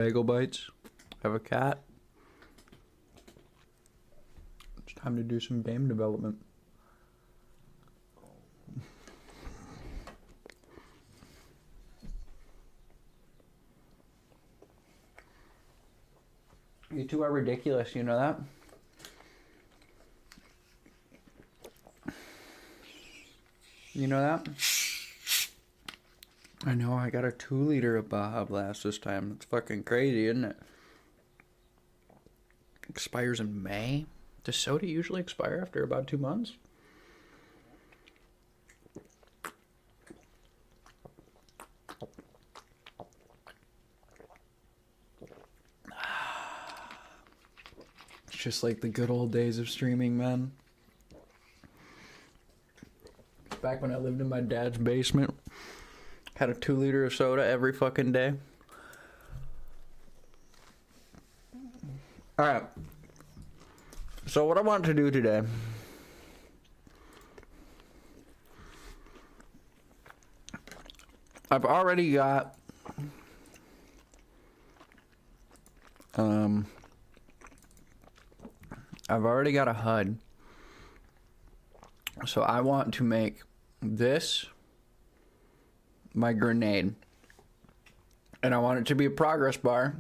Bagel bites. Have a cat. It's time to do some game development. You two are ridiculous, you know that? You know that? I know, I got a 2-liter of Baja Blast this time. It's fucking crazy, isn't it? Expires in May? Does soda usually expire after about 2 months? It's just like the good old days of streaming, man. Back when I lived in my dad's basement. Had a 2-liter of soda every fucking day. Alright. So what I want to do today. I've already got a HUD. So I want to make this my grenade. And I want it to be a progress bar.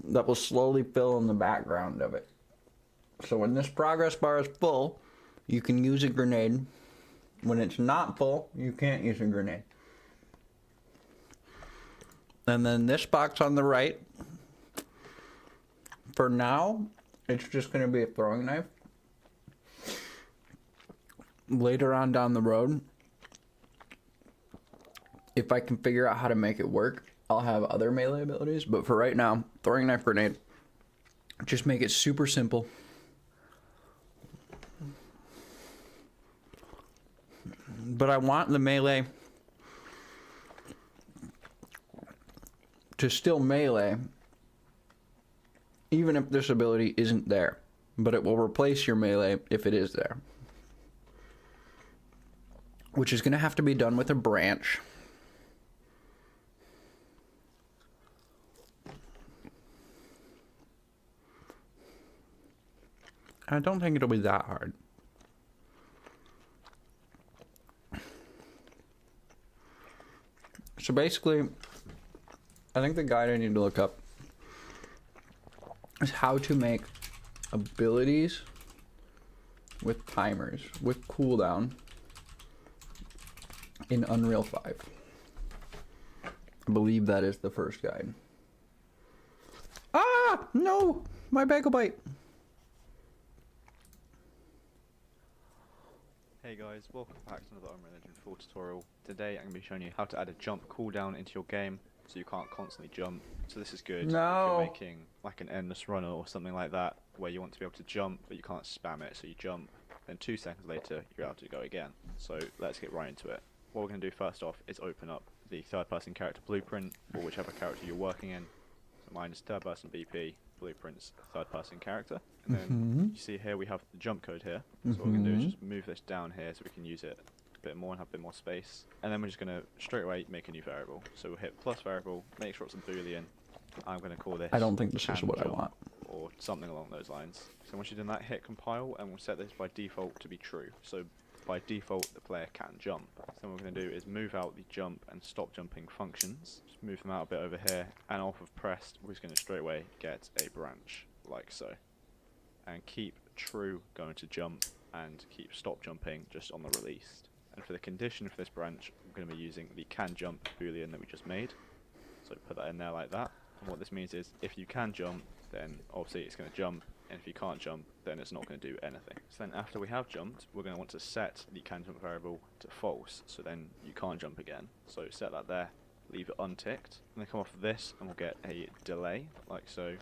That will slowly fill in the background of it. So when this progress bar is full, you can use a grenade. When it's not full, you can't use a grenade. And then this box on the right, for now, it's just going to be a throwing knife. Later on down the road, if I can figure out how to make it work, I'll have other melee abilities. But for right now, throwing knife, grenade. Just make it super simple. But I want the melee to still melee, even if this ability isn't there. But it will replace your melee if it is there. Which is going to have to be done with a branch. I don't think it'll be that hard. So basically, I think the guide I need to look up is how to make abilities with timers, with cooldown in Unreal 5. I believe that is the first guide. Ah! No! My bagel bite! Hey guys, welcome back to another Unreal Engine 4 tutorial. Today I'm going to be showing you how to add a jump cooldown into your game so you can't constantly jump. So this is good if you're making like an endless runner or something like that where you want to be able to jump but you can't spam it, so you jump, then 2 seconds later you're able to go again. So let's get right into it. What we're going to do first off is open up the third-person character blueprint for whichever character you're working in. So mine is third-person BP, blueprint's third-person character. And then you see here we have the jump code here. So what we're going to do is just move this down here so we can use it a bit more and have a bit more space. And then we're just going to straight away make a new variable. So we'll hit plus variable, make sure it's a boolean. I'm going to call this I don't think this is what I want. Or something along those lines. So once you've done that, hit compile and we'll set this by default to be true. So by default, the player can jump. So what we're going to do is move out the jump and stop jumping functions. Just move them out a bit over here, and off of pressed, we're just going to straight away get a branch, like so. And keep true going to jump, and keep stop jumping just on the released. And for the condition for this branch, I'm going to be using the can jump boolean that we just made. So put that in there like that. And what this means is, if you can jump, then obviously it's going to jump. And if you can't jump, then it's not going to do anything. So then after we have jumped, we're going to want to set the can jump variable to false, so then you can't jump again. So set that there, leave it unticked, and then come off of this and we'll get a delay, like so.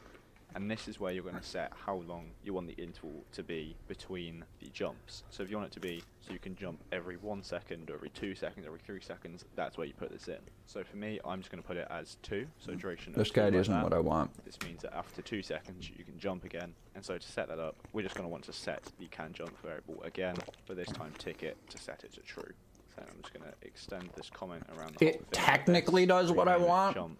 And this is where you're going to set how long you want the interval to be between the jumps. So if you want it to be so you can jump every 1 second, or every 2 seconds, every 3 seconds, that's where you put this in. So for me, I'm just going to put it as 2, so duration of This 2 guide like isn't that. what I want. This means that after 2 seconds you can jump again. And so to set that up, we're just going to want to set the can jump variable again, but this time tick it to set it to true. So then I'm just going to extend this comment around the whole thing. It technically does what I want. Jump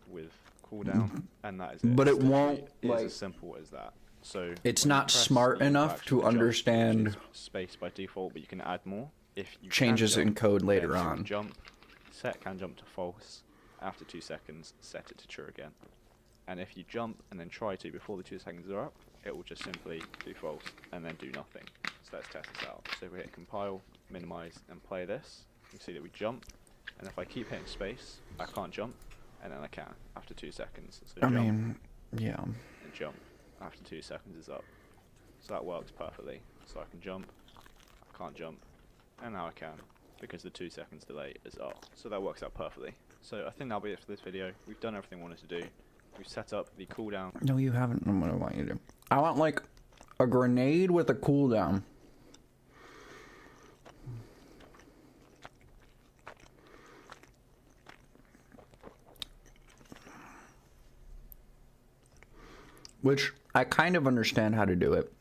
with cooldown, and that is it. But it Literally, won't, it's like, as simple as that. So it's when you not press, smart you enough actually to jump, which understand is space by default, but you can add more if you changes can in jump, code then later set on. Jump, set can jump to false. After 2 seconds, set it to true again. And if you jump and then try to before the 2 seconds are up, it will just simply do false and then do nothing. So let's test this out. So if we hit compile, minimize, and play this, you can see that we jump. And if I keep hitting space, I can't jump, and then I can after 2 seconds. So I jump mean, yeah. and jump after 2 seconds is up. So that works perfectly. So I can jump, I can't jump, and now I can, because the 2 seconds delay is up. So that works out perfectly. So I think that'll be it for this video. We've done everything we wanted to do. We've set up the cooldown. No, you haven't. What do I want you to do? I want, like, a grenade with a cooldown. Which, I kind of understand how to do it.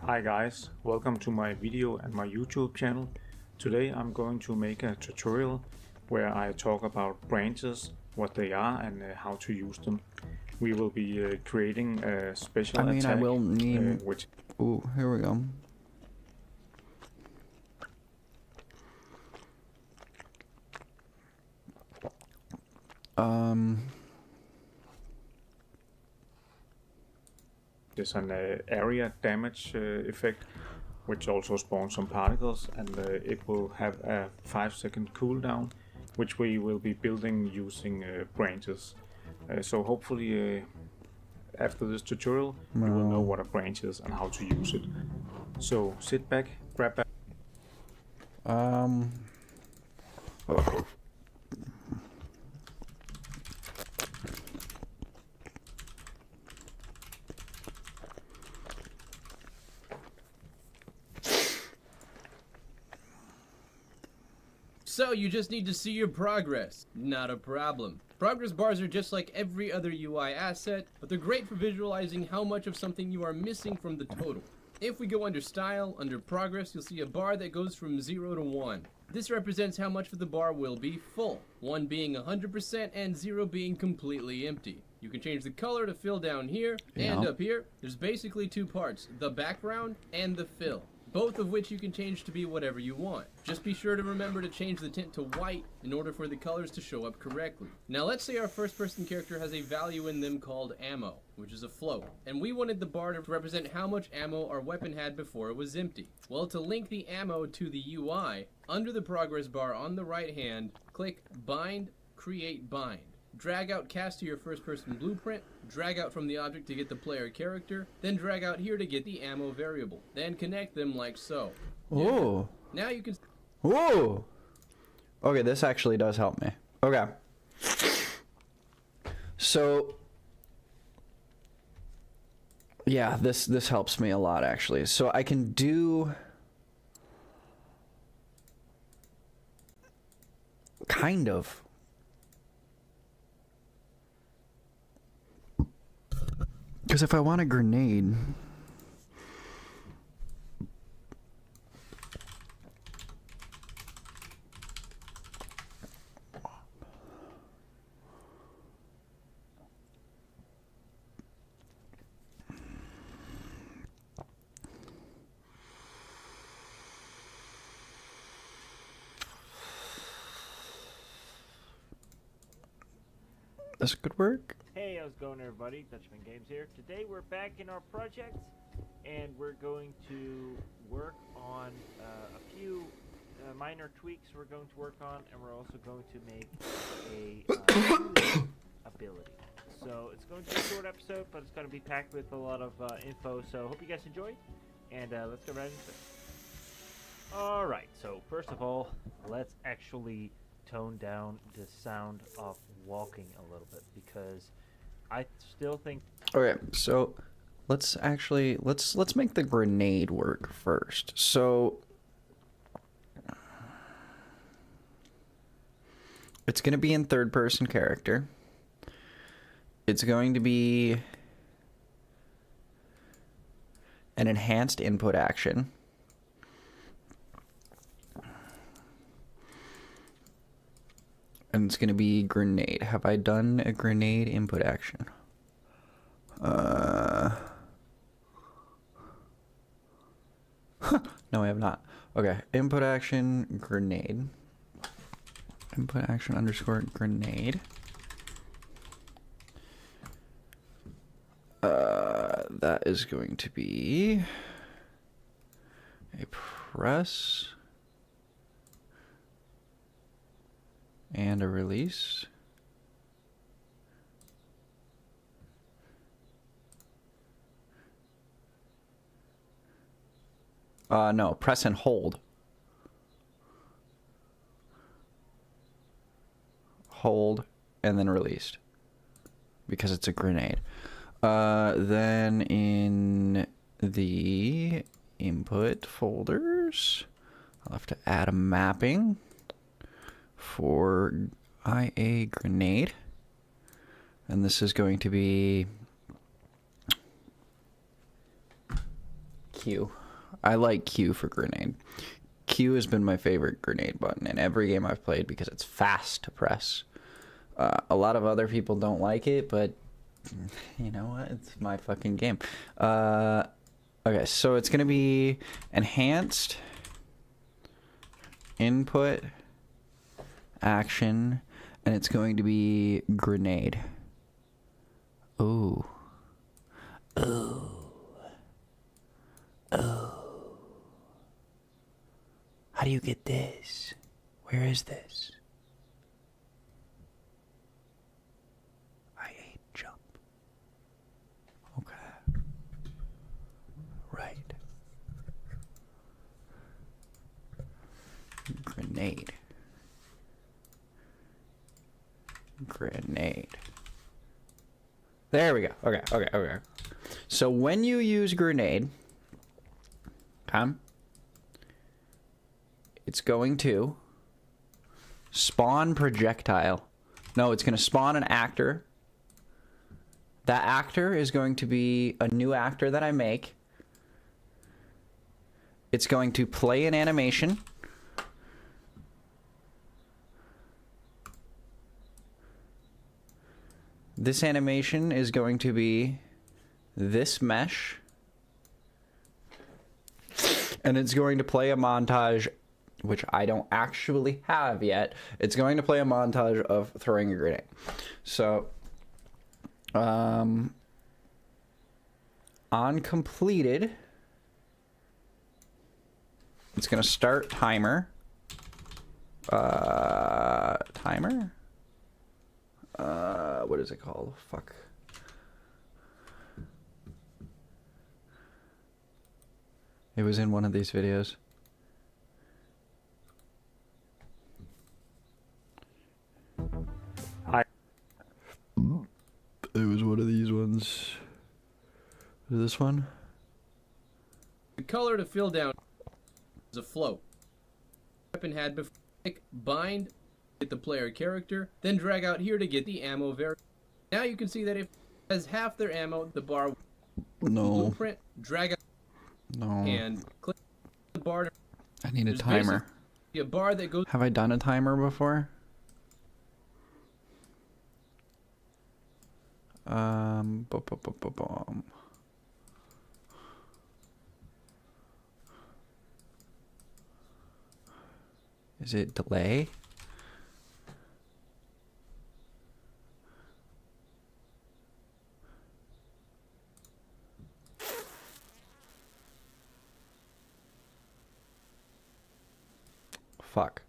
Hi guys, welcome to my video and my YouTube channel. Today I'm going to make a tutorial where I talk about branches, what they are and how to use them. We will be creating a special attack. I will need... which... Ooh, here we go. There's an area damage effect, which also spawns some particles, and it will have a 5-second cooldown, which we will be building using branches. So hopefully after this tutorial you will know what a branch is and how to use it. So sit back, grab back. So you just need to see your progress. Not a problem. Progress bars are just like every other UI asset, but they're great for visualizing how much of something you are missing from the total. If we go under Style, under Progress, you'll see a bar that goes from 0 to 1. This represents how much of the bar will be full, 1 being 100% and 0 being completely empty. You can change the color to fill down here, and up here. There's basically 2 parts, the background and the fill, both of which you can change to be whatever you want. Just be sure to remember to change the tint to white in order for the colors to show up correctly. Now let's say our first person character has a value in them called ammo, which is a float, and we wanted the bar to represent how much ammo our weapon had before it was empty. Well, to link the ammo to the UI, under the progress bar on the right hand, click Bind, Create Bind. Drag out cast to your first person blueprint, drag out from the object to get the player character, then drag out here to get the ammo variable. Then connect them like so. Ooh. Now you can... Ooh. Okay, this actually does help me. Okay. So... yeah, this helps me a lot, actually. So I can do... kind of... because if I want a grenade... this could work. Hey, how's it going everybody? Dutchman Games here. Today we're back in our project and we're going to work on a few minor tweaks we're going to work on, and we're also going to make a ability. So it's going to be a short episode, but it's going to be packed with a lot of info, so hope you guys enjoy, and let's go right into it. Alright, so first of all, let's actually tone down the sound of walking a little bit, because I still think... Okay, so let's actually let's make the grenade work first. So it's gonna be in third person character, it's going to be an enhanced input action. And it's going to be grenade. Have I done a grenade input action? No, I have not. Okay, input action, grenade. Input action underscore grenade. That is going to be a press and a release. No, press and hold. Hold and then released because it's a grenade. Then in the input folders, I'll have to add a mapping for IA grenade. And this is going to be Q. I like Q for grenade. Q has been my favorite grenade button in every game I've played because it's fast to press. A lot of other people don't like it, but you know what? It's my fucking game. Okay, so it's going to be enhanced input action, and it's going to be grenade. Ooh. Ooh. Ooh. How do you get this? Where is this? IA jump. Okay. Right. Grenade. Grenade. There we go. Okay. So when you use grenade, it's going to spawn projectile. No, it's going to spawn an actor. That actor is going to be a new actor that I make. It's going to play an animation. This animation is going to be this mesh. And it's going to play a montage, which I don't actually have yet. It's going to play a montage of throwing a grenade. So, on completed, it's going to start timer. Timer? What is it called? Fuck. It was in one of these videos. It was one of these ones. This one? The color to fill down is a float. Weapon had before. Bind, get the player character, then drag out here to get the ammo variable. Now you can see that if it has half their ammo, the bar blueprint, drag out and click the bar. I need a There's timer. A bar that goes. Have I done a timer before? Is it delay? Fuck.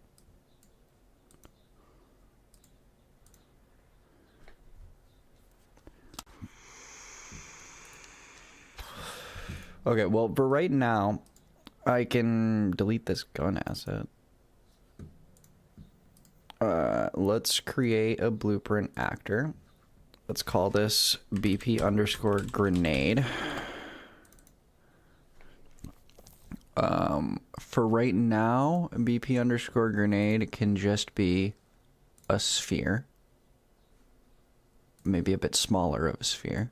Okay, well, for right now, I can delete this gun asset. Let's create a blueprint actor. Let's call this BP underscore grenade. For right now, BP underscore grenade can just be a sphere maybe a bit smaller of a sphere.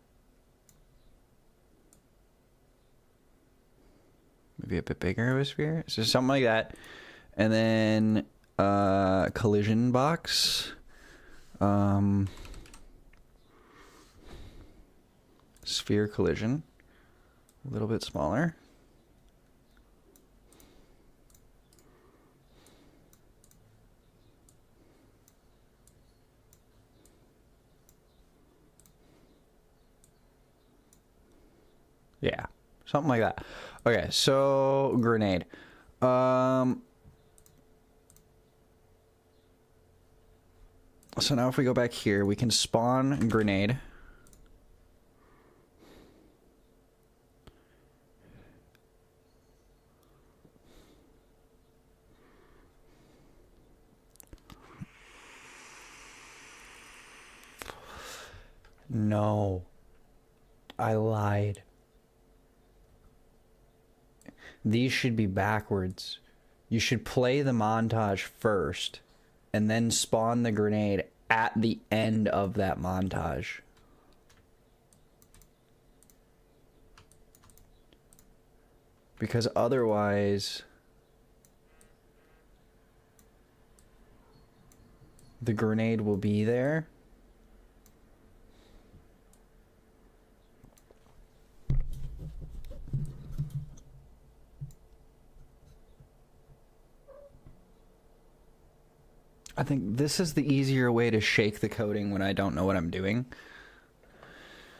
Maybe a bit bigger of a sphere. So something like that. And then collision box. Sphere collision. A little bit smaller. Yeah, something like that. Okay, so grenade. So now if we go back here, we can spawn grenade. No, I lied. These should be backwards. You should play the montage first and then spawn the grenade at the end of that montage. Because otherwise, the grenade will be there. I think this is the easier way to shake the coding when I don't know what I'm doing.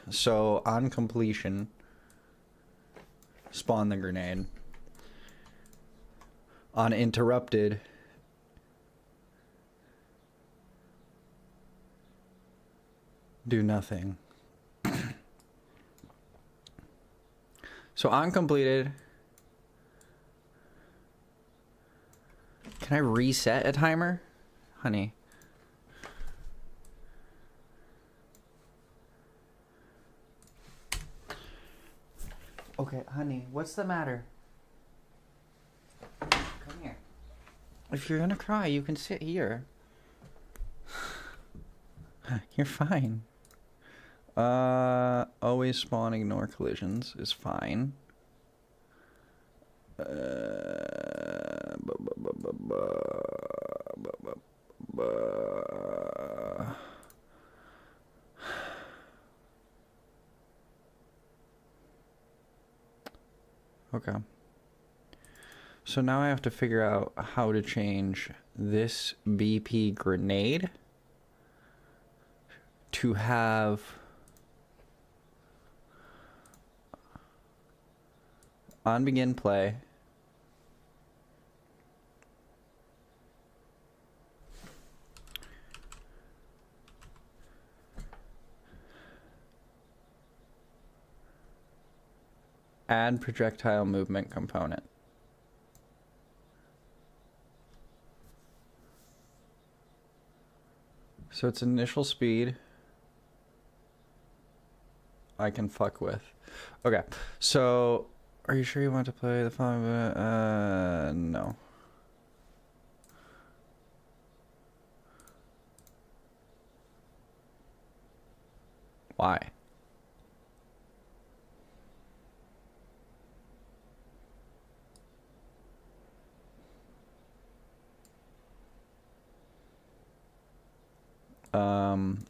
So on completion, spawn the grenade. On interrupted, do nothing. So on completed, can I reset a timer? Honey. Okay, honey, what's the matter? Come here. If you're gonna cry, you can sit here. You're fine. Always spawn, ignore collisions is fine. Okay. So now I have to figure out how to change this BP grenade to have on begin play add projectile movement component. So its initial speed I can fuck with. Okay, so are you sure you want to play the following? No. Why?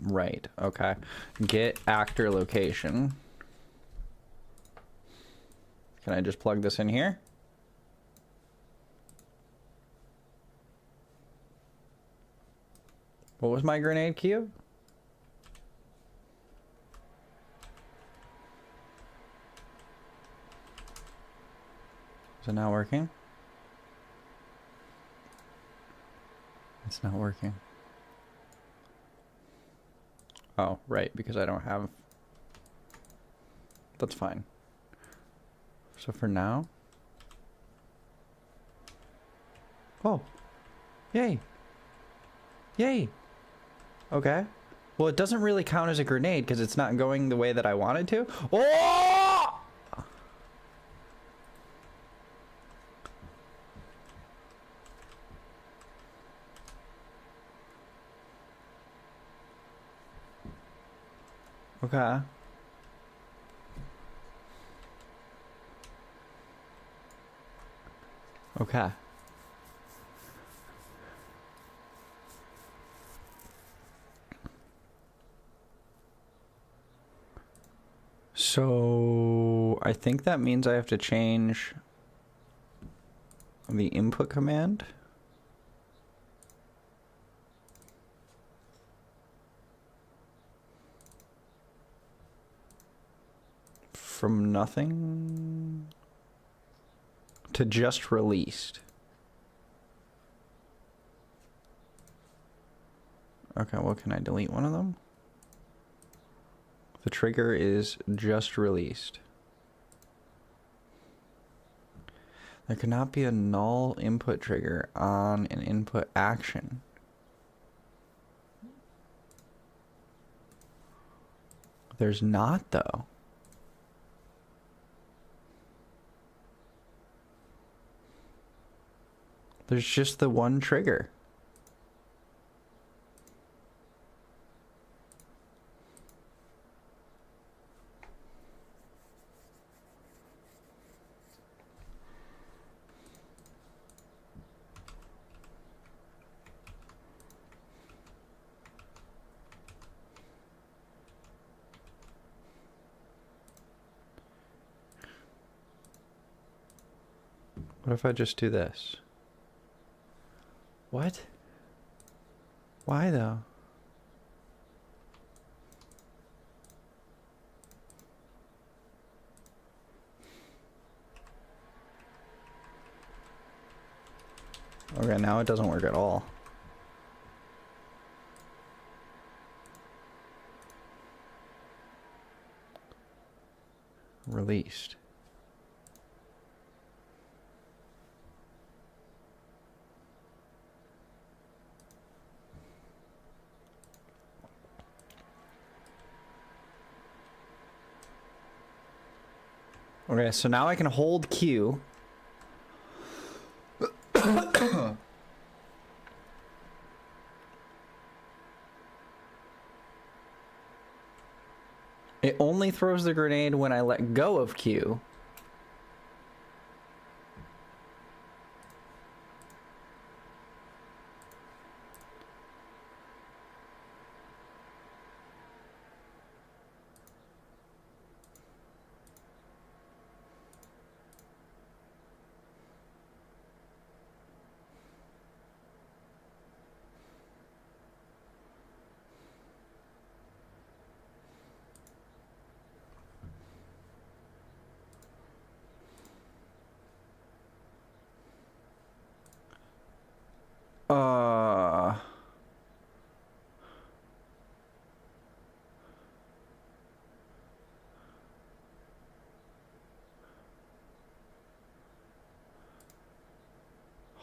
Right, okay. Get actor location. Can I just plug this in here? What was my grenade cue? Is it not working? It's not working. Oh, right, because I don't have... That's fine. So for now... Oh! Yay! Yay! Okay. Well, it doesn't really count as a grenade because it's not going the way that I wanted to. Oh! Okay. Okay. So I think that means I have to change the input command. From nothing to just released. Okay, well, can I delete one of them? The trigger is just released. There cannot be a null input trigger on an input action. There's not, though. There's just the one trigger. What if I just do this? What? Why though? Okay, now it doesn't work at all. Released. Okay, so now I can hold Q. It only throws the grenade when I let go of Q.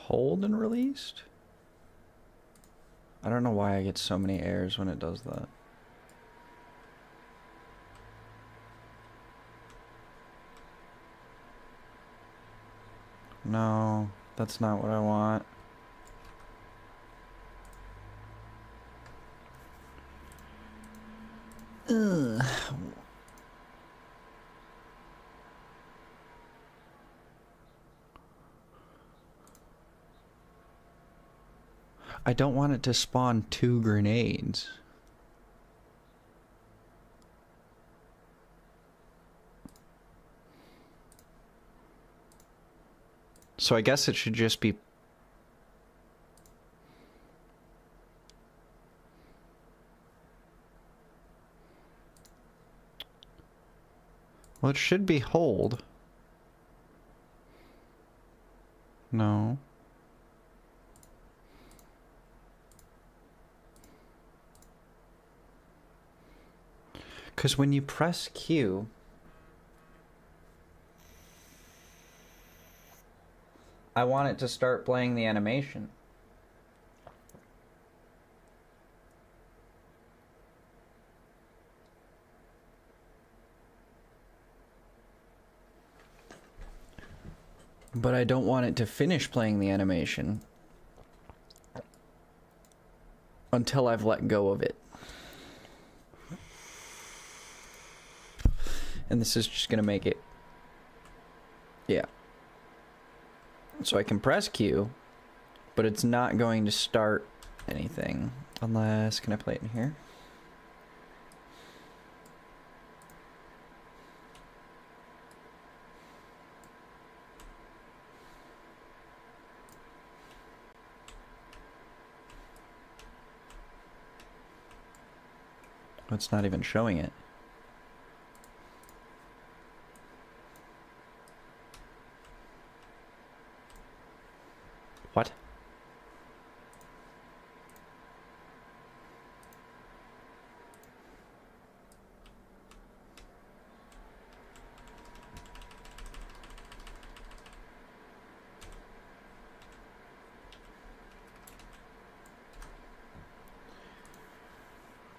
Hold and released? I don't know why I get so many errors when it does that. No, that's not what I want. Ugh. I don't want it to spawn 2 grenades. So I guess it should just be... Well, it should be hold. No. Because when you press Q, I want it to start playing the animation. But I don't want it to finish playing the animation until I've let go of it. And this is just going to make it... Yeah. So I can press Q, but it's not going to start anything. Unless... Can I play it in here? It's not even showing it. What?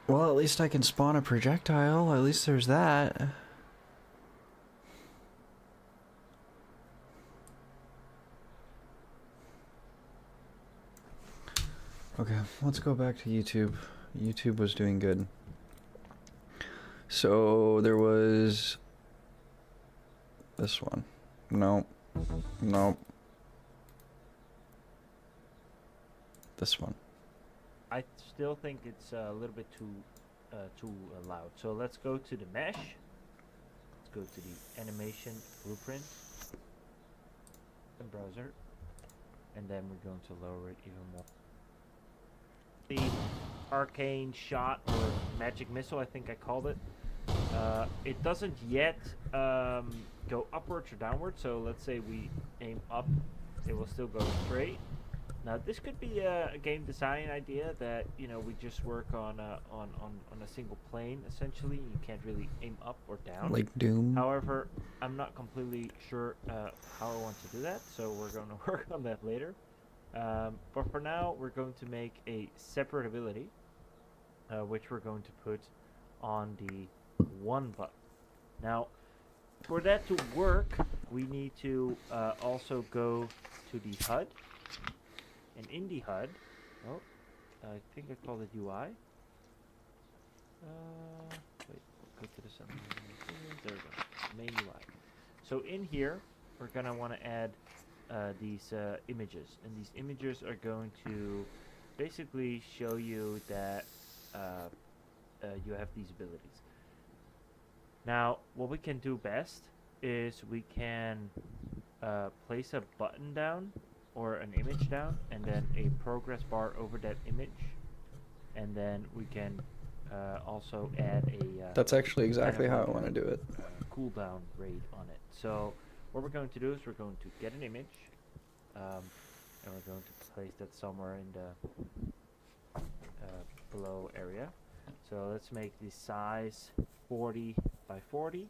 Well, at least I can spawn a projectile. At least there's that. Okay, let's go back to YouTube. YouTube was doing good. So there was this one. Nope. Nope. This one. I still think it's a little bit too loud. So let's go to the mesh. Let's go to the animation blueprint and browser, and then we're going to lower it even more. The arcane shot or magic missile, I think I called it. It doesn't yet go upwards or downwards. So let's say we aim up, it will still go straight. Now this could be a game design idea that, you know, we just work on a single plane essentially. You can't really aim up or down. Like Doom. However, I'm not completely sure how I want to do that, so we're going to work on that later. But for now, we're going to make a separate ability, which we're going to put on the 1 button. Now, for that to work, we need to also go to the HUD. And in the HUD, oh, I think I called it UI. Wait, go to the center. There we go, main UI. So in here, we're gonna want to add these images, and these images are going to basically show you that you have these abilities. Now, what we can do best is we can place a button down or an image down, and then a progress bar over that image, and then we can also add a That's actually exactly how I want to do it. cooldown rate on it. So what we're going to do is we're going to get an image, and we're going to place that somewhere in the below area. So let's make the size 40 by 40.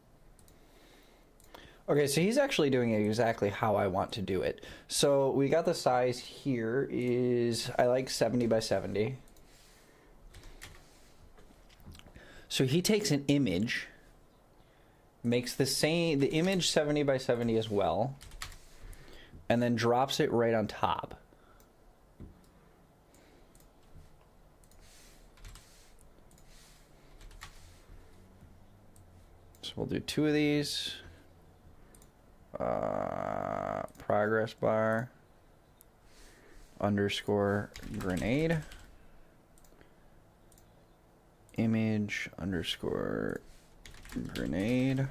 Okay, so he's actually doing it exactly how I want to do it. So we got the size here is, I like 70 by 70. So he takes an image, makes the image 70 by 70 as well, and then drops it right on top. So we'll do 2 of these. Progress bar underscore grenade image underscore grenade.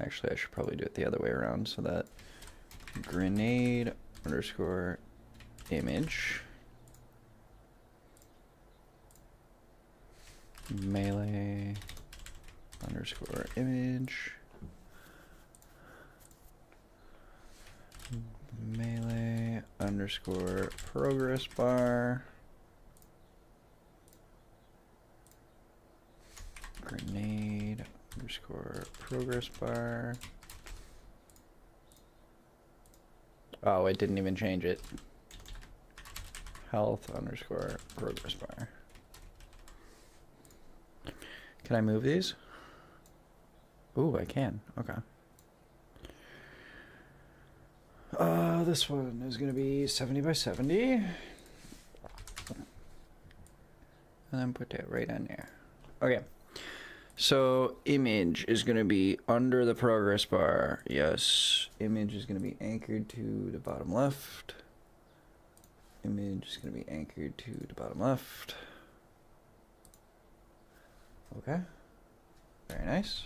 Actually, I should probably do it the other way around, so that grenade underscore image melee underscore image melee underscore progress bar grenade underscore progress bar. Oh, it didn't even change it. Health underscore progress bar. Can I move these? Ooh, I can. Okay. This one is going to be 70 by 70. And then put that right on there. Okay. So image is going to be under the progress bar. Yes. Image is going to be anchored to the bottom left. Image is going to be anchored to the bottom left. Okay. Very nice.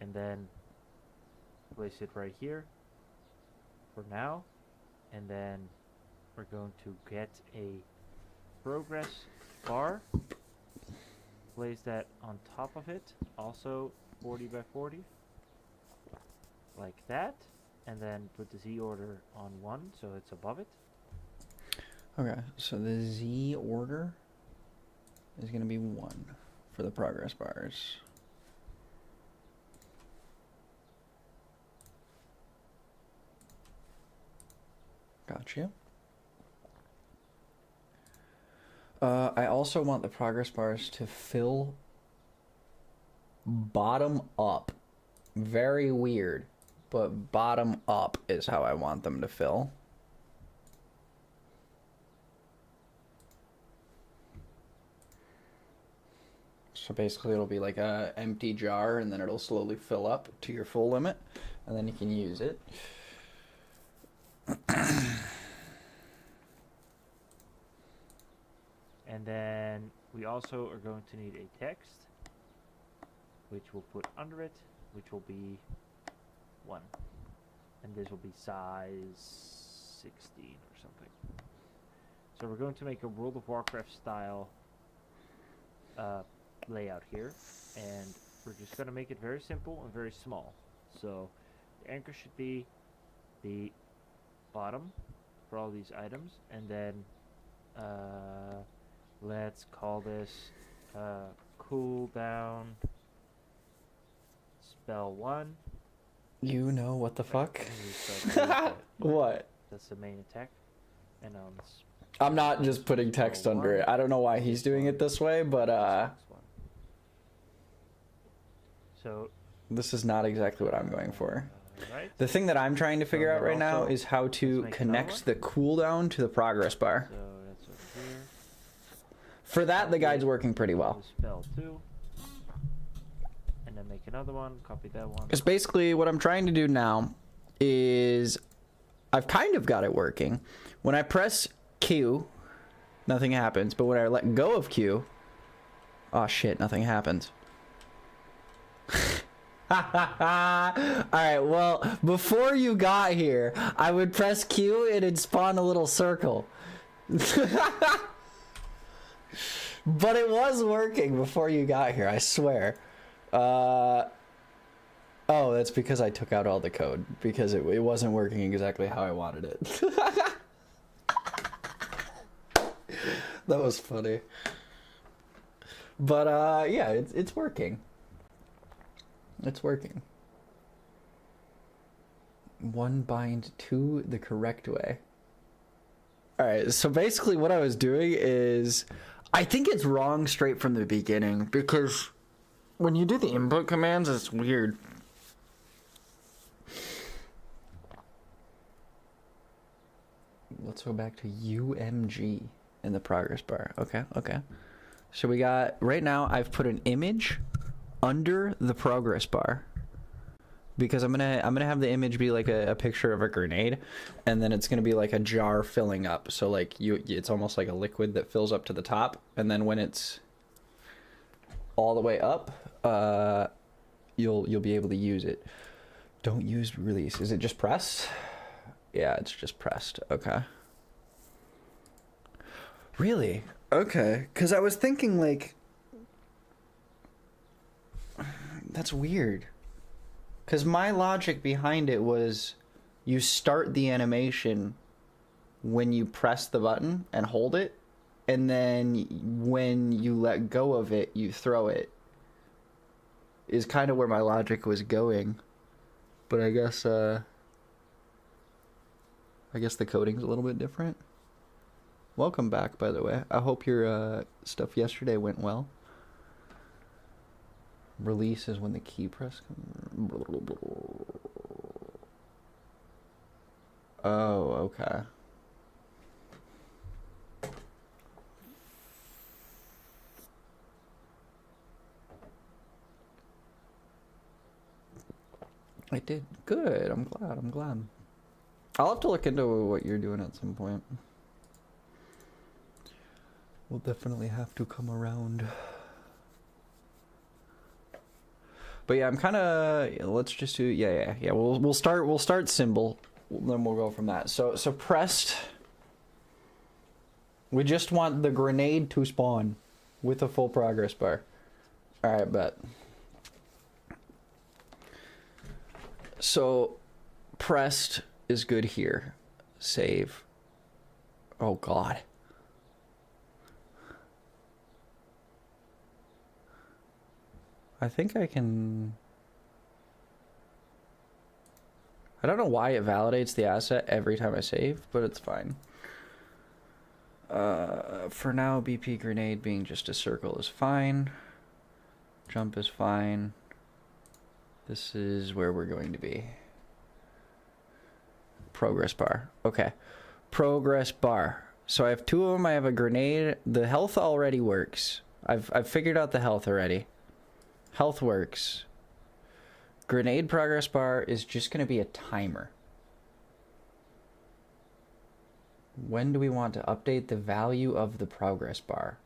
And then place it right here for now. And then we're going to get a progress bar. Place that on top of it, also 40 by 40, like that, and then put the Z order on 1 so it's above it. Okay, so the Z order is going to be 1 for the progress bars. Gotcha. I also want the progress bars to fill bottom up. Very weird, but bottom up is how I want them to fill. So basically it'll be like a empty jar, and then it'll slowly fill up to your full limit, and then you can use it. And then we also are going to need a text, which we'll put under it, which will be 1. And this will be size 16 or something. So we're going to make a World of Warcraft style layout here. And we're just going to make it very simple and very small. So the anchor should be the bottom for all these items. And then let's call this cooldown spell 1. You know what the fuck? What? What? That's the main attack. And I'm not just putting text under it. I don't know why he's doing it this way, but so this is not exactly what I'm going for. right. The thing that I'm trying to figure out right now is how to make connect the another cooldown to the progress bar. So that's over here. For that, the guide's working pretty well. Spell 2. And then make another one, copy that one. Because basically what I'm trying to do now is I've kind of got it working. When I press Q, nothing happens. But when I let go of Q, oh shit, nothing happens. Alright, well, before you got here, I would press Q and it'd spawn a little circle. But it was working before you got here, I swear. Oh, that's because I took out all the code, because it wasn't working exactly how I wanted it. That was funny. But yeah, it's working. It's working. One bind to the correct way. Alright, so basically what I was doing is, I think it's wrong straight from the beginning, because when you do the input commands, it's weird. Let's go back to UMG in the progress bar. Okay, okay. So we got, right now I've put an image under the progress bar, because I'm gonna have the image be like a picture of a grenade, and then it's gonna be like a jar filling up. So like it's almost like a liquid that fills up to the top, and then when it's all the way up, you'll be able to use it. Don't use release. Is it just pressed? Yeah, it's just pressed. Okay. Really? Okay. Because I was thinking like, that's weird. Because my logic behind it was you start the animation when you press the button and hold it, and then when you let go of it, you throw it. Is kind of where my logic was going. But I guess the coding's a little bit different. Welcome back, by the way. I hope your stuff yesterday went well. Release is when the key press comes. Oh, okay. I did. Good. I'm glad. I'm glad. I'll have to look into what you're doing at some point. We'll definitely have to come around. But yeah, I'm kind of. Let's just do. Yeah. We'll start symbol. Then we'll go from that. So pressed. We just want the grenade to spawn with a full progress bar. All right, bet. So pressed is good here. Save. Oh God. I think I can. I don't know why it validates the asset every time I save, but it's fine. For now, BP grenade being just a circle is fine. Jump is fine. This is where we're going to be. Progress bar. Okay. Progress bar. So I have two of them. I have a grenade. The health already works. I've figured out the health already. Health works. Grenade progress bar is just going to be a timer. When do we want to update the value of the progress bar?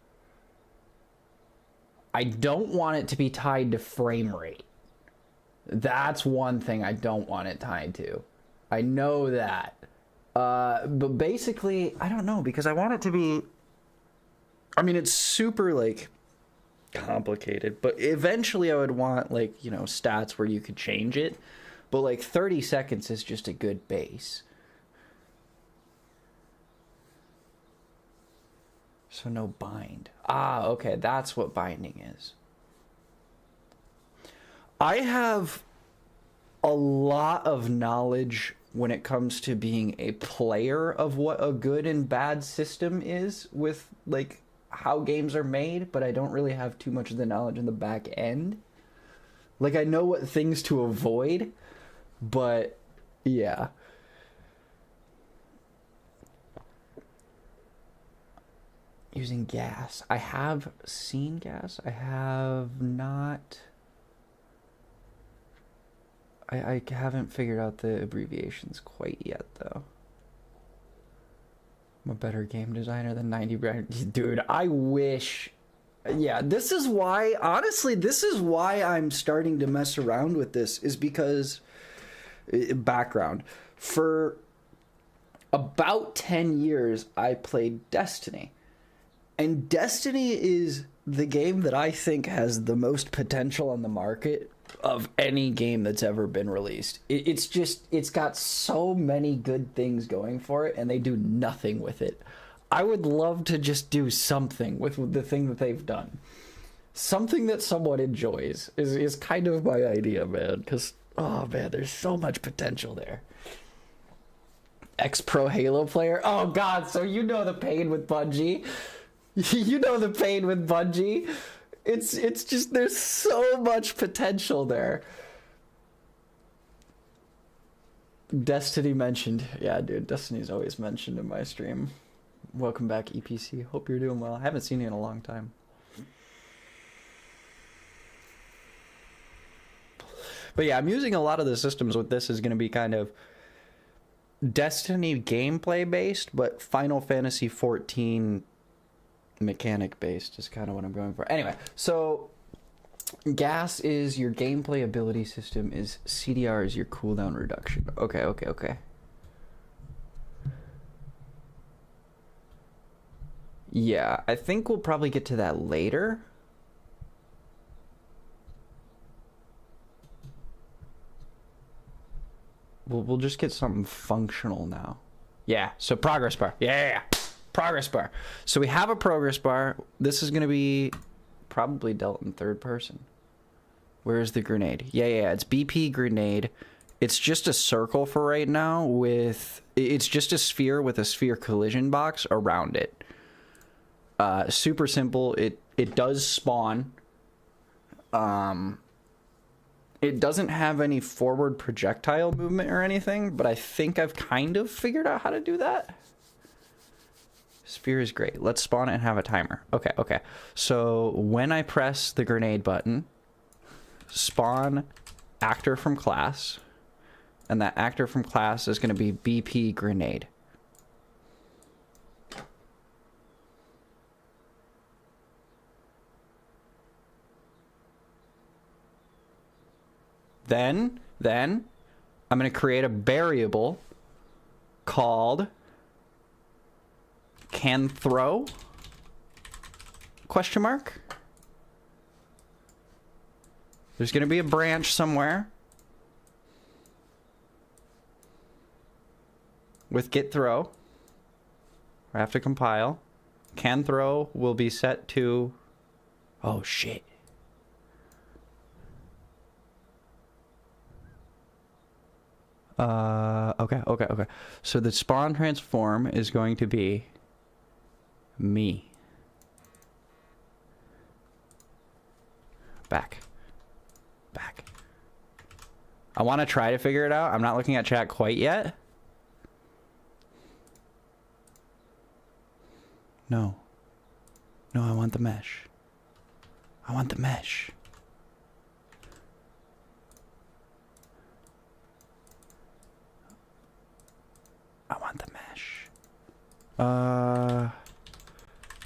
I don't want it to be tied to frame rate. That's one thing I don't want it tied to. I know that. But basically, I don't know, because I want it to be... I mean, it's super, like, complicated. But eventually I would want, like, you know, stats where you could change it. But, like, 30 seconds is just a good base. So no bind. Ah, okay, that's what binding is. I have a lot of knowledge when it comes to being a player of what a good and bad system is with, like, how games are made, but I don't really have too much of the knowledge in the back end. Like, I know what things to avoid, but yeah. Using gas. I have seen gas. I have not. I haven't figured out the abbreviations quite yet, though. I'm a better game designer than 90 grand. Dude, I wish. Yeah, this is why, honestly, this is why I'm starting to mess around with this, is because, background. For about 10 years, I played Destiny. And Destiny is the game that I think has the most potential on the market of any game that's ever been released. It's got so many good things going for it, and they do nothing with it. I would love to just do something with the thing that they've done. Something that someone enjoys is kind of my idea, man. Because, oh man, there's so much potential there. Ex-pro Halo player? Oh god, so you know the pain with Bungie. You know the pain with Bungie. It's just, there's so much potential there. Destiny mentioned. Yeah, dude, Destiny's always mentioned in my stream. Welcome back, EPC. Hope you're doing well. I haven't seen you in a long time. But yeah, I'm using a lot of the systems with this is going to be kind of Destiny gameplay based, but Final Fantasy 14 mechanic based is kind of what I'm going for. Anyway, so gas is your gameplay ability system, is CDR is your cooldown reduction. Okay. Yeah, I think we'll probably get to that later. We'll just get something functional now. Yeah, so progress bar. Yeah. Progress bar. So we have a progress bar. This is going to be probably dealt in third person. Where's the grenade? Yeah, it's BP grenade. It's just a circle for right now with... It's just a sphere with a sphere collision box around it. Super simple. It does spawn. It doesn't have any forward projectile movement or anything, but I think I've kind of figured out how to do that. Sphere is great. Let's spawn it and have a timer. Okay. So when I press the grenade button, spawn actor from class. and that actor from class is going to be BP grenade. Then I'm going to create a variable called can throw question mark. There's going to be a branch somewhere with get throw. I have to compile. Can throw will be set to, oh shit. Okay. So the spawn transform is going to be me. Back. I want to try to figure it out. I'm not looking at chat quite yet. No, I want the mesh. I want the mesh.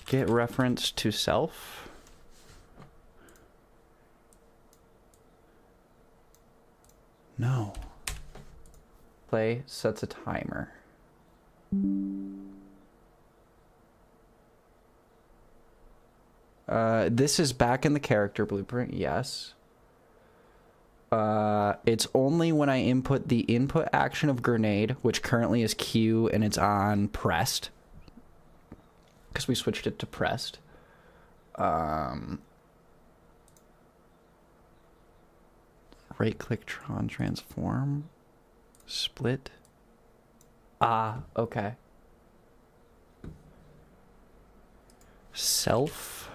Get reference to self. No. Play sets a timer. This is back in the character blueprint, yes. It's only when I input the input action of grenade, which currently is Q and it's on pressed. Because we switched it to pressed. Right click Tron transform. Split. Okay. Self.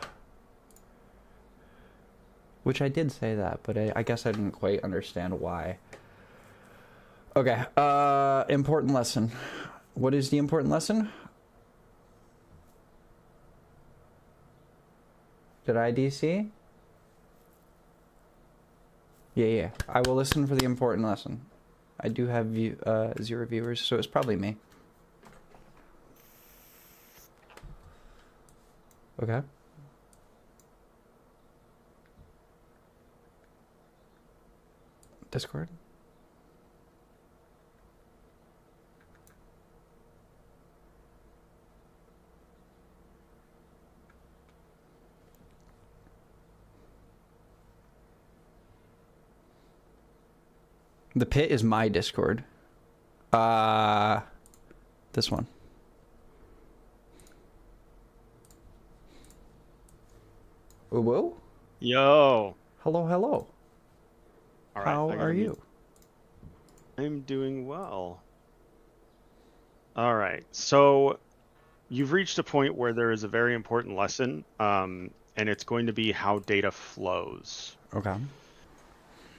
Which I did say that, but I guess I didn't quite understand why. Okay, important lesson. What is the important lesson? Did I DC? Yeah. I will listen for the important lesson. I do have 0 viewers, so it's probably me. Okay. Discord. The pit is my Discord. This one. Whoa. Yo. Hello. All right, How are you? I'm doing well. All right. So you've reached a point where there is a very important lesson, and it's going to be how data flows. Okay.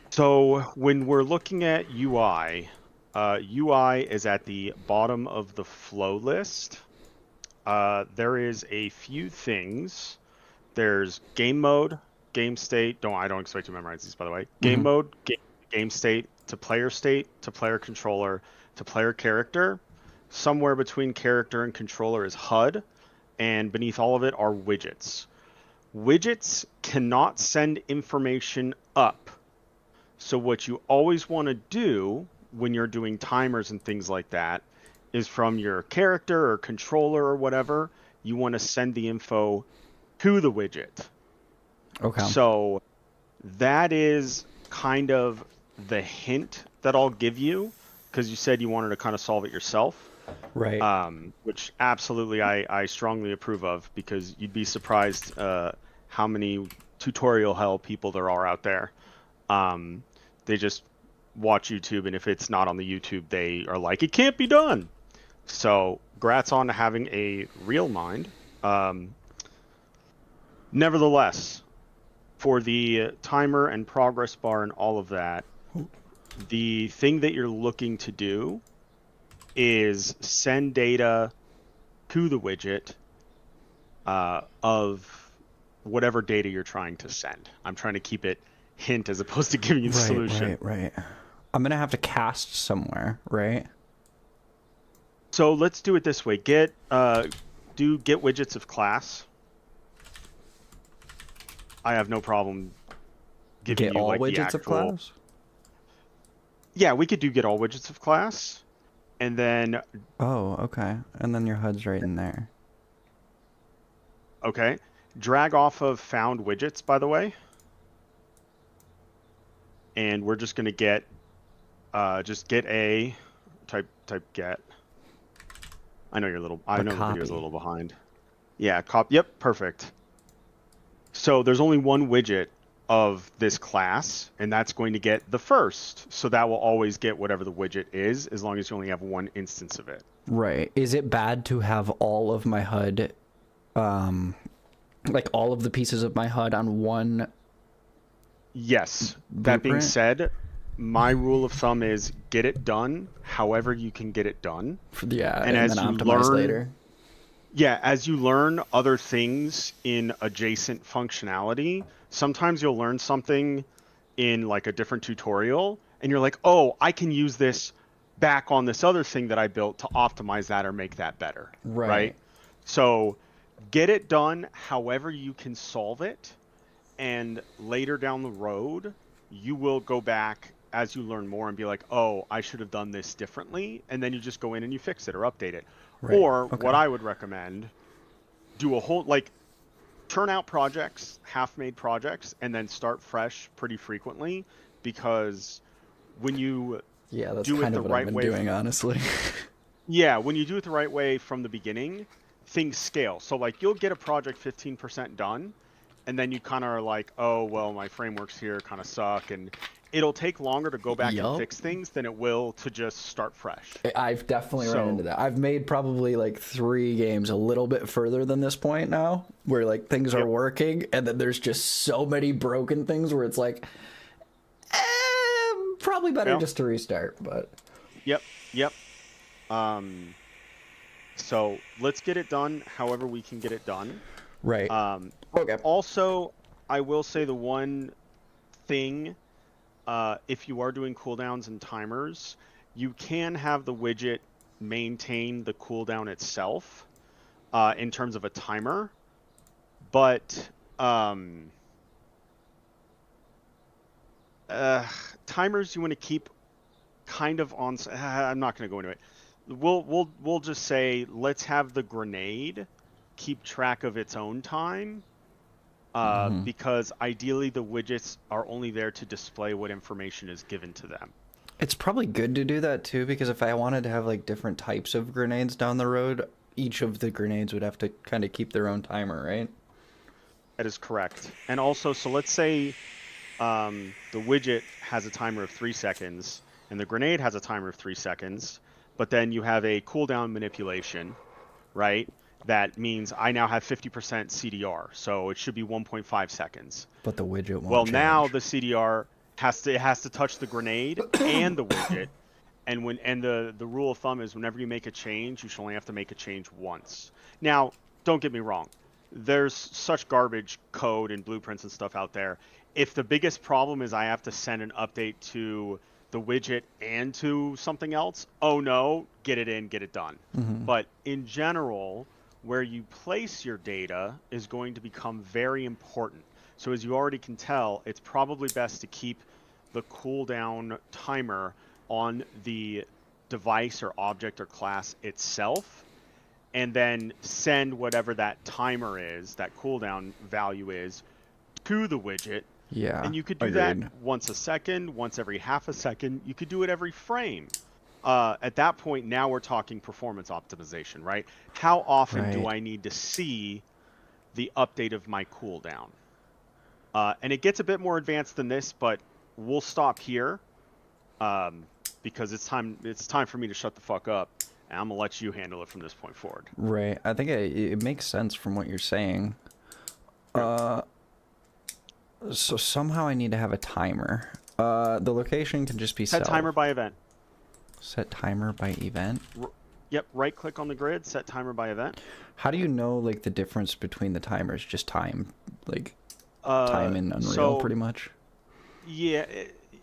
So when we're looking at UI, UI is at the bottom of the flow list. There is a few things. There's game mode, game state. I don't expect you to memorize these, by the way. Game mode, game state, to player controller, to player character. Somewhere between character and controller is HUD, and beneath all of it are widgets. Widgets cannot send information up. So what you always want to do when you're doing timers and things like that is from your character or controller or whatever, you want to send the info to the widget. Okay. So that is kind of the hint that I'll give you, because you said you wanted to kind of solve it yourself. Right. Which absolutely I strongly approve of, because you'd be surprised how many tutorial hell people there are out there. They just watch YouTube, and if it's not on the YouTube, they are like, it can't be done. So grats on to having a real mind. Nevertheless, for the timer and progress bar and all of that, the thing that you're looking to do is send data to the widget of whatever data you're trying to send. I'm trying to keep it hint as opposed to giving you the solution. Right. I'm gonna have to cast somewhere, right? So let's do it this way. Get widgets of class. I have no problem giving Get you all like the widgets actual. of class. Yeah, we could do get all widgets of class, and then Oh, okay. And then your HUD's right in there. okay, drag off of found widgets, by the way, and we're just gonna get just get a type get. I know you're a little. I know the video's a little behind. Yeah, Yep, perfect. So there's only one widget of this class, and that's going to get the first. So that will always get whatever the widget is, as long as you only have one instance of it. Right. Is it bad to have all of my HUD, like all of the pieces of my HUD on one? Yes. That being blueprint? said, my rule of thumb is get it done however you can get it done. Yeah, and and as then you optimize learn, later. Yeah, as you learn other things in adjacent functionality, sometimes you'll learn something in like a different tutorial, and you're like, oh, I can use this back on this other thing that I built to optimize that or make that better. Right? So get it done however you can solve it, and later down the road, you will go back as you learn more and be like, oh, I should have done this differently, and then you just go in and you fix it or update it. Right. Or Okay. what I would recommend, do a whole, like, turn out projects, half-made projects, and then start fresh pretty frequently, because when you Yeah, that's do it kind the of what right I've been way doing, honestly. yeah, when you do it the right way from the beginning, things scale. So like you'll get a project 15% done, and then you kind of are like, oh, well, my frameworks here kind of suck, and it'll take longer to go back and Yup. fix things than it will to just start fresh. I've definitely run So- into that. I've made probably like 3 games a little bit further than this point now, where like things are Yep. working, and then there's just so many broken things where it's like, probably better Yep. just to restart. But Yep. So let's get it done however we can get it done. right, okay, Also, I will say the one thing, if you are doing cooldowns and timers, you can have the widget maintain the cooldown itself in terms of a timer, but timers you want to keep kind of on. I'm not going to go into it. We'll just say let's have the grenade keep track of its own time. Because ideally the widgets are only there to display what information is given to them. it's probably good to do that too, because if I wanted to have like different types of grenades down the road, each of the grenades would have to kind of keep their own timer, right? That is correct. And also, so let's say the widget has a timer of 3 seconds, and the grenade has a timer of 3 seconds, but then you have a cooldown manipulation, right? That means I now have 50% CDR, so it should be 1.5 seconds. But the widget won't Well, change. now the CDR has to touch the grenade and the widget, and the rule of thumb is whenever you make a change, you should only have to make a change once. Now, don't get me wrong, there's such garbage code and blueprints and stuff out there. If the biggest problem is I have to send an update to the widget and to something else, oh no, get it in, get it done. But in general, where you place your data is going to become very important. So as you already can tell, it's probably best to keep the cooldown timer on the device or object or class itself, and then send whatever that timer is, that cooldown value is, to the widget. Yeah, And you could do agreed. that once a second, once every half a second. You could do it every frame. At that point, now we're talking performance optimization, right? How often do Right. I need to see the update of my cooldown? And it gets a bit more advanced than this, but we'll stop here because it's time for me to shut the fuck up, and I'm gonna let you handle it from this point forward. Right. I think it makes sense from what you're saying. So somehow I need to have a timer. The location can just be Set timer by event. Set timer by event. Yep, right click on the grid, set timer by event. How do you know like the difference between the timers? Just time, like time in Unreal, so- pretty much. Yeah,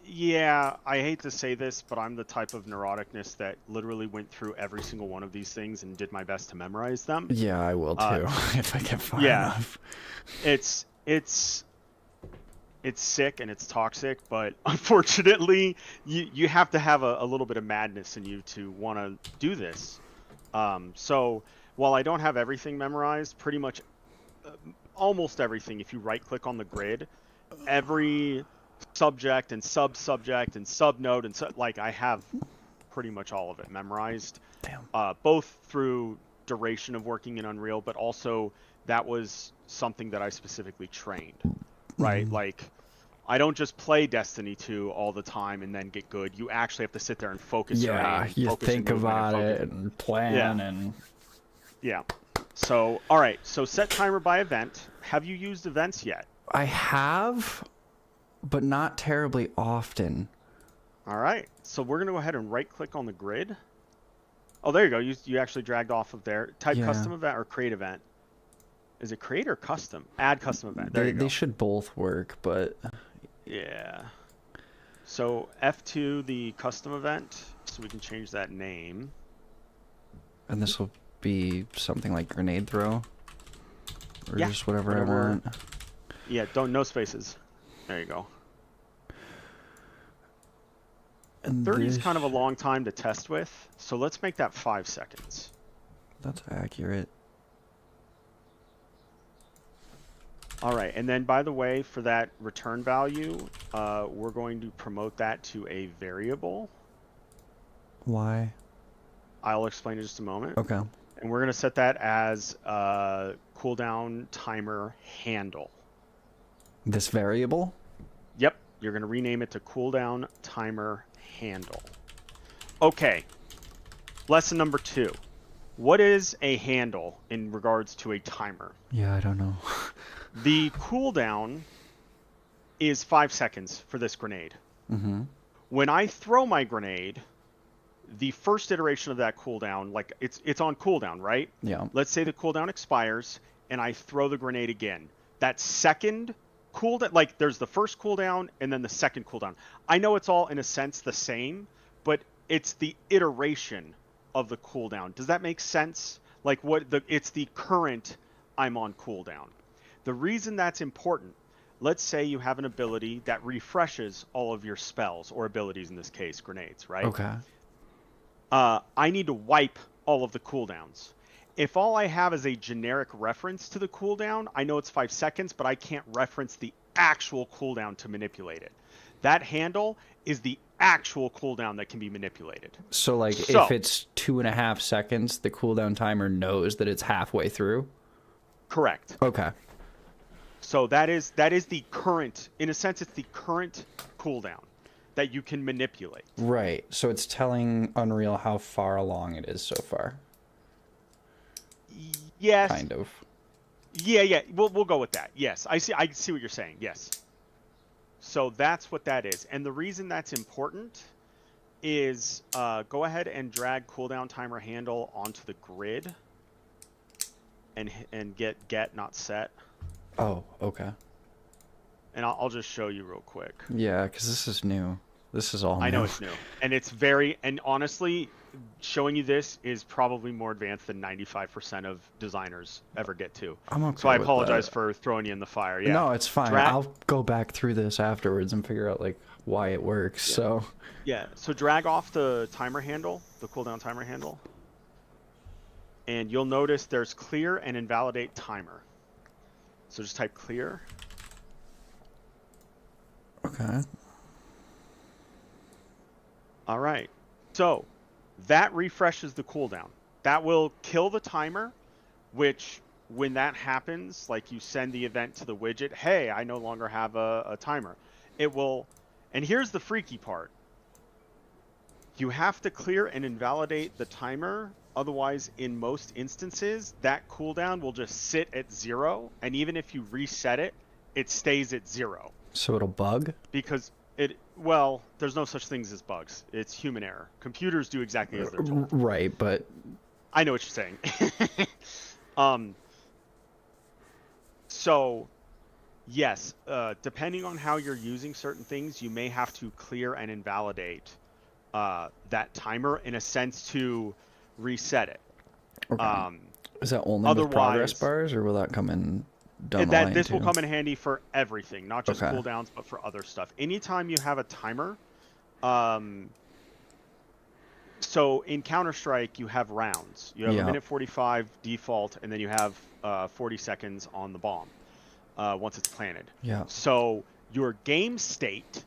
Yeah, I hate to say this, but I'm the type of neuroticness that literally went through every single one of these things and did my best to memorize them. Yeah, I will too if I get far yeah. enough. It's sick and it's toxic, but unfortunately, you have to have a little bit of madness in you to want to do this. So while I don't have everything memorized, pretty much almost everything, if you right-click on the grid, every subject and sub-subject and sub-node and like I have pretty much all of it memorized. Damn. Both through duration of working in Unreal, but also that was something that I specifically trained, right? Like, I don't just play Destiny 2 all the time and then get good. You actually have to sit there and focus your aim, Yeah, you focus your think movement about and it focus. and plan and... Yeah. So, all right. So set timer by event. Have you used events yet? I have, but not terribly often. All right. So we're going to go ahead and right-click on the grid. Oh, there you go. You actually dragged off of there. Type Yeah. custom event or create event. Is it create or custom? Add custom event. There you go. They should both work, but... Yeah. So F2, the custom event, so we can change that name. And this will be something like grenade throw? Or Yeah, just whatever I whatever. want? Yeah, no spaces. There you go. And 30 is this- kind of a long time to test with, so let's make that 5 seconds. That's accurate. All right, and then by the way, for that return value, we're going to promote that to a variable. Why? I'll explain in just a moment. Okay. And we're going to set that as cooldown timer handle. This variable? Yep, you're going to rename it to cooldown timer handle. Okay, lesson number 2. What is a handle in regards to a timer? Yeah, I don't know. The cooldown is 5 seconds for this grenade. Mm-hmm. When I throw my grenade, the first iteration of that cooldown, like it's on cooldown, right? Yeah. Let's say the cooldown expires and I throw the grenade again. That second cooldown, like there's the first cooldown and then the second cooldown. I know it's all in a sense the same, but it's the iteration of the cooldown. Does that make sense? Like it's the current I'm on cooldown. The reason that's important, let's say you have an ability that refreshes all of your spells or abilities, in this case, grenades, right? Okay. I need to wipe all of the cooldowns. If all I have is a generic reference to the cooldown, I know it's 5 seconds, but I can't reference the actual cooldown to manipulate it. That handle is the actual cooldown that can be manipulated. So, like, if it's 2.5 seconds, the cooldown timer knows that it's halfway through? Correct. Okay. So that is the current, in a sense, it's the current cooldown that you can manipulate. Right. So it's telling Unreal how far along it is so far. Yes. Kind of. Yeah. We'll go with that. Yes. I see what you're saying. Yes. So that's what that is. And the reason that's important is go ahead and drag cooldown timer handle onto the grid and get not set. Oh, okay. And I'll just show you real quick. Yeah, because this is new. This is all new. I know it's new. And and honestly, showing you this is probably more advanced than 95% of designers ever get to. I'm okay So I with apologize that. for throwing you in the fire. Yeah. No, it's fine. I'll go back through this afterwards and figure out, like, why it works, so... Yeah, so drag off the timer handle, the cooldown timer handle. And you'll notice there's clear and invalidate timer. So just type clear. Okay. All right. So that refreshes the cooldown. That will kill the timer, which when that happens, like you send the event to the widget, hey, I no longer have a timer. It will, and here's the freaky part. You have to clear and invalidate the timer. Otherwise, in most instances, that cooldown will just sit at 0. And even if you reset it, it stays at 0. So it'll bug? Because there's no such things as bugs. It's human error. Computers do exactly as they're told. Right, but... I know what you're saying. So yes, depending on how you're using certain things, you may have to clear and invalidate that timer in a sense to reset it. Okay. Is that only with progress Otherwise, bars, or will that come in down the line this too? will come in handy for everything, not just Okay. cooldowns, but for other stuff. Anytime you have a timer, so in Counter-Strike, you have rounds. You have Yeah. a minute 45 default, and then you have 40 seconds on the bomb once it's planted. Yeah. So your game state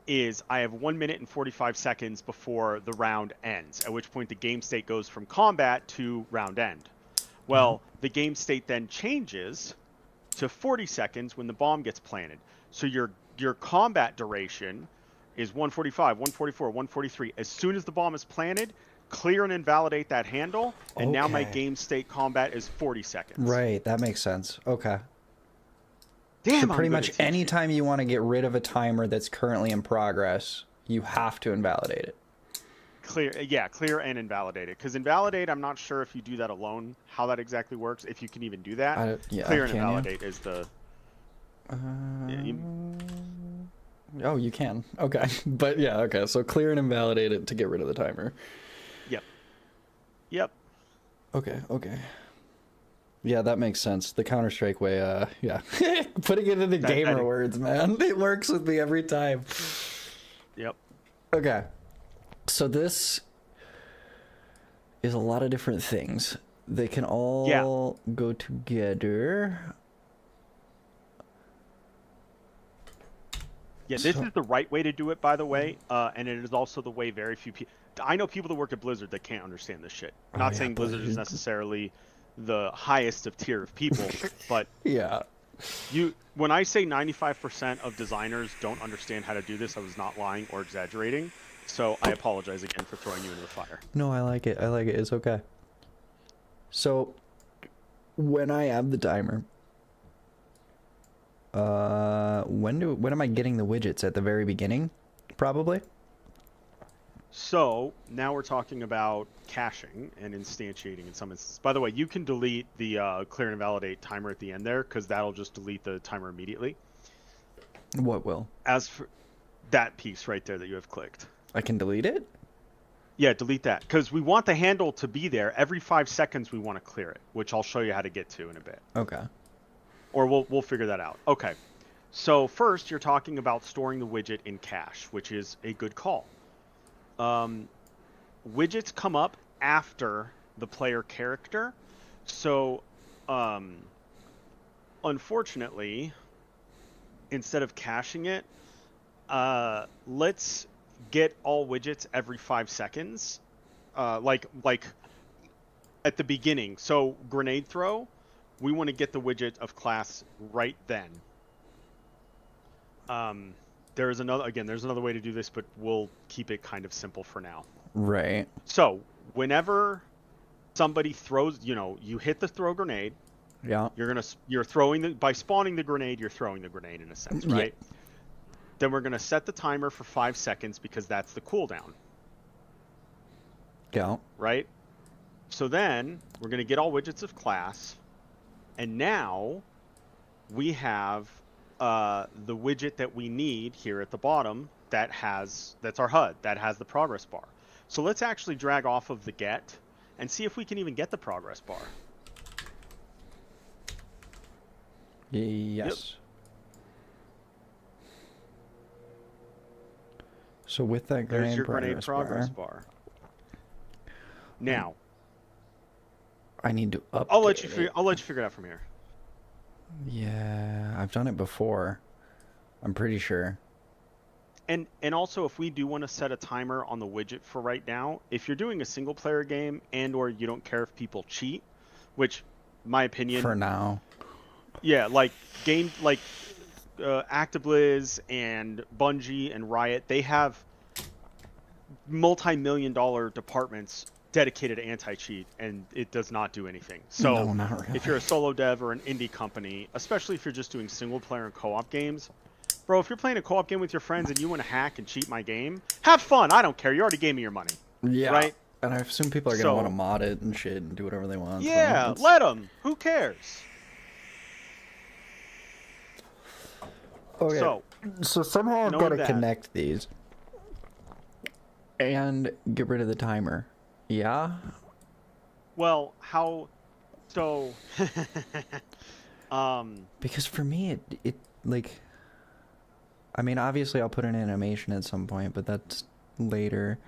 is I have 1 minute and 45 seconds before the round ends, at which point the game state goes from combat to round end. Well, the game state then changes to 40 seconds when the bomb gets planted. So your combat duration is 145, 144, 143. As soon as the bomb is planted, clear and invalidate that handle, and now my Okay. game state combat is 40 seconds. Right, that makes sense. Okay. Damn, So I'm pretty good much at teaching. anytime you want to get rid of a timer that's currently in progress, you have to invalidate it. Clear and invalidate it. Because invalidate, I'm not sure if you do that alone, how that exactly works, if you can even do that. Clear and can you? invalidate is the... Oh, you can. Okay. But yeah, okay. So clear and invalidate it to get rid of the timer. Yep. Okay, okay. Yeah, that makes sense. The Counter-Strike way, yeah. Putting it into gamer that- words, man. It works with me every time. Yep. Okay. So this is a lot of different things. They can all go together. Yeah, this So- is the right way to do it, by the way, and it is also the way very few people... I know people that work at Blizzard that can't understand this shit. Oh, Not yeah, saying Blizzard is Blizzard. necessarily the highest of tier of people, but Yeah. when I say 95% of designers don't understand how to do this, I was not lying or exaggerating. So I apologize again for throwing you into the fire. No, I like it. I like it. It's okay. So, when I add the timer, when am I getting the widgets? At the very beginning, probably. So now we're talking about caching and instantiating in some instances. By the way, you can delete the clear and invalidate timer at the end there, because that'll just delete the timer immediately. What will? As for that piece right there that you have clicked. I can delete it? Yeah, delete that. Because we want the handle to be there. Every 5 seconds we want to clear it, which I'll show you how to get to in a bit. Okay. Or we'll figure that out. Okay. So first, you're talking about storing the widget in cache, which is a good call. Widgets come up after the player character. So, unfortunately, instead of caching it, let's get all widgets every 5 seconds. Like at the beginning. So grenade throw, we want to get the widget of class right then. There's another way to do this, but we'll keep it kind of simple for now. Right. So whenever somebody throws, you hit the throw grenade, Yeah. you're throwing by spawning the grenade, you're throwing the grenade in a sense, Yeah. right? Then we're gonna set the timer for 5 seconds because that's the cooldown, Yeah. right? So then we're gonna get all widgets of class, and now we have the widget that we need here at the bottom that's our HUD, that has the progress bar. So let's actually drag off of the get and see if we can even get the progress bar. Yes. So with that There's grenade your grenade progress bar, bar. Now, I need to update I'll let you it. figure it out from here. Yeah, I've done it before. I'm pretty sure. And also, if we do want to set a timer on the widget for right now, if you're doing a single player game and or you don't care if people cheat, which, my opinion, For now. yeah, like ActiBliz and Bungie and Riot, they have multi-million-dollar departments dedicated to anti-cheat, and it does not do anything. So No, not really. if you're a solo dev or an indie company, especially if you're just doing single player and co-op games, bro, if you're playing a co-op game with your friends and you want to hack and cheat my game, have fun. I don't care. You already gave me your money. Yeah. Right? And I assume people are going to So- want to mod it and shit and do whatever they want. so Yeah, it's- let them. Who cares? Okay. So, So somehow I've knowing got to that- connect these and get rid of the timer. Yeah. well, how? So, Because for me, it like. I mean, obviously I'll put an animation at some point, but that's later.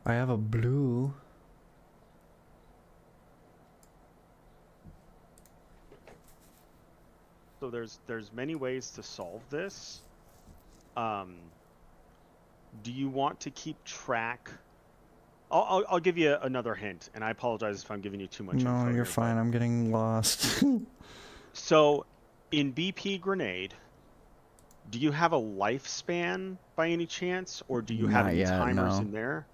I have a blue. so there's many ways to solve this. Do you want to keep track? I'll give you another hint, and I apologize if I'm giving you too much info. No, you're here, fine. but- I'm getting lost. So, in BP Grenade, do you have a lifespan by any chance, or do you have Not any yet, timers no. in there?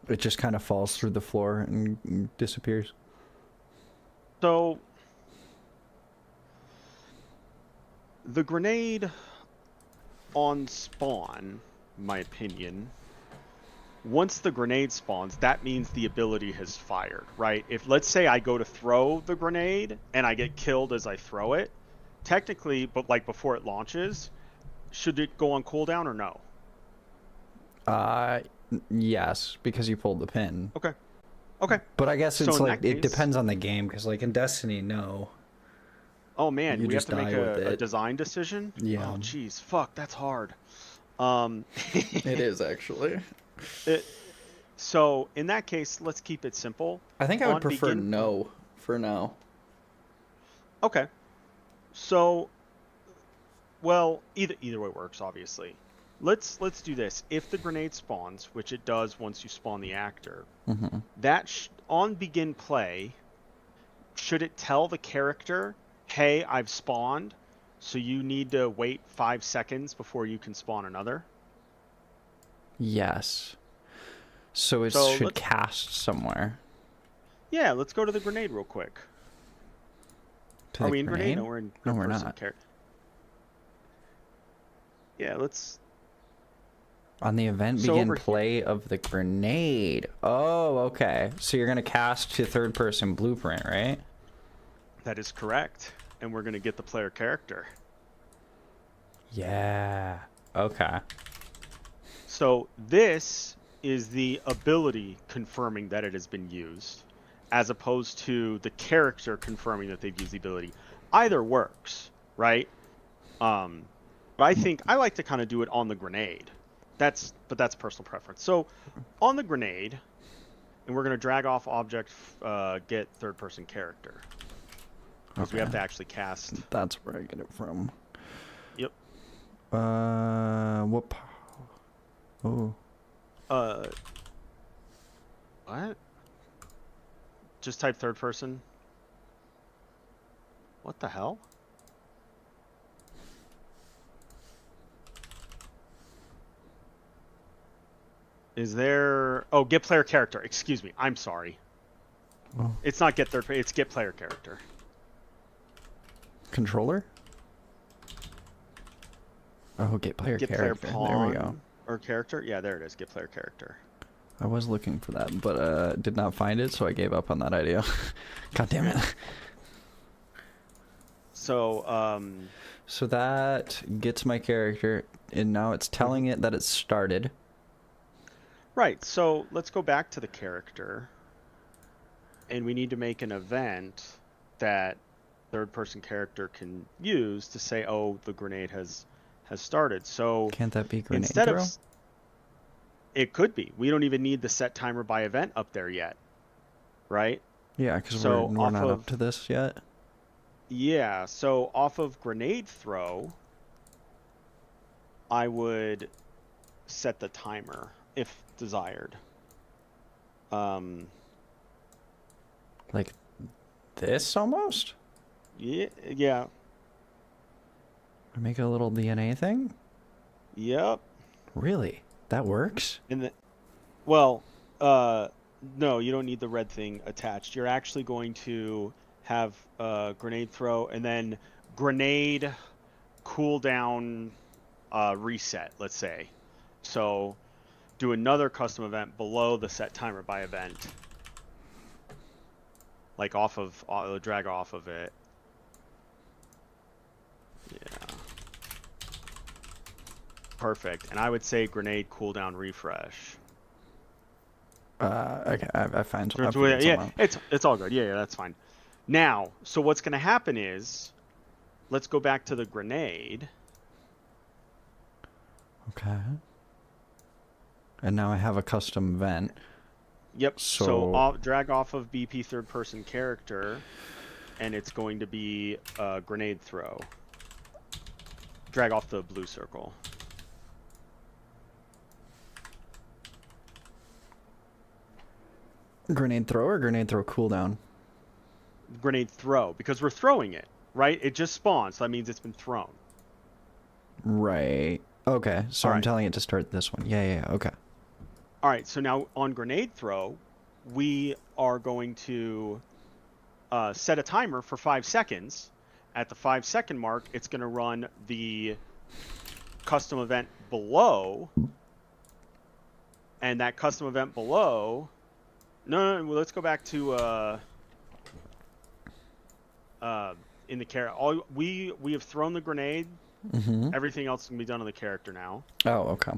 It just kind of falls through the floor and disappears. So, the grenade on spawn, in my opinion, once the grenade spawns, that means the ability has fired, right? If, let's say I go to throw the grenade and I get killed as I throw it, technically, but like before it launches, should it go on cooldown or no? Yes, because you pulled the pin. Okay. Okay. But I guess So it's in like, that it case- depends on the game, because like in Destiny, no. Oh man, You we have just to make die with a it. design decision? Yeah. Oh jeez, fuck, that's hard. It is, actually. So in that case, let's keep it simple. I think I would On prefer begin- no for now. Okay. So, well, either way works, obviously. Let's do this. If the grenade spawns, which it does once you spawn the actor, Mm-hmm. that on begin play, should it tell the character, "Hey, I've spawned, so you need to wait 5 seconds before you can spawn another"? Yes. So it So should let's- cast somewhere. Yeah, let's go to the grenade real quick. To Are the we in grenade? No, we're in No, we're third-person not. Yeah, let's. On the event So begin over here- play of the grenade. Oh, okay. So you're gonna cast to third person blueprint, right? That is correct, and we're gonna get the player character. Yeah. Okay. So this is the ability confirming that it has been used, as opposed to the character confirming that they've used the ability. Either works, right? But I think I like to kind of do it on the grenade. That's personal preference. So on the grenade, and we're gonna drag off object, get third person character, because we have to actually cast. That's where I get it from. Yep. What? Oh. What? Just type third person. What the hell? Is there... Oh, get player character. Excuse me. I'm sorry. Oh. It's not get third... It's get player character. Controller? Oh, get player Get character. player pawn. There we go. Or character? Yeah, there it is. Get player character. I was looking for that, but did not find it, so I gave up on that idea. God damn it. So, So that gets my character, and now it's telling it that it's started. right. So let's go back to the character. And we need to make an event that third person character can use to say, oh, the grenade has started. So Can't that be grenade instead throw? of... It could be. We don't even need the set timer by event up there yet. Right? Yeah, because so we're off not of- up to this yet. Yeah, so off of grenade throw, I would set the timer if desired. Like this almost? Yeah, Make a little DNA thing? yep. Really? That works? And the, well, no, you don't need the red thing attached. You're actually going to have grenade throw and then grenade cooldown reset, let's say. So do another custom event below the set timer by event. Like off of, drag off of it. Yeah. Perfect. And I would say grenade cooldown refresh. Okay, I find Yeah, it's all good. Yeah, that's fine. Now, so what's going to happen is, let's go back to the grenade. Okay. And now I have a custom event. Yep. So Drag off of BP third person character, and it's going to be a grenade throw. Drag off the blue circle. Grenade throw or grenade throw cooldown? Grenade throw, because we're throwing it, right? It just spawns, so that means it's been thrown. Right. Okay, so All I'm right. telling it to start this one. Yeah, okay. All right, so now on grenade throw, we are going to set a timer for 5 seconds. At the 5-second mark, it's going to run the custom event below. And that custom event below... No, let's go back to in the character. We have thrown the grenade. Mm-hmm. Everything else can be done on the character now. Oh, okay.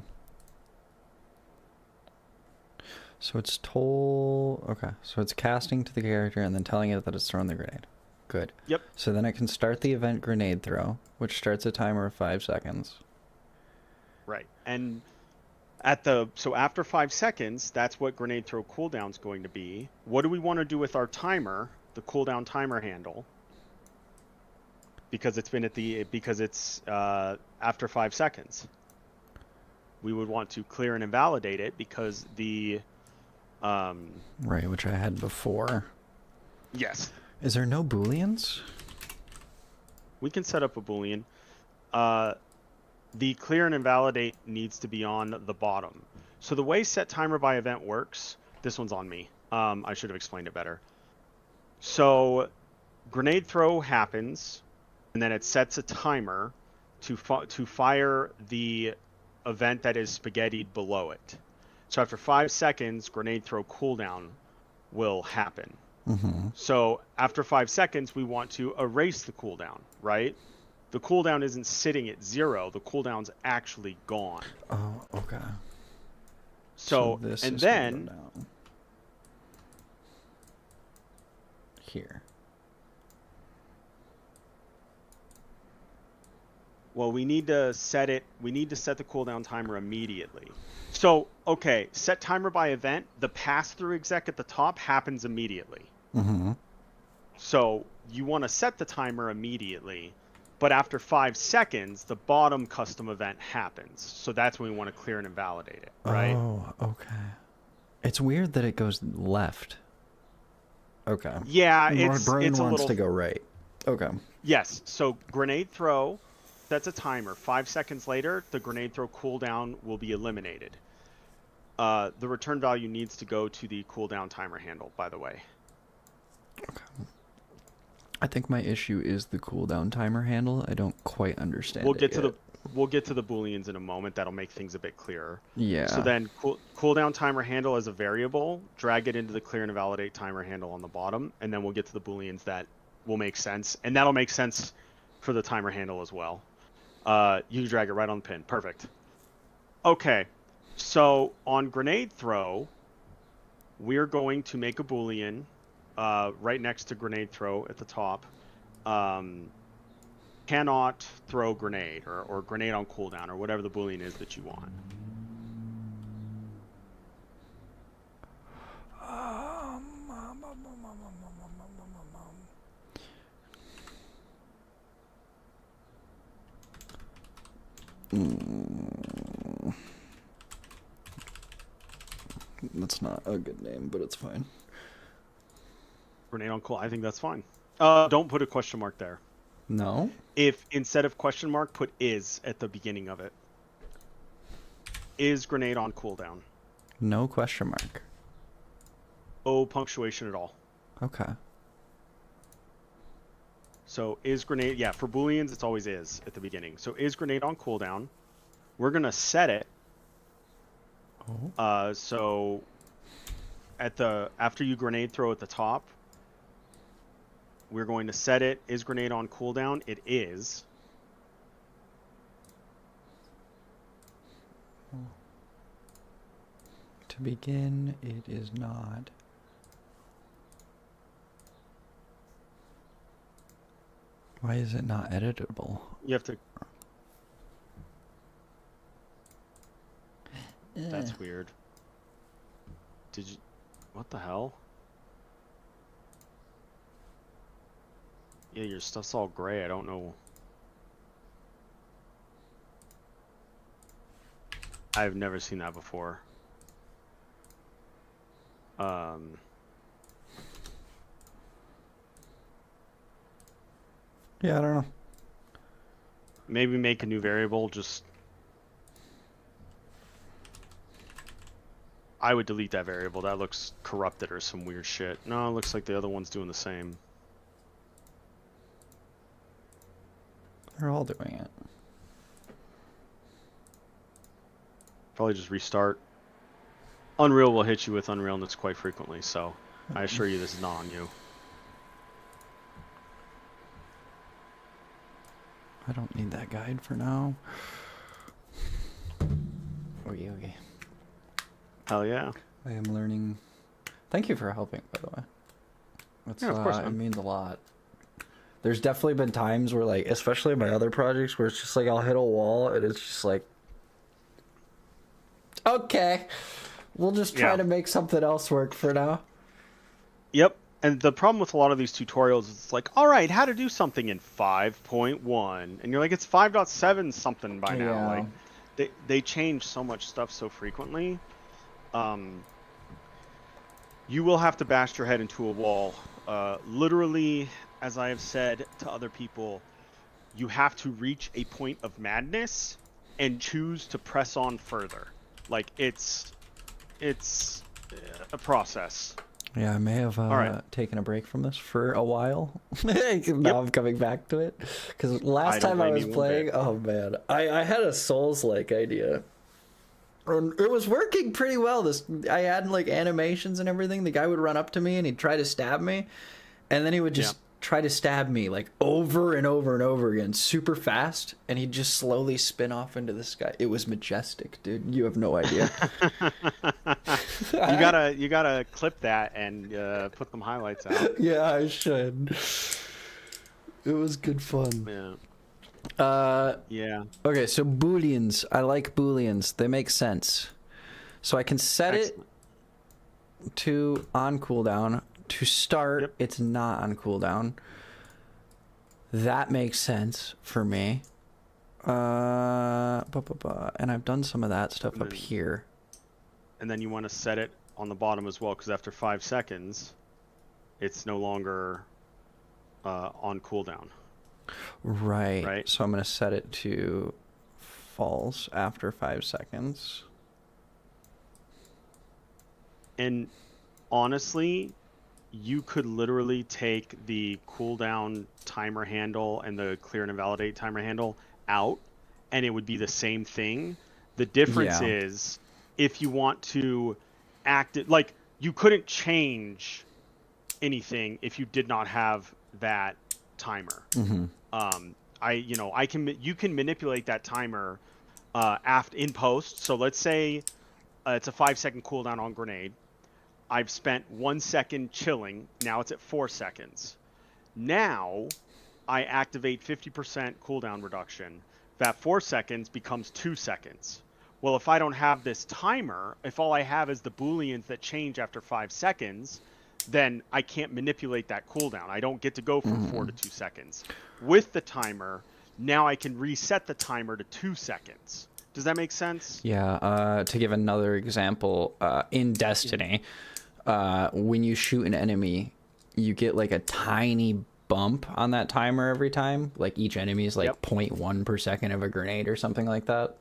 So it's okay. So it's casting to the character and then telling it that it's thrown the grenade. Good. Yep. So then it can start the event grenade throw, which starts a timer of 5 seconds. Right. And so after 5 seconds, that's what grenade throw cooldown is going to be. What do we want to do with our timer, the cooldown timer handle? Because it's after 5 seconds. We would want to clear and invalidate it because the Right, which I had before. yes. Is there no booleans? We can set up a boolean. The clear and invalidate needs to be on the bottom. So the way set timer by event works, this one's on me. I should have explained it better. So grenade throw happens, and then it sets a timer to fire the event that is spaghettied below it. So after 5 seconds, grenade throw cooldown will happen. Mm-hmm. So after 5 seconds, we want to erase the cooldown, right? The cooldown isn't sitting at 0. The cooldown's actually gone. Oh, okay. So this and is gonna then go down here. well, we need to set the cooldown timer immediately. So, okay, set timer by event. The pass-through exec at the top happens immediately. Mm-hmm. So you want to set the timer immediately, but after 5 seconds, the bottom custom event happens. So that's when we want to clear and invalidate it, right? Oh, okay. It's weird that it goes left. Okay. Yeah, My brain it's a wants little... to go right. Okay. Yes, so grenade throw sets a timer. 5 seconds later, the grenade throw cooldown will be eliminated. The return value needs to go to the cooldown timer handle, by the way. Okay. I think my issue is the cooldown timer handle. I don't quite understand We'll it get to yet. we'll get to the booleans in a moment. That'll make things a bit clearer. Yeah. So then cooldown timer handle as a variable, drag it into the clear and invalidate timer handle on the bottom, and then we'll get to the booleans that will make sense, and that'll make sense for the timer handle as well. You drag it right on the pin. Perfect. Okay, so on grenade throw, we're going to make a boolean right next to grenade throw at the top. Cannot throw grenade or grenade on cooldown or whatever the boolean is that you want. That's not a good name, but it's fine. Grenade on cool. I think that's fine. Don't put a question mark there. No? If instead of question mark, put is at the beginning of it. Is grenade on cooldown? No question mark. Oh, punctuation at all. Okay. So is grenade, yeah, for booleans, it's always is at the beginning. So is grenade on cooldown? We're going to set it. Oh. So after you grenade throw at the top, we're going to set it. Is grenade on cooldown? It is. To begin, it is not. Why is it not editable? You have to. That's weird. Did you? What the hell? Yeah, your stuff's all gray. I don't know. I've never seen that before. Yeah, I don't know. Maybe make a new variable. Just. I would delete that variable. That looks corrupted or some weird shit. No, it looks like the other one's doing the same. They're all doing it. Probably just restart. Unreal will hit you with unrealness quite frequently, so I assure you this is not on you. I don't need that guide for now. Okay, okay. Hell yeah. I am learning. Thank you for helping, by the way. That's, Yeah, of course, it man. means a lot. There's definitely been times where, like, especially in my other projects, where it's just like I'll hit a wall and it's just like, okay, we'll just try Yeah. to make something else work for now. Yep. And the problem with a lot of these tutorials is it's like, all right, how to do something in 5.1. And you're like, it's 5.7 something by now. Yeah. Like, they change so much stuff so frequently. You will have to bash your head into a wall. Literally, as I have said to other people, you have to reach a point of madness and choose to press on further. Like, it's a process. Yeah, I may have right. taken a break from this for a while. Now I'm coming back to it. Because last don't time I blame was you one playing, bit. oh man, I had a Souls-like idea. And it was working pretty well. I had like animations and everything. The guy would run up to me and he'd try to stab me. And then he would just try to stab me like over and over and over again, super fast. And he'd just slowly spin off into the sky. It was majestic, dude. You have no idea. You gotta clip that and put them highlights out. Yeah, I should. It was good fun. Yeah. Yeah. Okay, so booleans. I like booleans. They make sense. So I can set Excellent. it to on cooldown. To start, Yep. it's not on cooldown. That makes sense for me. And I've done some of that stuff up here. And then you want to set it on the bottom as well, because after 5 seconds, it's no longer on cooldown. Right. Right. So I'm going to set it to false after 5 seconds. And honestly, you could literally take the cooldown timer handle and the clear and invalidate timer handle out, and it would be the same thing. The difference Yeah. is if you want to act it, like, you couldn't change anything if you did not have that timer. Mm-hmm. You can manipulate that timer in post. So let's say it's a 5-second cooldown on grenade. I've spent 1 second chilling. Now it's at 4 seconds. Now I activate 50% cooldown reduction. That 4 seconds becomes 2 seconds. Well, if I don't have this timer, if all I have is the booleans that change after 5 seconds, then I can't manipulate that cooldown. I don't get to go from 4 to 2 seconds. With the timer, now I can reset the timer to 2 seconds. Does that make sense? Yeah, to give another example, in Destiny, when you shoot an enemy, you get like a tiny bump on that timer every time. Like each enemy is like 0.1 per second of a grenade or something like that.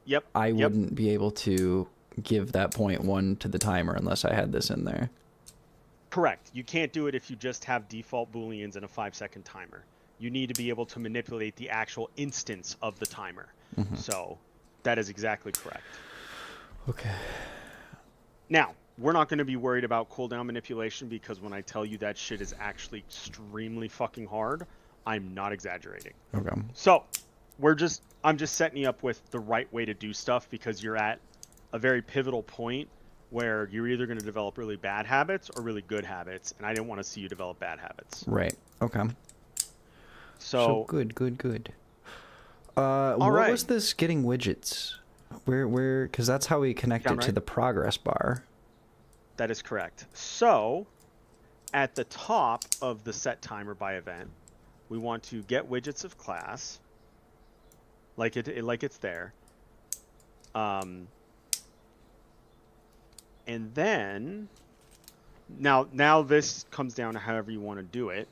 Yep. I wouldn't be able to give that 0.1 to the timer unless I had this in there. Correct. You can't do it if you just have default booleans and a 5-second timer. You need to be able to manipulate the actual instance of the timer. So that is exactly correct. Okay. Now, we're not going to be worried about cooldown manipulation, because when I tell you that shit is actually extremely fucking hard, I'm not exaggerating. Okay. So we're just I'm just setting you up with the right way to do stuff because you're at a very pivotal point where you're either going to develop really bad habits or really good habits, and I didn't want to see you develop bad habits. Right. Okay. So good. all what right. was this getting widgets? Where? Because that's how we connect Down it to right. the progress bar. That is correct. So at the top of the set timer by event, we want to get widgets of class, like it's there. And then now this comes down to however you want to do it.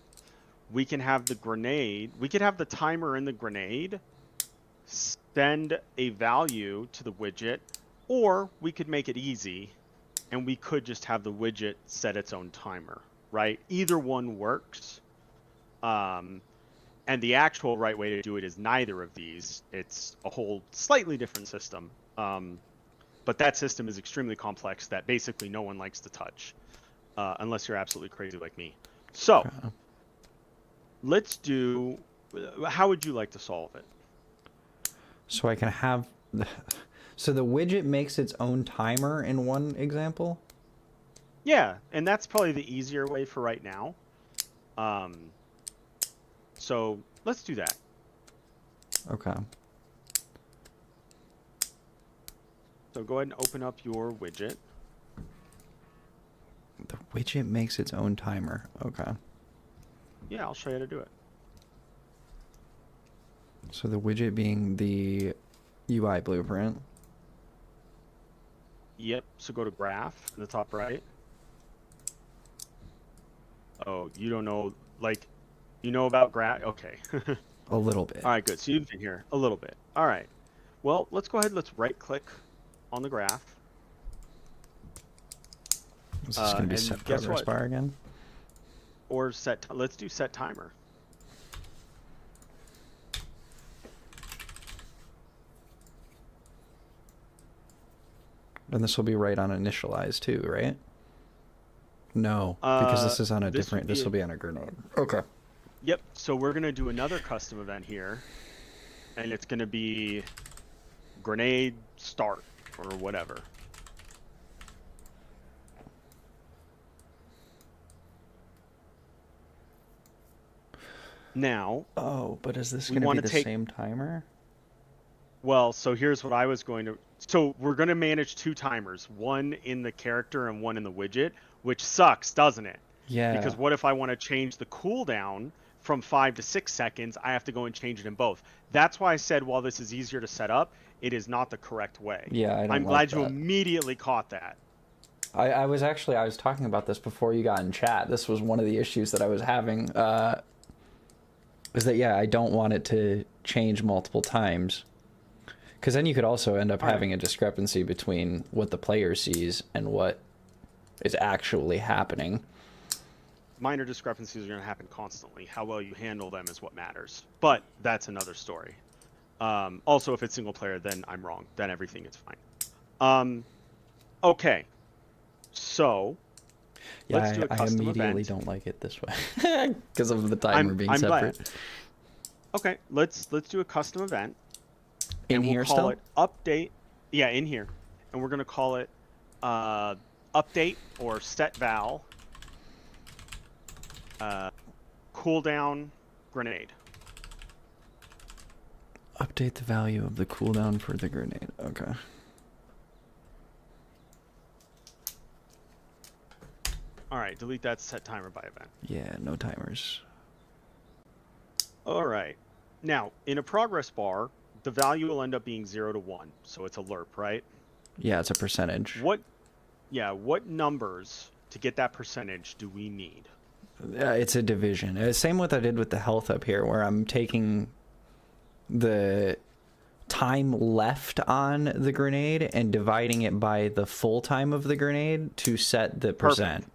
We can have the grenade. We could have the timer in the grenade send a value to the widget, or we could make it easy and we could just have the widget set its own timer, right? Either one works. And the actual right way to do it is neither of these. It's a whole slightly different system. But that system is extremely complex that basically no one likes to touch, unless you're absolutely crazy like me. So let's do, how would you like to solve it? So I can have... So the widget makes its own timer in one example? Yeah, and that's probably the easier way for right now. So let's do that. Okay. So go ahead and open up your widget. The widget makes its own timer. Okay. Yeah, I'll show you how to do it. So the widget being the UI blueprint. Yep, so go to graph in the top right. Oh, you don't know, like, you know about graph? Okay. A little bit. All right, good. So you've been here a little bit. All right. Well, let's go ahead. Let's right click on the graph. Is this going to be and set guess progress what? bar again? Or set, let's do set timer. And this will be right on initialize too, right? No, because this is on a this different, would be this will be on a grenade. Okay. Yep. So we're going to do another custom event here. And it's going to be grenade start or whatever. Now, Oh, but is this We going to be wanna the take- same timer? well, so here's what I was going to... So we're going to manage two timers, one in the character and one in the widget, which sucks, doesn't it? Yeah. Because what if I want to change the cooldown from 5 to 6 seconds? I have to go and change it in both. That's why I said while this is easier to set up, it is not the correct way. Yeah, I don't I'm like glad you that. immediately caught that. I was talking about this before you got in chat. This was one of the issues that I was having. Is that, yeah, I don't want it to change multiple times. Because then you could also end up having a discrepancy between what the player sees and what is actually happening. Minor discrepancies are going to happen constantly. How well you handle them is what matters. But that's another story. Also, if it's single player, then I'm wrong. Then everything is fine. Okay. So, Yeah, let's do a I custom immediately event. don't like it this way. Because of the timer being I'm separate. glad. Okay, let's do a custom event. In and we'll here call still? it update. Yeah, in here. And we're going to call it update or set val cooldown grenade. Update the value of the cooldown for the grenade. Okay. All right, delete that set timer by event. Yeah, no timers. All right. Now, in a progress bar, the value will end up being 0 to 1, so it's a lerp, right? Yeah, it's a percentage. What numbers to get that percentage do we need? It's a division. Same what I did with the health up here, where I'm taking the time left on the grenade and dividing it by the full time of the grenade to set the percent.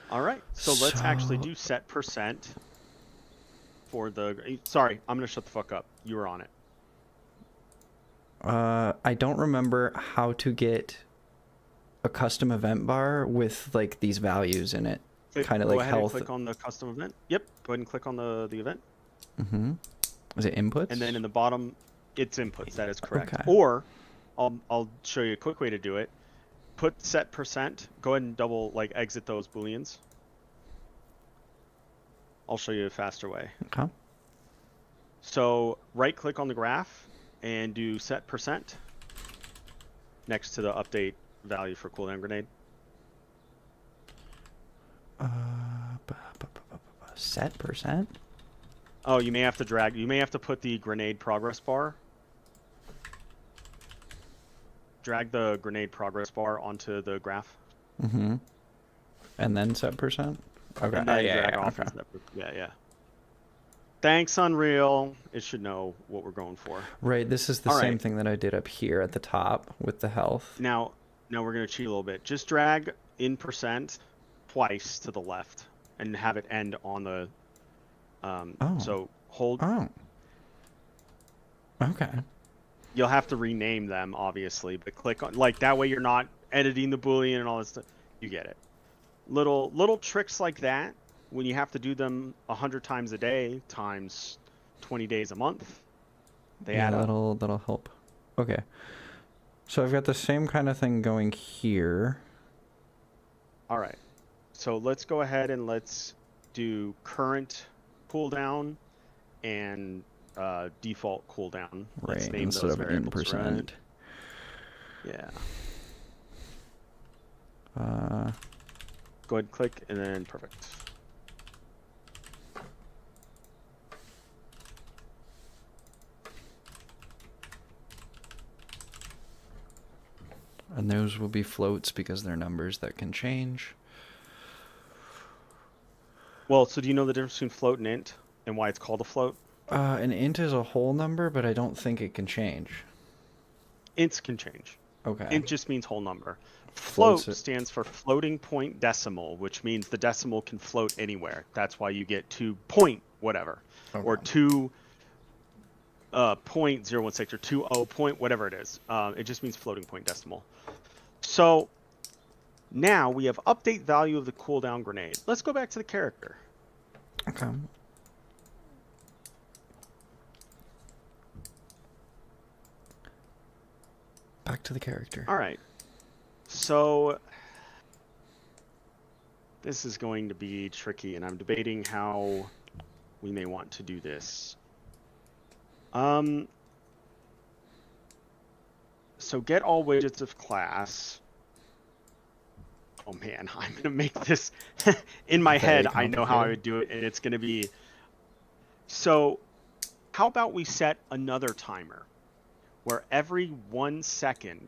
All right, so let's actually do set percent for the... Sorry, I'm going to shut the fuck up. You were on it. I don't remember how to get a custom event bar with like these values in it. Kind of Go like ahead health. and click on the custom event. Yep, go ahead and click on the event. Mm-hmm. Is it inputs? And then in the bottom, it's inputs. That is correct. Okay. Or I'll show you a quick way to do it. Put set %. Go ahead and double exit those booleans. I'll show you a faster way. Okay. So right click on the graph and do set % next to the update value for cooldown grenade. Set %? Oh, you may have to put the grenade progress bar. Drag the grenade progress bar onto the graph. Mm-hmm. And then set %? Okay. And then yeah, drag yeah, off okay. into that. Yeah. Thanks, Unreal. It should know what we're going for. Right, this is the All same right. thing that I did up here at the top with the health. Now we're going to cheat a little bit. Just drag in % twice to the left and have it end on the... So hold... Oh. Okay. You'll have to rename them, obviously, but click on... that way you're not editing the Boolean and all that stuff. You get it. Little tricks like that, when you have to do them 100 times a day times 20 days a month, they add up. That'll help. Okay. So I've got the same kind of thing going here. All right. So let's go ahead and let's do current cooldown and default cooldown. Let's Right, name instead those of in variables, percent. right? Yeah. Uh, Go ahead and click, and then perfect. and those will be floats because they're numbers that can change. Well, so do you know the difference between float and int, and why it's called a float? An int is a whole number, but I don't think it can change. Ints can change. Okay. Int just means whole number. Float Floats it. stands for floating point decimal, which means the decimal can float anywhere. That's why you get 2 point whatever, or Okay. 2 .016 or 20 point whatever it is. It just means floating point decimal. So now we have update value of the cooldown grenade. Let's go back to the character. Okay. Back to the character. All right. So this is going to be tricky, and I'm debating how we may want to do this. So get all widgets of class. Oh man, I'm gonna make this in my Very head. I know how I complicated. would do it, and it's gonna be. So, how about we set another timer, where every 1 second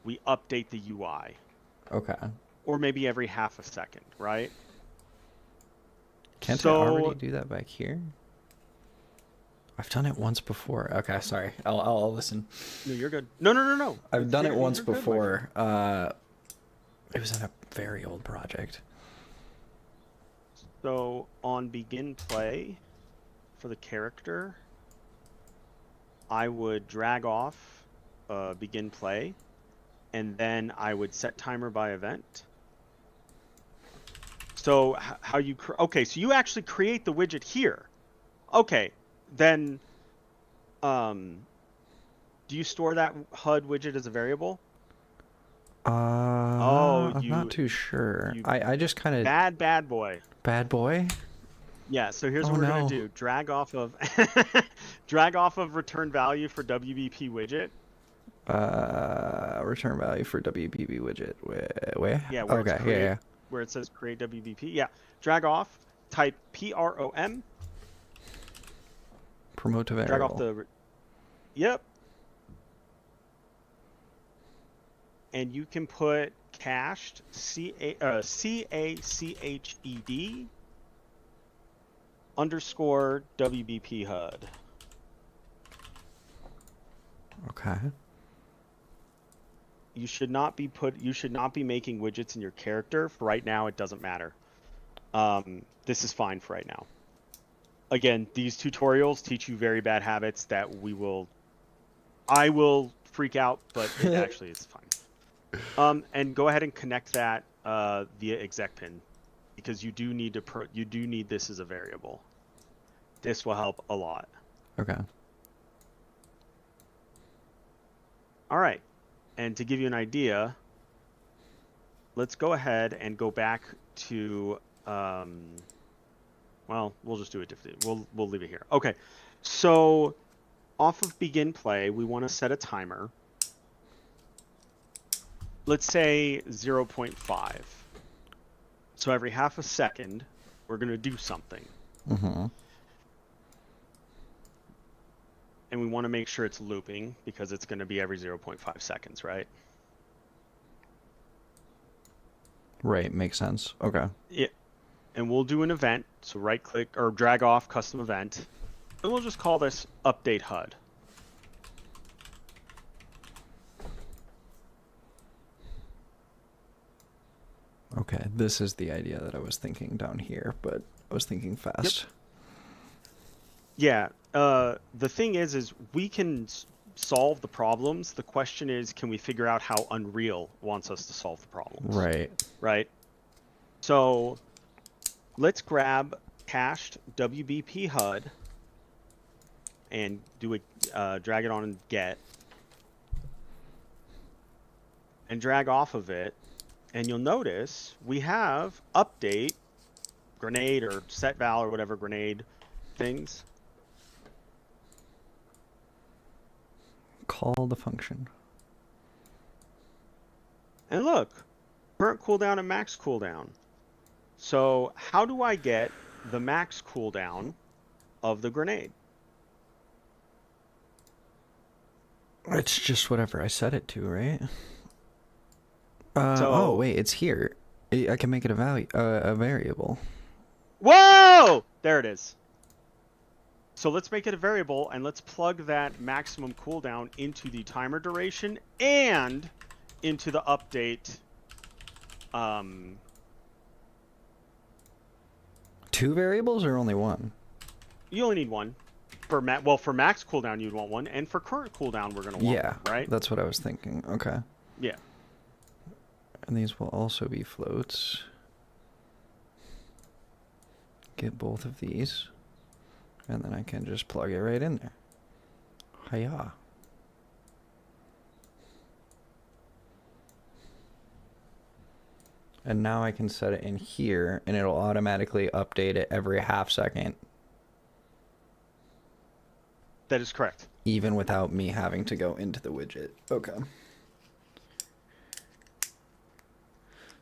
we update the UI, Okay. or maybe every half a second, right? Can't So- I already do that back here? I've done it once before. Okay, sorry. I'll listen. No, you're good. No. I've done it You're once good, Mike. before. It was in a very old project. So on begin play for the character, I would drag off begin play, and then I would set timer by event. So how you okay? So you actually create the widget here. Okay, then do you store that HUD widget as a variable? I'm you- not too sure. you- I just kind of Bad boy. bad boy. Yeah, so here's Oh, what we're no. gonna do: drag off of drag off of return value for WBP widget. Return value for WBB widget. Where? Yeah, where it's Okay. create- Yeah. Where it says create WBP. Yeah, drag off. Type PROM. Promote to Drag variable. off the. Yep. And you can put cached CACHED underscore WBP HUD. Okay. You should not be making widgets in your character. For right now, it doesn't matter. This is fine for right now. Again, these tutorials teach you very bad habits that I will freak out, but it actually is fine. And go ahead and connect that via exec pin, because you do need this as a variable. This will help a lot. Okay. All right. And to give you an idea, let's go ahead and go back to, well, we'll just do it differently. We'll leave it here. Okay. So off of begin play, we want to set a timer. Let's say 0.5. So every half a second, we're going to do something. Mm-hmm. And we want to make sure it's looping because it's going to be every 0.5 seconds, right? Right, makes sense. Okay. Yeah. And we'll do an event. So right click or drag off custom event. And we'll just call this update HUD. Okay, this is the idea that I was thinking down here, but I was thinking fast. Yep. Yeah. The thing is we can solve the problems. The question is, can we figure out how Unreal wants us to solve the problems? Right. Right. So let's grab cached WBP HUD and do a drag it on and get, and drag off of it, and you'll notice we have update grenade or set val or whatever grenade things. Call the function. And look, current cooldown and max cooldown. So how do I get the max cooldown of the grenade? It's just whatever I set it to, right? So- oh wait, it's here. I can make it a variable. Whoa! There it is. So let's make it a variable and let's plug that maximum cooldown into the timer duration and into the update. 2 variables or only 1? You only need one. For max cooldown you'd want one, and for current cooldown we're gonna want one, right? That's what I was thinking. Okay. Yeah. And these will also be floats. Get both of these. And then I can just plug it right in there. Hiya. And now I can set it in here, and it'll automatically update it every half second, That is correct. even without me having to go into the widget. Okay.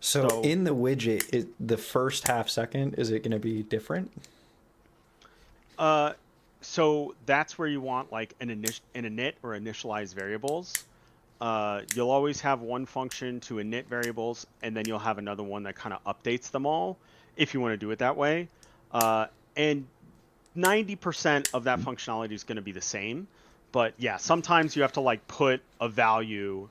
So in the widget, the first half second, is it going to be different? So that's where you want like an init or initialize variables. You'll always have one function to init variables, and then you'll have another one that kind of updates them all, if you want to do it that way. And 90% of that functionality is going to be the same. But yeah, sometimes you have to like put a value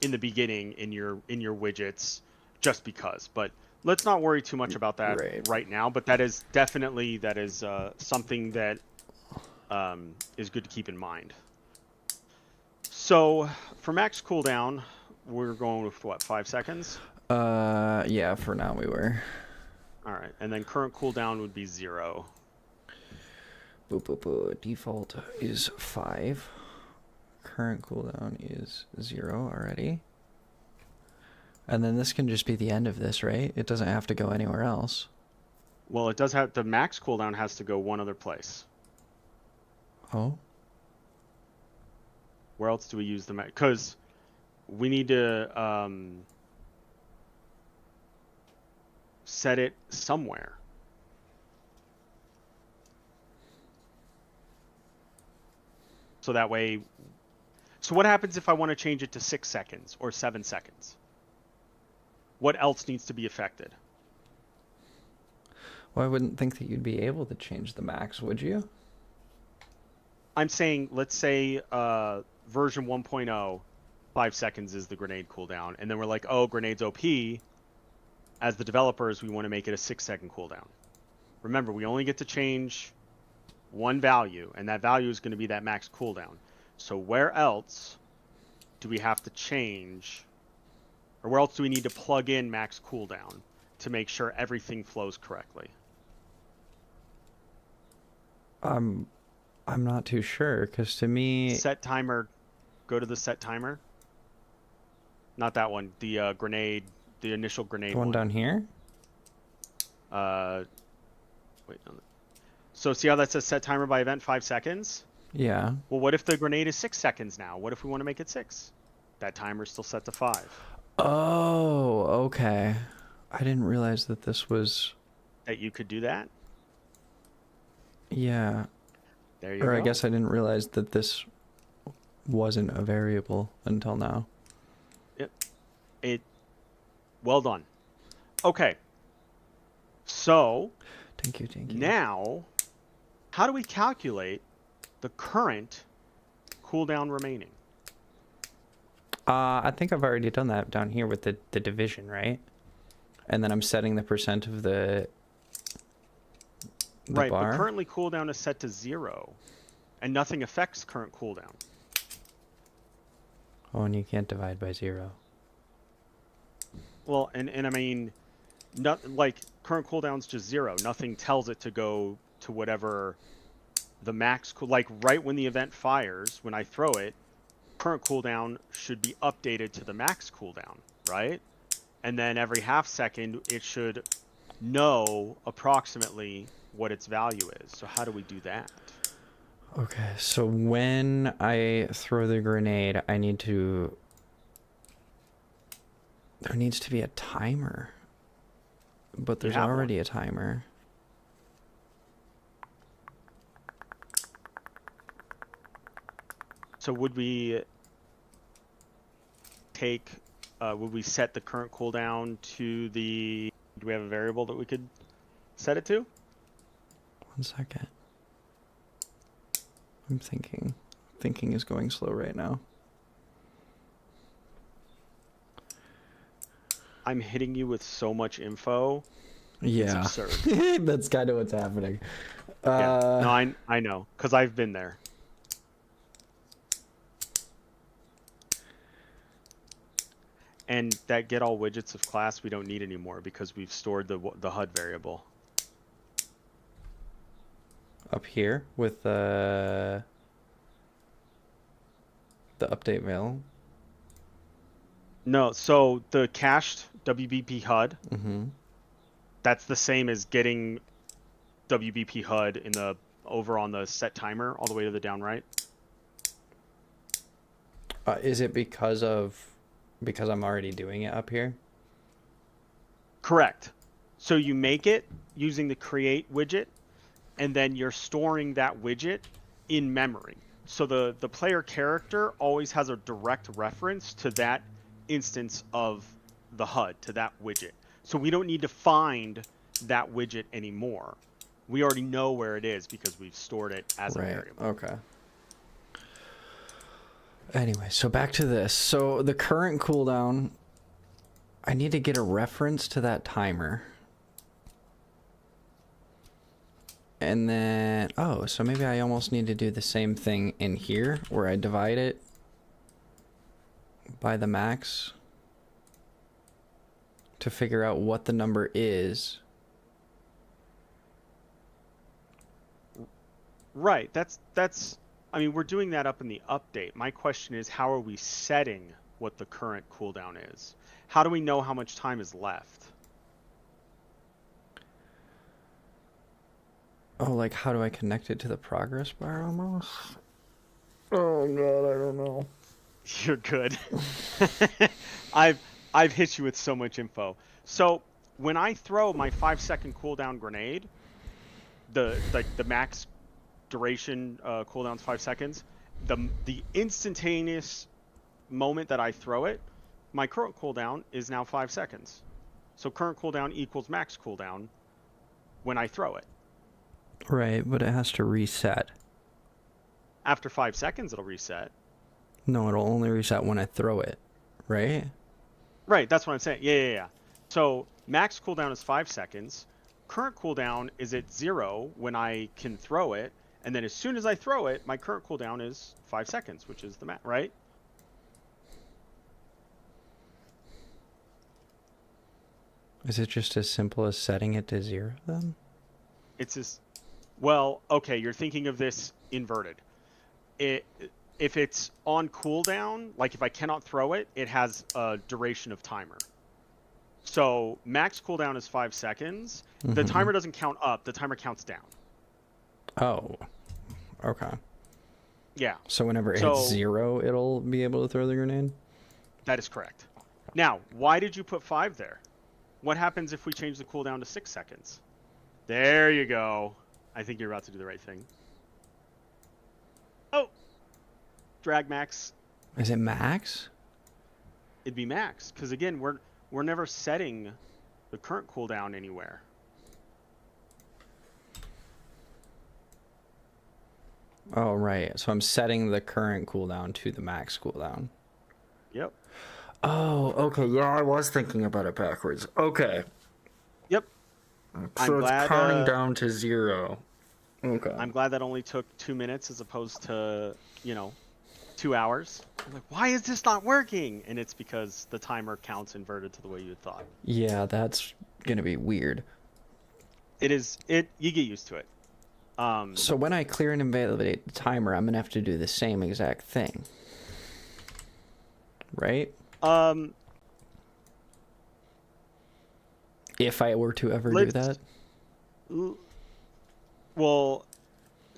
in the beginning in your widgets just because. But let's not worry too much about that right now. But that is definitely something that is good to keep in mind. So for max cooldown, we're going with what, 5 seconds? Yeah, for now we were. All right, and then current cooldown would be 0. Boop, boop, boop. Default is 5. Current cooldown is 0 already. And then this can just be the end of this, right? It doesn't have to go anywhere else. Well, it does have, the max cooldown has to go one other place. Oh? Where else do we use the max? Because we need to set it somewhere. So that way, so what happens if I want to change it to 6 seconds or 7 seconds? What else needs to be affected? Well, I wouldn't think that you'd be able to change the max, would you? I'm saying, let's say version 1.0, 5 seconds is the grenade cooldown. And then we're like, oh, grenade's OP. As the developers, we want to make it a 6-second cooldown. Remember, we only get to change one value, and that value is going to be that max cooldown. So where else do we have to change, or where else do we need to plug in max cooldown to make sure everything flows correctly? I'm not too sure, because to me... Set timer. Go to the set timer. Not that one. The grenade. The initial grenade The one down here? Wait. So see how that says set timer by event 5 seconds? Yeah. Well, what if the grenade is 6 seconds now? What if we want to make it 6? That timer's still set to 5. Oh, okay. I didn't realize that this was... That you could do that? Yeah. There you Or go. I guess I didn't realize that this wasn't a variable until now. Well done. Okay. So, Thank you. now, how do we calculate the current cooldown remaining? I think I've already done that down here with the division, right? And then I'm setting the percent of the Right, bar. but currently cooldown is set to 0, and nothing affects current cooldown. Oh, and you can't divide by 0. Well, and I mean, like, current cooldown's just 0. Nothing tells it to go to whatever the max... Like, right when the event fires, when I throw it, current cooldown should be updated to the max cooldown, right? And then every half second, it should know approximately what its value is. So how do we do that? Okay, so when I throw the grenade, I need to... There needs to be a timer. But there's have one. already a timer. So would we take... would we set the current cooldown to the... Do we have a variable that we could set it to? 1 second. I'm thinking. Thinking is going slow right now. I'm hitting you with so much info. Yeah. It's absurd. That's kind of what's happening. Yeah. No, I know, because I've been there. And that get all widgets of class we don't need anymore because we've stored the HUD variable. Up here with the update mail. No, so the cached WBP HUD, Mm-hmm. that's the same as getting WBP HUD in the over on the set timer all the way to the down right. Is it because I'm already doing it up here? Correct. So you make it using the create widget, and then you're storing that widget in memory. So the player character always has a direct reference to that instance of the HUD, to that widget. So we don't need to find that widget anymore. We already know where it is because we've stored it as a variable. Okay. Anyway, so back to this. So the current cooldown, I need to get a reference to that timer. And then, oh, so maybe I almost need to do the same thing in here where I divide it by the max to figure out what the number is. Right. That's I mean, we're doing that up in the update. My question is, how are we setting what the current cooldown is? How do we know how much time is left? Oh, like how do I connect it to the progress bar almost? Oh god, I don't know. You're good. I've hit you with so much info. So when I throw my 5-second cooldown grenade, the max duration cooldown's 5 seconds. The instantaneous moment that I throw it, my current cooldown is now 5 seconds. So current cooldown equals max cooldown when I throw it. Right, but it has to reset. After 5 seconds, it'll reset. No, it'll only reset when I throw it, right? Right, that's what I'm saying. Yeah. So max cooldown is 5 seconds. Current cooldown is at 0 when I can throw it. And then as soon as I throw it, my current cooldown is 5 seconds, which is the max, right? Is it just as simple as setting it to 0 then? It's as well, okay, you're thinking of this inverted. If it's on cooldown, like if I cannot throw it, it has a duration of timer. So max cooldown is 5 seconds. The timer doesn't count up, the timer counts down. Oh. Okay. Yeah. So whenever it hits 0, it'll be able to throw the grenade? That is correct. Now, why did you put 5 there? What happens if we change the cooldown to 6 seconds? There you go. I think you're about to do the right thing. Oh! Drag max. Is it max? It'd be max, because again, we're never setting the current cooldown anywhere. Oh, right. So I'm setting the current cooldown to the max cooldown. Yep. Oh, okay. Yeah, I was thinking about it backwards. Okay. Yep. So it's counting down to 0. Okay. I'm glad that only took 2 minutes as opposed to, 2 hours. I'm like, why is this not working? And it's because the timer counts inverted to the way you had thought. Yeah, that's gonna be weird. You get used to it. So when I clear and invalidate the timer, I'm gonna have to do the same exact thing. Right? If I were to ever do that? Well,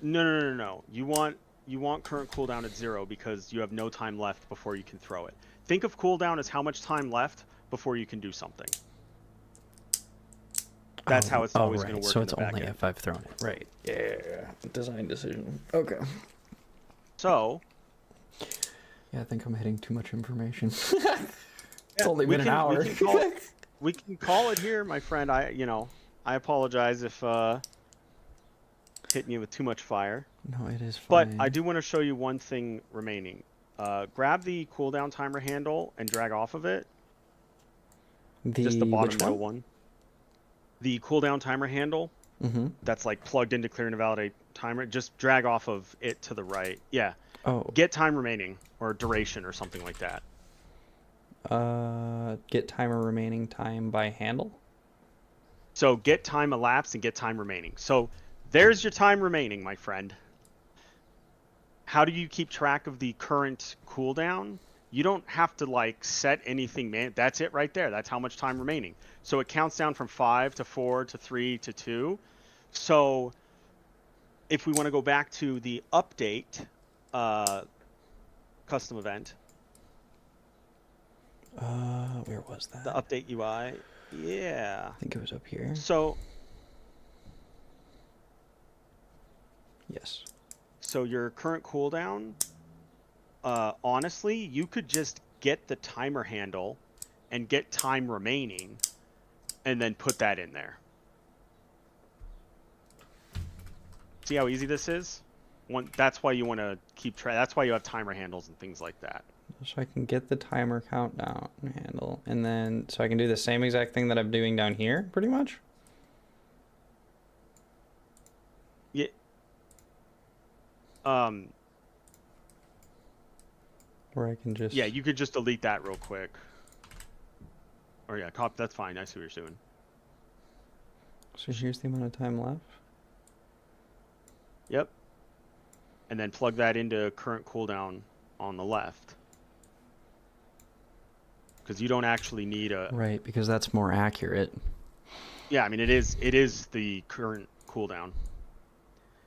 no. You want current cooldown at 0 because you have no time left before you can throw it. Think of cooldown as how much time left before you can do something. That's how it's always going to work. So in it's the back only end. if I've thrown it. Right. Yeah. Design decision. Okay. So. Yeah, I think I'm hitting too much information. It's only been an hour. We can call it here, my friend. I apologize if hitting you with too much fire. No, it is But fine. I do want to show you one thing remaining. Grab the cooldown timer handle and drag off of it. Just the bottom middle one. The cooldown timer handle. That's like plugged into clear and validate timer. Just drag off of it to the right. Yeah. Oh. Get time remaining or duration or something like that. Get timer remaining time by handle. So get time elapsed and get time remaining. So there's your time remaining, my friend. How do you keep track of the current cooldown? You don't have to like set anything, man. That's it right there. That's how much time remaining. So it counts down from 5 to 4 to 3 to 2. So if we want to go back to the update custom event. Where was that? The update UI. Yeah. I think it was up here. So. Yes. So your current cooldown, honestly, you could just get the timer handle and get time remaining and then put that in there. See how easy this is? That's why you want to keep track. That's why you have timer handles and things like that. So I can get the timer countdown handle, and then so I can do the same exact thing that I'm doing down here, pretty much. Yeah. Or I can just. Yeah, you could just delete that real quick. Or yeah, that's fine. I see what you're doing. So here's the amount of time left. Yep. And then plug that into current cooldown on the left. Because you don't actually need a... Right, because that's more accurate. Yeah, I mean, it is the current cooldown.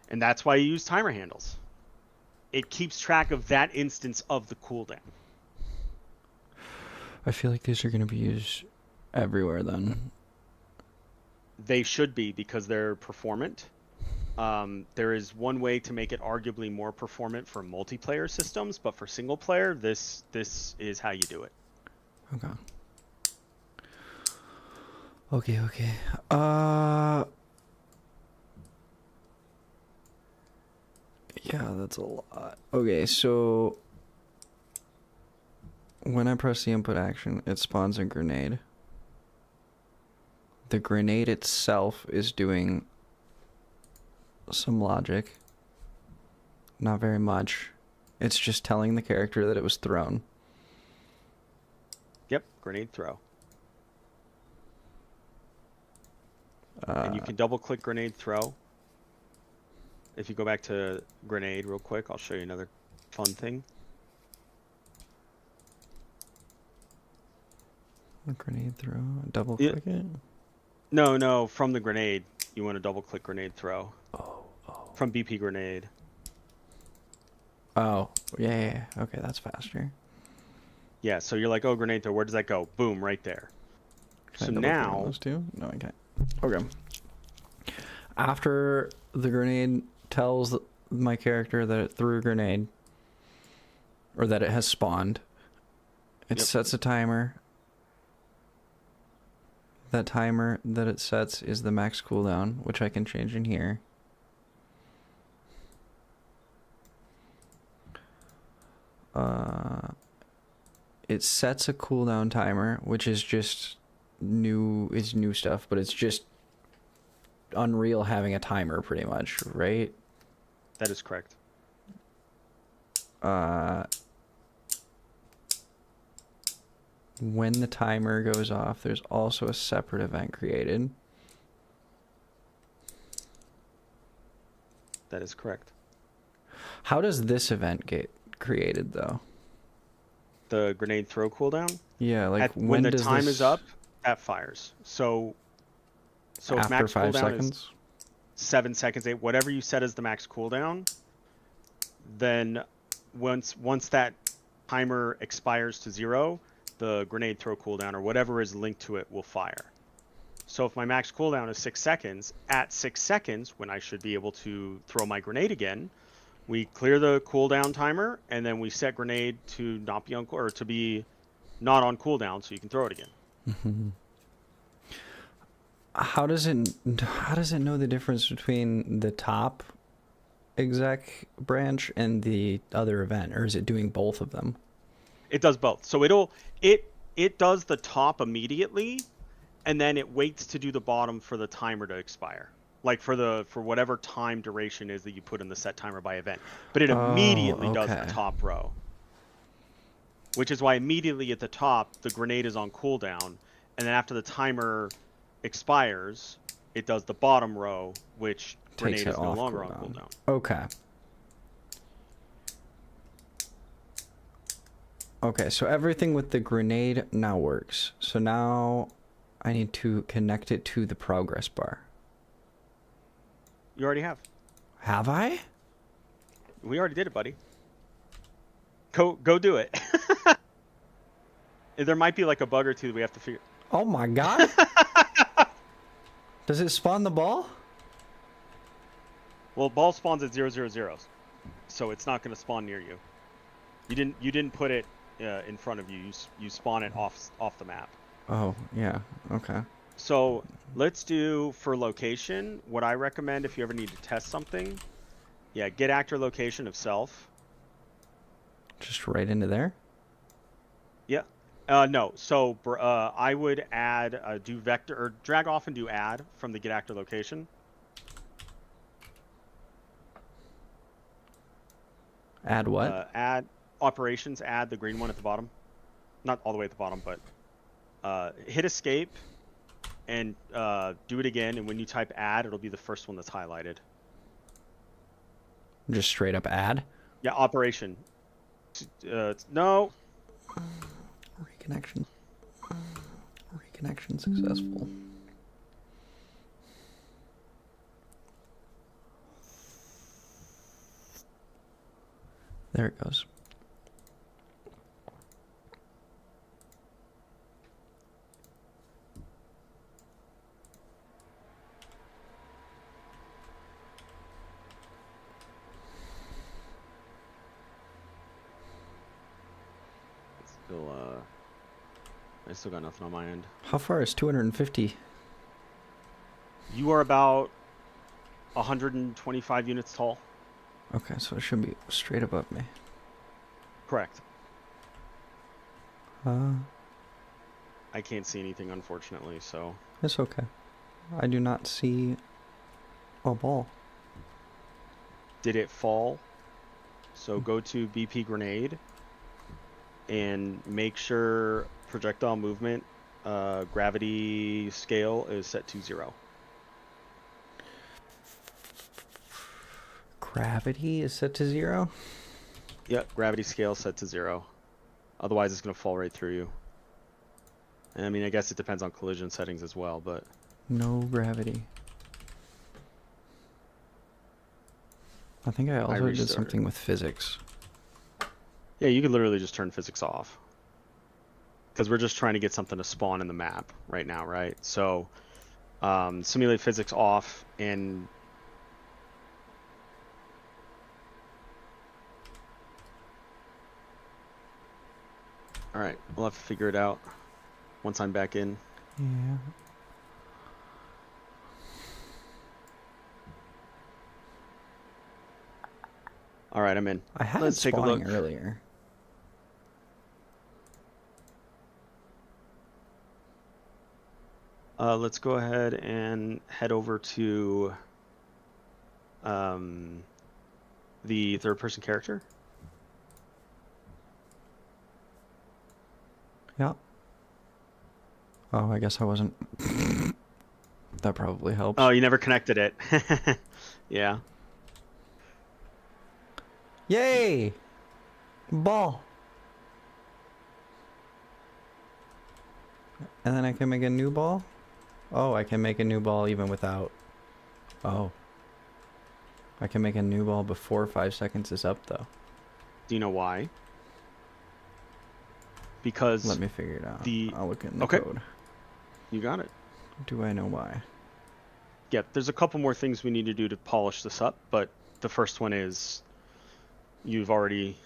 And that's why you use timer handles. It keeps track of that instance of the cooldown. I feel like these are going to be used everywhere then. They should be because they're performant. There is one way to make it arguably more performant for multiplayer systems, but for single player, this is how you do it. Okay. Yeah, that's a lot. Okay, so when I press the input action, it spawns a grenade. The grenade itself is doing some logic. Not very much. It's just telling the character that it was thrown. Yep, grenade throw. And you can double click grenade throw. if you go back to grenade real quick, I'll show you another fun thing. A grenade throw. Double click it. No, from the grenade. You want to double click grenade throw. Oh. From BP grenade. Oh, yeah. Okay, that's faster. Yeah, so you're like, oh, grenade throw, where does that go? Boom, right there. Can I So double click on now, those two? No, I can't. Okay. After the grenade tells my character that it threw a grenade, or that it has spawned, it sets a timer. That timer that it sets is the max cooldown, which I can change in here. It sets a cooldown timer, which is just new stuff, but it's just Unreal having a timer pretty much, right? that is correct. When the timer goes off, there's also a separate event created. That is correct. How does this event get created, though? The grenade throw cooldown? Yeah, like When the does time this... is up, that fires. So if after max 5 cooldown seconds? is 7 seconds, 8, whatever you set as the max cooldown, then once that timer expires to 0, the grenade throw cooldown or whatever is linked to it will fire. So if my max cooldown is 6 seconds, at 6 seconds, when I should be able to throw my grenade again, we clear the cooldown timer and then we set grenade to not be on or to be not on cooldown, so you can throw it again. Mm-hmm. How does it know the difference between the top exec branch and the other event, or is it doing both of them? It does both. So it does the top immediately, and then it waits to do the bottom for the timer to expire. Like for whatever time duration is that you put in the set timer by event. But it immediately does the top row. Which is why immediately at the top the grenade is on cooldown, and then after the timer expires, it does the bottom row, which grenade is no longer on cooldown. Okay. Okay, so everything with the grenade now works. So now I need to connect it to the progress bar. You already have. Have I? We already did it, buddy. Go do it. There might be like a bug or two that we have to figure. Oh my god. Does it spawn the ball? Well, ball spawns at 000, so it's not going to spawn near you. You didn't put it in front of you. You spawn it off the map. Oh yeah. Okay. So let's do for location. What I recommend if you ever need to test something, get actor location of self. Just right into there. Yeah. No. So I would add do vector or drag off and do add from the get actor location. Add what? Add operations. Add the green one at the bottom. Not all the way at the bottom, but hit escape and do it again. And when you type add, it'll be the first one that's highlighted. Just straight up add? Yeah, operation. No. Reconnection. Reconnection successful. There it goes. I still got nothing on my end. How far is 250? You are about 125 units tall. Okay, so it should be straight above me. Correct. I can't see anything, unfortunately, so... It's okay. I do not see a ball. Did it fall? So go to BP grenade and make sure projectile movement gravity scale is set to 0. Gravity is set to 0? Yep, gravity scale set to 0. Otherwise, it's going to fall right through you. And, I mean, I guess it depends on collision settings as well, but... No gravity. I think I also did restarted. something with physics. Yeah, you could literally just turn physics off. Because we're just trying to get something to spawn in the map right now, right? So, simulate physics off, and... Alright, we'll have to figure it out once I'm back in. Yeah. Alright, I'm in. I had Let's it take a spawning look. earlier. Let's go ahead and head over to the third-person character. Yeah. Oh, I guess I wasn't. That probably helps. Oh, you never connected it. Yeah. Yay! Ball. And then I can make a new ball? Oh, I can make a new ball even without... Oh. I can make a new ball before 5 seconds is up, though. Do you know why? Because Let me figure it out. the- I'll look in the Okay. code. you got it. Do I know why? Yep, there's a couple more things we need to do to polish this up, but the first one is you've already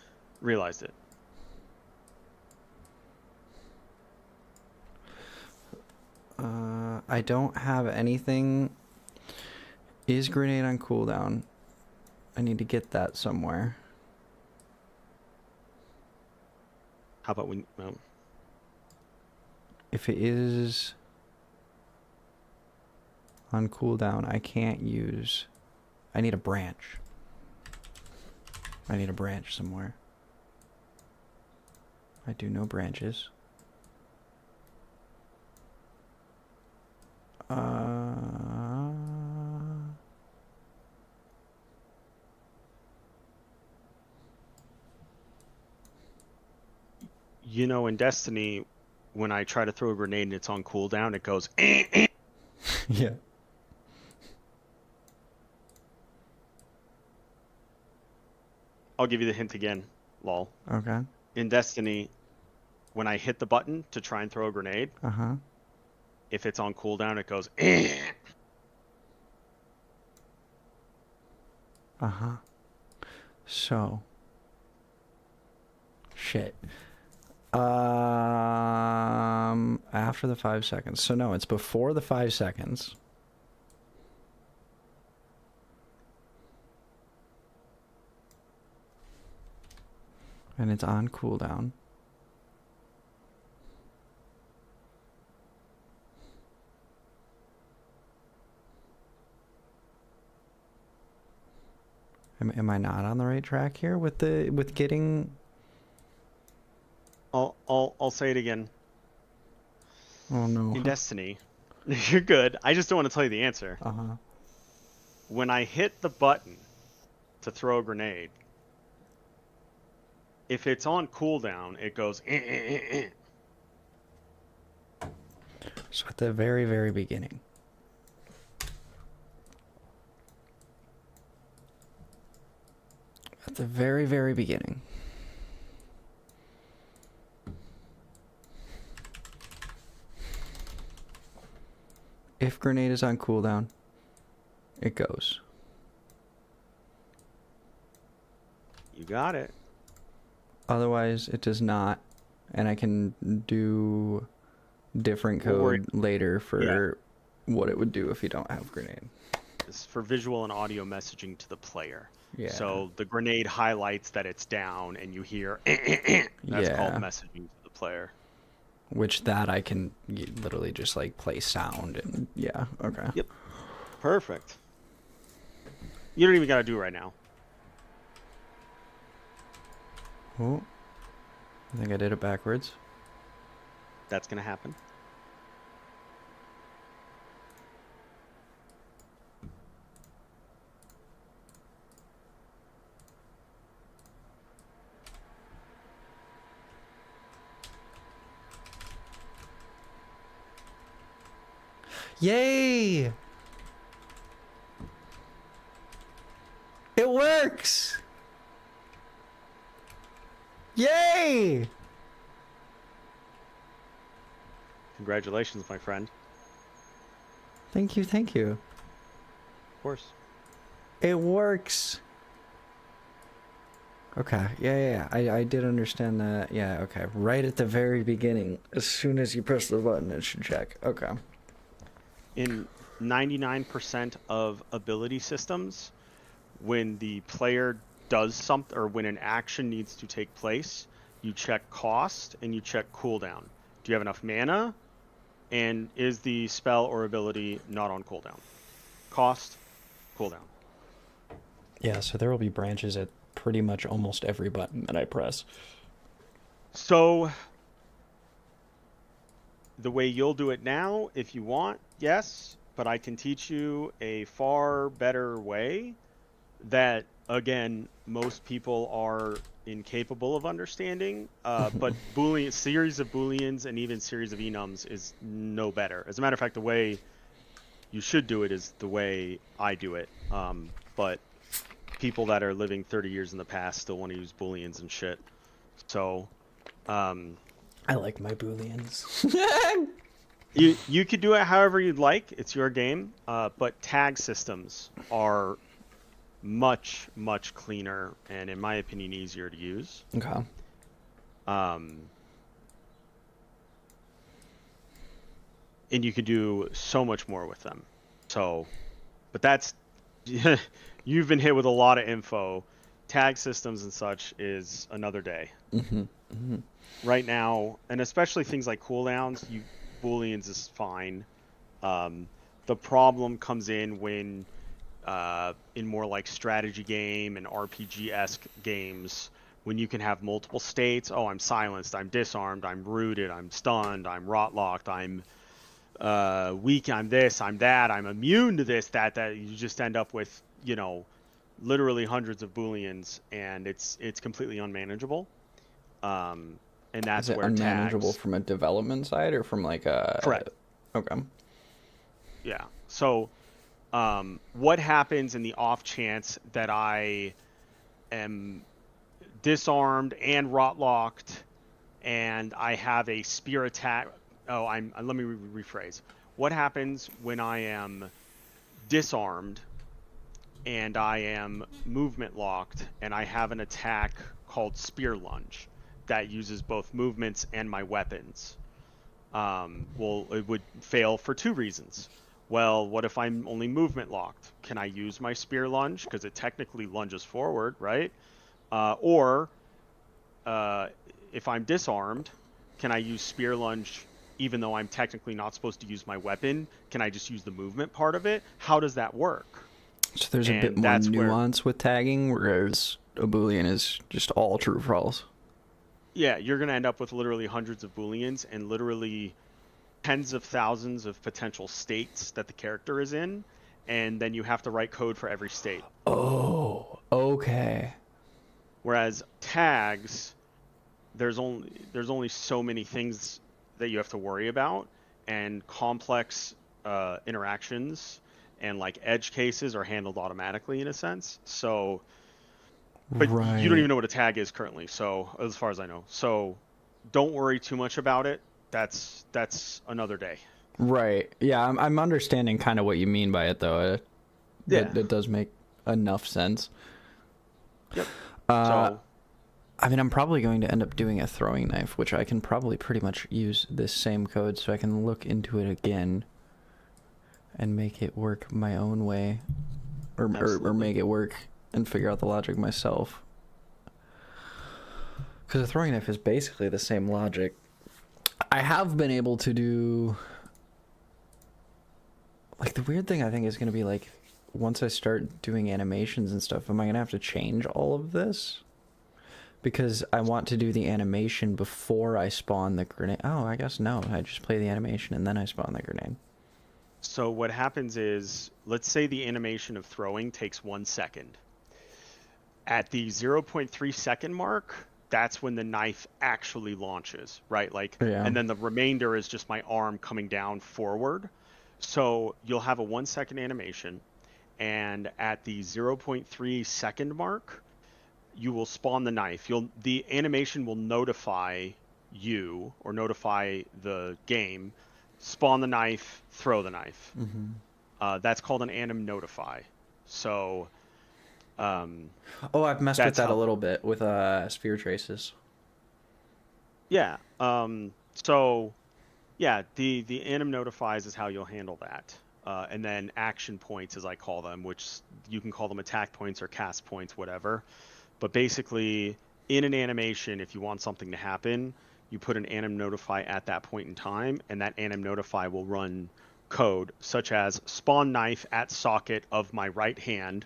realized it. I don't have anything. Is grenade on cooldown? I need to get that somewhere. How about we... Well, If it is on cooldown, I can't use... I need a branch. I need a branch somewhere. I do no branches. you know, in Destiny, when I try to throw a grenade and it's on cooldown, it goes... "Eh, eh." Yeah. I'll give you the hint again, lol. Okay. In Destiny, when I hit the button to try and throw a grenade, Uh-huh. if it's on cooldown, it goes... "Eh." Uh-huh. So. Shit. After the 5 seconds. So no, it's before the 5 seconds. And it's on cooldown. Am I not on the right track here with getting... I'll say it again. Oh no. In Destiny, you're good. I just don't want to tell you the answer. Uh-huh. When I hit the button to throw a grenade, if it's on cooldown, it goes... "Eh, eh, eh, eh." So at the very, very beginning. At the very, very beginning. If grenade is on cooldown, it goes. You got it. Otherwise, it does not. And I can do different Don't worry. code later for what it would do if you don't have grenade. It's for visual and audio messaging to the player. Yeah. So the grenade highlights that it's down, and you hear... "Eh, eh, eh." That's called Yeah. messaging to the player. Which that I can literally just like play sound and yeah, okay. Yep. Perfect. You don't even got to do it right now. Oh, I think I did it backwards. That's going to happen. Yay! It works! Yay! Congratulations, my friend. Thank you, thank you. Of course. It works. Okay, yeah. I did understand that. Yeah, okay. Right at the very beginning, as soon as you press the button, it should check. Okay. In 99% of ability systems, when the player does something, or when an action needs to take place, you check cost and you check cooldown. Do you have enough mana? And is the spell or ability not on cooldown? Cost, cooldown. Yeah, so there will be branches at pretty much almost every button that I press. So, the way you'll do it now, if you want, yes, but I can teach you a far better way that, again, most people are incapable of understanding. But series of booleans and even series of enums is no better. As a matter of fact, the way you should do it is the way I do it. But people that are living 30 years in the past still want to use booleans and shit. So, I like my booleans. you could do it however you'd like. It's your game. But tag systems are much, much cleaner and, in my opinion, easier to use. Okay. And you can do so much more with them. So, but that's you've been hit with a lot of info. Tag systems and such is another day. Right now, and especially things like cooldowns, booleans is fine. The problem comes in when in more like strategy game and RPG-esque games, when you can have multiple states. Oh, I'm silenced, I'm disarmed, I'm rooted, I'm stunned, I'm rot locked, I'm weak, I'm this, I'm that, I'm immune to this, that you just end up with, literally hundreds of booleans, and it's completely unmanageable. And that's Is it where unmanageable tags... from a development side or from like a... Correct. Okay. Yeah. So what happens in the off chance that I am disarmed and rot locked and I have a spear attack? Let me rephrase. What happens when I am disarmed and I am movement locked and I have an attack called Spear Lunge that uses both movements and my weapons? Well, it would fail for two reasons. Well, what if I'm only movement locked? Can I use my Spear Lunge? Because it technically lunges forward, right? Or if I'm disarmed, can I use Spear Lunge even though I'm technically not supposed to use my weapon? Can I just use the movement part of it? How does that work? So there's a bit more nuance with tagging, whereas a boolean is just all true false. Yeah, you're going to end up with literally hundreds of booleans and literally tens of thousands of potential states that the character is in, and then you have to write code for every state. Oh, okay. Whereas tags, there's only so many things that you have to worry about, and complex interactions and like edge cases are handled automatically in a sense. So, but right. You don't even know what a tag is currently, so as far as I know. So don't worry too much about it. That's another day. Right. Yeah, I'm understanding kind of what you mean by it, though. It does make enough sense. Yep. I mean, I'm probably going to end up doing a throwing knife, which I can probably pretty much use this same code, so I can look into it again and make it work my own way, or make it work and figure out the logic myself. Because a throwing knife is basically the same logic. I have been able to do... Like, the weird thing I think is going to be, like, once I start doing animations and stuff, am I going to have to change all of this? Because I want to do the animation before I spawn the grenade. Oh, I guess no. I just play the animation and then I spawn the grenade. So what happens is, let's say the animation of throwing takes 1 second. At the 0.3 second mark, that's when the knife actually launches, right? Like, yeah. And then the remainder is just my arm coming down forward. So you'll have a 1 second animation, and at the 0.3 second mark, you will spawn the knife. The animation will notify you or notify the game, spawn the knife, throw the knife. That's called an anim notify. So, Oh, I've messed with that a little bit with sphere traces. Yeah. So, yeah, the anim notifies is how you'll handle that. And then action points, as I call them, which you can call them attack points or cast points, whatever. But basically, in an animation, if you want something to happen, you put an anim notify at that point in time, and that anim notify will run code such as spawn knife at socket of my right hand,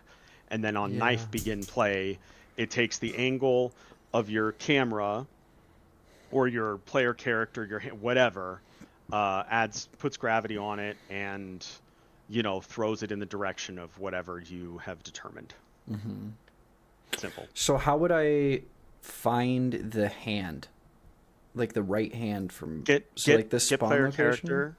and then on knife begin play, it takes the angle of your camera or your player character, your whatever, puts gravity on it, and throws it in the direction of whatever you have determined. Simple. So how would I find the hand, like the right hand from like the spawn player location? Character.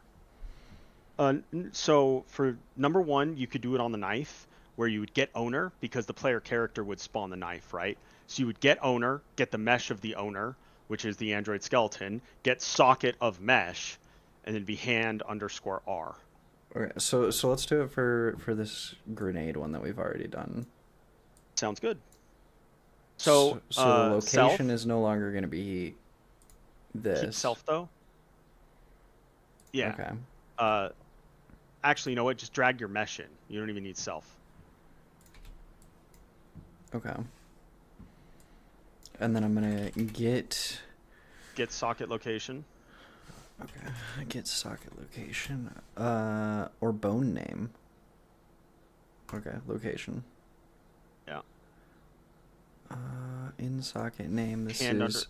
So for number 1, you could do it on the knife, where you would get owner, because the player character would spawn the knife, right? So you would get owner, get the mesh of the owner, which is the android skeleton, get socket of mesh, and then be hand_R. Okay, so let's do it for this grenade one that we've already done. Sounds good. So the location is no longer going to be this. Keep self though. Yeah. Okay. Actually, you know what? Just drag your mesh in. You don't even need self. Okay. And then I'm gonna get socket location. Okay. Get socket location. Or bone name. Okay. Location. Yeah. In socket name. This hand is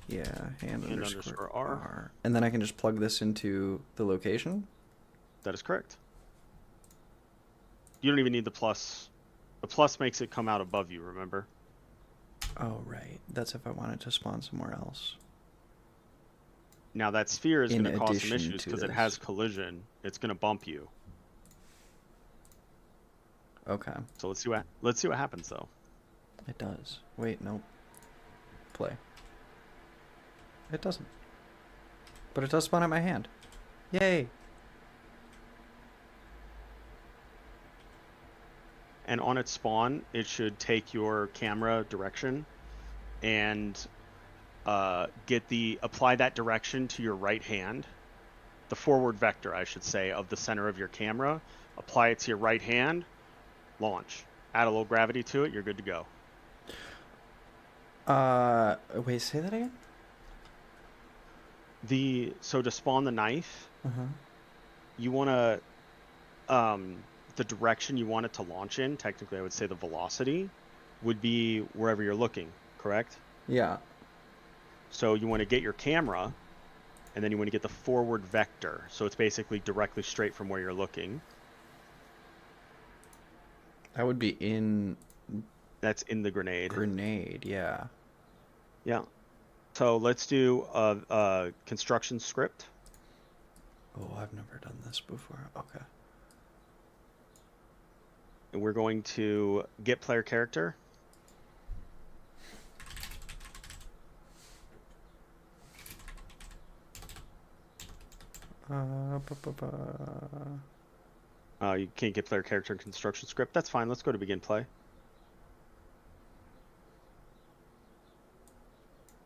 hand underscore R. And then I can just plug this into the location. That is correct. You don't even need the plus. The plus makes it come out above you, remember? Oh, right. That's if I wanted to spawn somewhere else. Now that sphere is going to cause some addition issues to because it this. has collision. It's going to bump you. Okay. So let's see what happens though. It does. Wait, nope. Play. It doesn't. But it does spawn at my hand. Yay! And on its spawn, it should take your camera direction and apply that direction to your right hand, the forward vector, I should say, of the center of your camera. Apply it to your right hand, launch. Add a little gravity to it, you're good to go. Wait, say that again? So to spawn the knife, you want to, the direction you want it to launch in, technically I would say the velocity, would be wherever you're looking, correct? Yeah. So you want to get your camera, and then you want to get the forward vector. So it's basically directly straight from where you're looking. That would be in... That's in the grenade. Grenade, yeah. Yeah. So let's do a construction script. Oh, I've never done this before. Okay. And we're going to get player character. You can't get player character in construction script. That's fine. Let's go to begin play.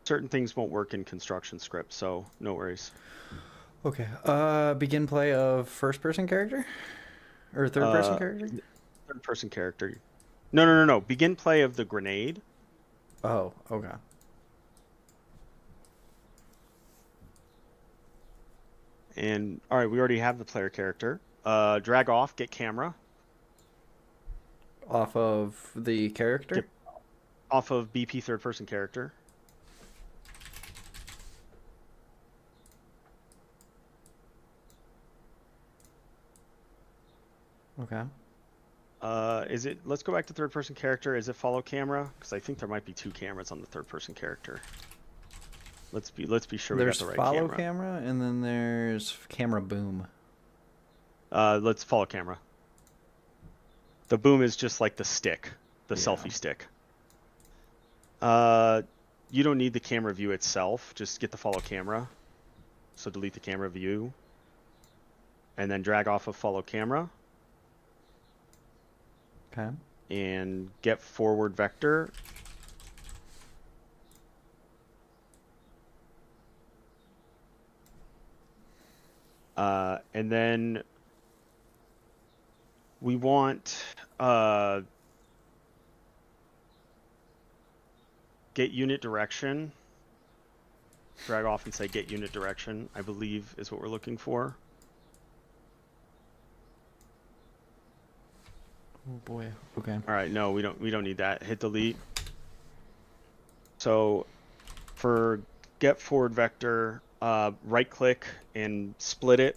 Certain things won't work in construction script, so no worries. Okay. Begin play of first-person character? Or third-person character? Third-person character. No. Begin play of the grenade. Oh, okay. And, alright, we already have the player character. Drag off, get camera. Off of the character? Off of BP third-person character. Okay. Let's go back to third person character. Is it follow camera? Because I think there might be 2 cameras on the third person character. Let's be sure we got the right camera. There's follow camera and then there's camera boom. Let's follow camera. The boom is just like the stick, the Yeah. selfie stick. You don't need the camera view itself. Just get the follow camera. So delete the camera view. And then drag off of follow camera. Okay. And get forward vector. And then we want get unit direction. Drag off and say get unit direction, I believe is what we're looking for. Oh boy. Okay. All right, no, we don't need that. Hit delete. So for get forward vector, right click and split it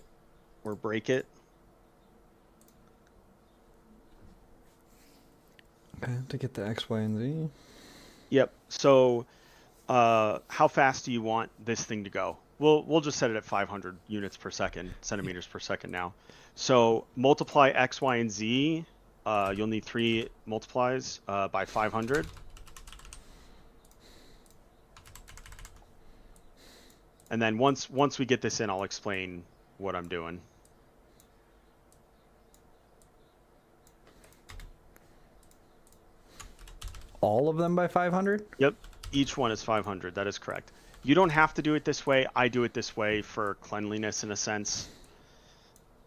or break it. Okay, to get the X, Y, and Z. Yep. So how fast do you want this thing to go? We'll just set it at 500 units per second, centimeters per second now. So multiply X, Y, and Z. You'll need 3 multiplies by 500. And then once we get this in, I'll explain what I'm doing. All of them by 500? Yep, each one is 500. That is correct. You don't have to do it this way. I do it this way for cleanliness in a sense.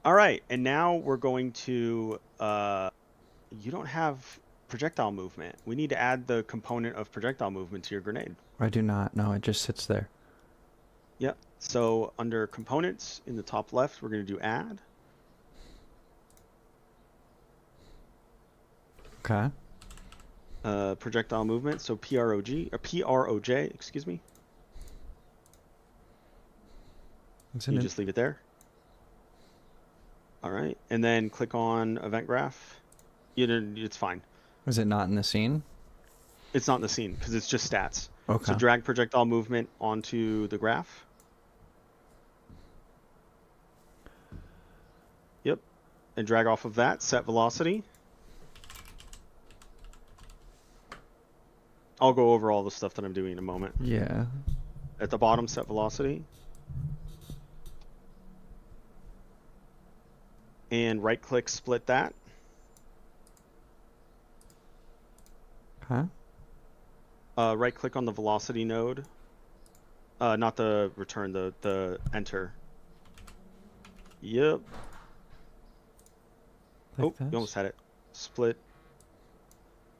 All right, and now we're going to... you don't have projectile movement. We need to add the component of projectile movement to your grenade. I do not. No, it just sits there. Yep. So under components in the top left, we're going to do add. Okay. Projectile movement. So PROJ, excuse me. You just leave it there. All right. And then click on event graph. It's fine. Is it not in the scene? It's not in the scene because it's just stats. Okay. So drag projectile movement onto the graph. Yep. And drag off of that, set velocity. I'll go over all the stuff that I'm doing in a moment. Yeah. At the bottom, set velocity. And right click, split that. Okay. Right click on the velocity node. Not the return, the enter. Yep. Like Oh, this? you almost had it. Split.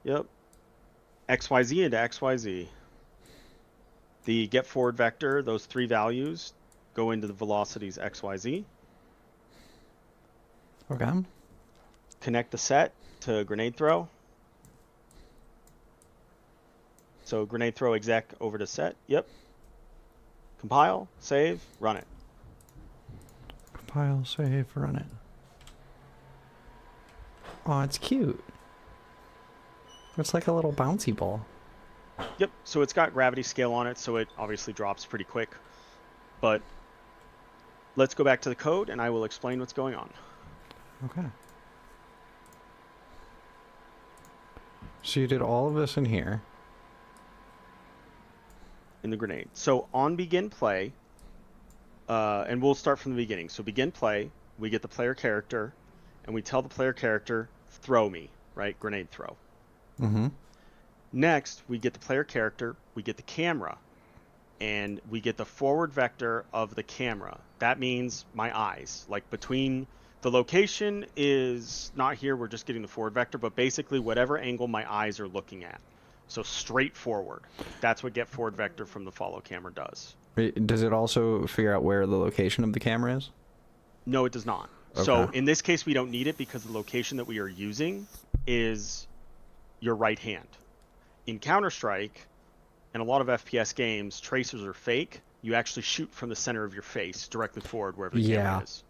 Yep. XYZ into XYZ. The get forward vector, those 3 values, go into the velocities XYZ. Okay. Connect the set to grenade throw. So grenade throw exec over to set. Yep. Compile, save, run it. Compile, save, run it. Oh, it's cute. It's like a little bouncy ball. Yep, so it's got gravity scale on it, so it obviously drops pretty quick. But let's go back to the code and I will explain what's going on. Okay. So you did all of this in here. In the grenade. So on begin play, and we'll start from the beginning. So begin play, we get the player character, and we tell the player character, throw me, right? Grenade throw. Mm-hmm. Next, we get the player character, we get the camera, and we get the forward vector of the camera. That means my eyes. Like between the location is not here, we're just getting the forward vector, but basically whatever angle my eyes are looking at. So straight forward. That's what get forward vector from the follow camera does. Does it also figure out where the location of the camera is? No, it does not. Okay. So in this case, we don't need it because the location that we are using is your right hand. In Counter-Strike, and a lot of FPS games, tracers are fake. You actually shoot from the center of your face directly forward wherever the camera is.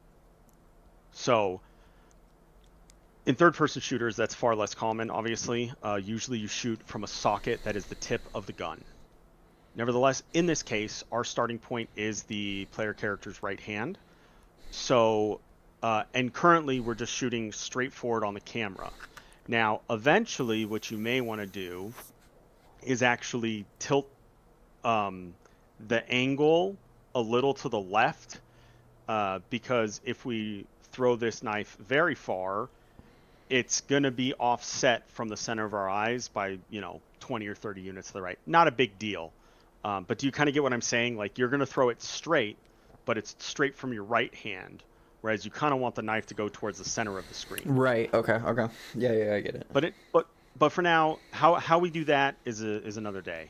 So in third-person shooters, that's far less common, obviously. Usually you shoot from a socket that is the tip of the gun. Nevertheless, in this case, our starting point is the player character's right hand. So And currently we're just shooting straight forward on the camera. Now, eventually what you may want to do is actually tilt the angle a little to the left, because if we throw this knife very far, it's going to be offset from the center of our eyes by, 20 or 30 units to the right. Not a big deal. But do you kind of get what I'm saying? Like, you're going to throw it straight, but it's straight from your right hand, whereas you kind of want the knife to go towards the center of the screen. Right. Okay. Yeah, I get it. But for now, how we do that is another day.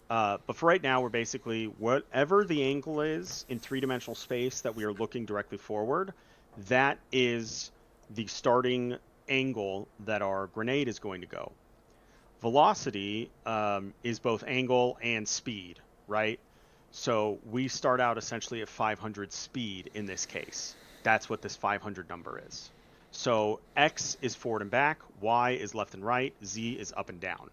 But for right now, we're basically, whatever the angle is in three-dimensional space that we are looking directly forward, that is the starting angle that our grenade is going to go. Velocity is both angle and speed, right? So we start out essentially at 500 speed in this case. That's what this 500 number is. So X is forward and back, Y is left and right, Z is up and down.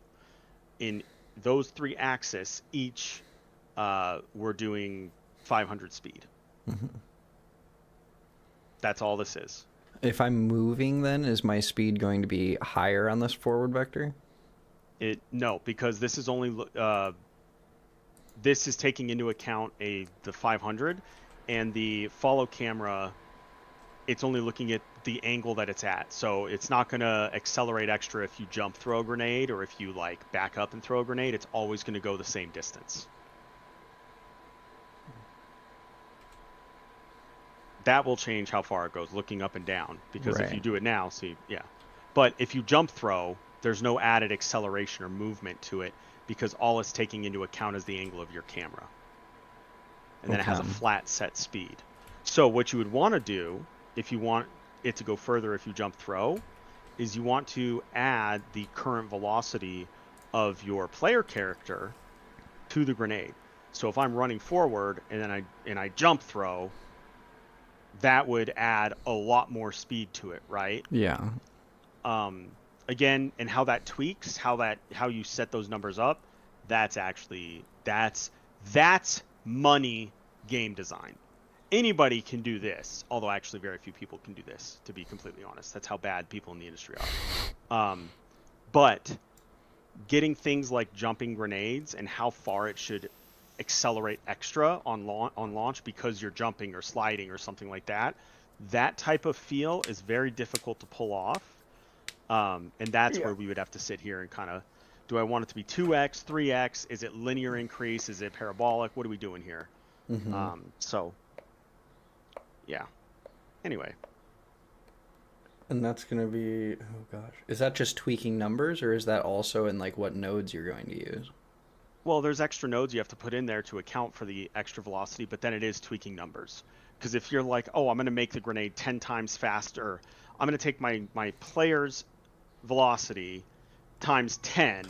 In those three axes, each we're doing 500 speed. Mm-hmm. That's all this is. If I'm moving, then is my speed going to be higher on this forward vector? No, because this is only this is taking into account the 500, and the follow camera, it's only looking at the angle that it's at. So it's not going to accelerate extra if you jump, throw a grenade, or if you like back up and throw a grenade. It's always going to go the same distance. That will change how far it goes, looking up and down, because if you do it now, but if you jump throw, there's no added acceleration or movement to it, because all it's taking into account is the angle of your camera. And then it has a flat set speed. So what you would want to do, if you want it to go further if you jump throw, is you want to add the current velocity of your player character to the grenade. So if I'm running forward and then I jump throw, that would add a lot more speed to it, right? Yeah. Again, and how that tweaks, how you set those numbers up, that's money game design. Anybody can do this, although actually very few people can do this, to be completely honest. That's how bad people in the industry are. But getting things like jumping grenades and how far it should accelerate extra on launch because you're jumping or sliding or something like that, that type of feel is very difficult to pull off. And that's where we would have to sit here and kind of, do I want it to be 2x, 3x? Is it linear increase? Is it parabolic? What are we doing here? Mm-hmm. Yeah. Anyway. And that's going to be, oh gosh. Is that just tweaking numbers, or is that also in like what nodes you're going to use? Well, there's extra nodes you have to put in there to account for the extra velocity, but then it is tweaking numbers. Because if you're like, oh, I'm going to make the grenade 10 times faster, I'm going to take my player's velocity times 10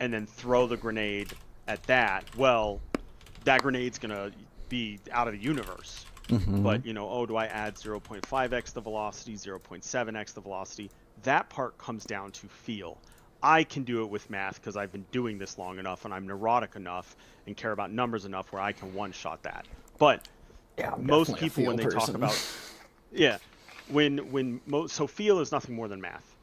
and then throw the grenade at that, well, that grenade's going to be out of the universe. Mm-hmm. But, do I add 0.5x the velocity, 0.7x the velocity? That part comes down to feel. I can do it with math because I've been doing this long enough and I'm neurotic enough and care about numbers enough where I can one-shot that. But most people, when they talk about... So feel is nothing more than math.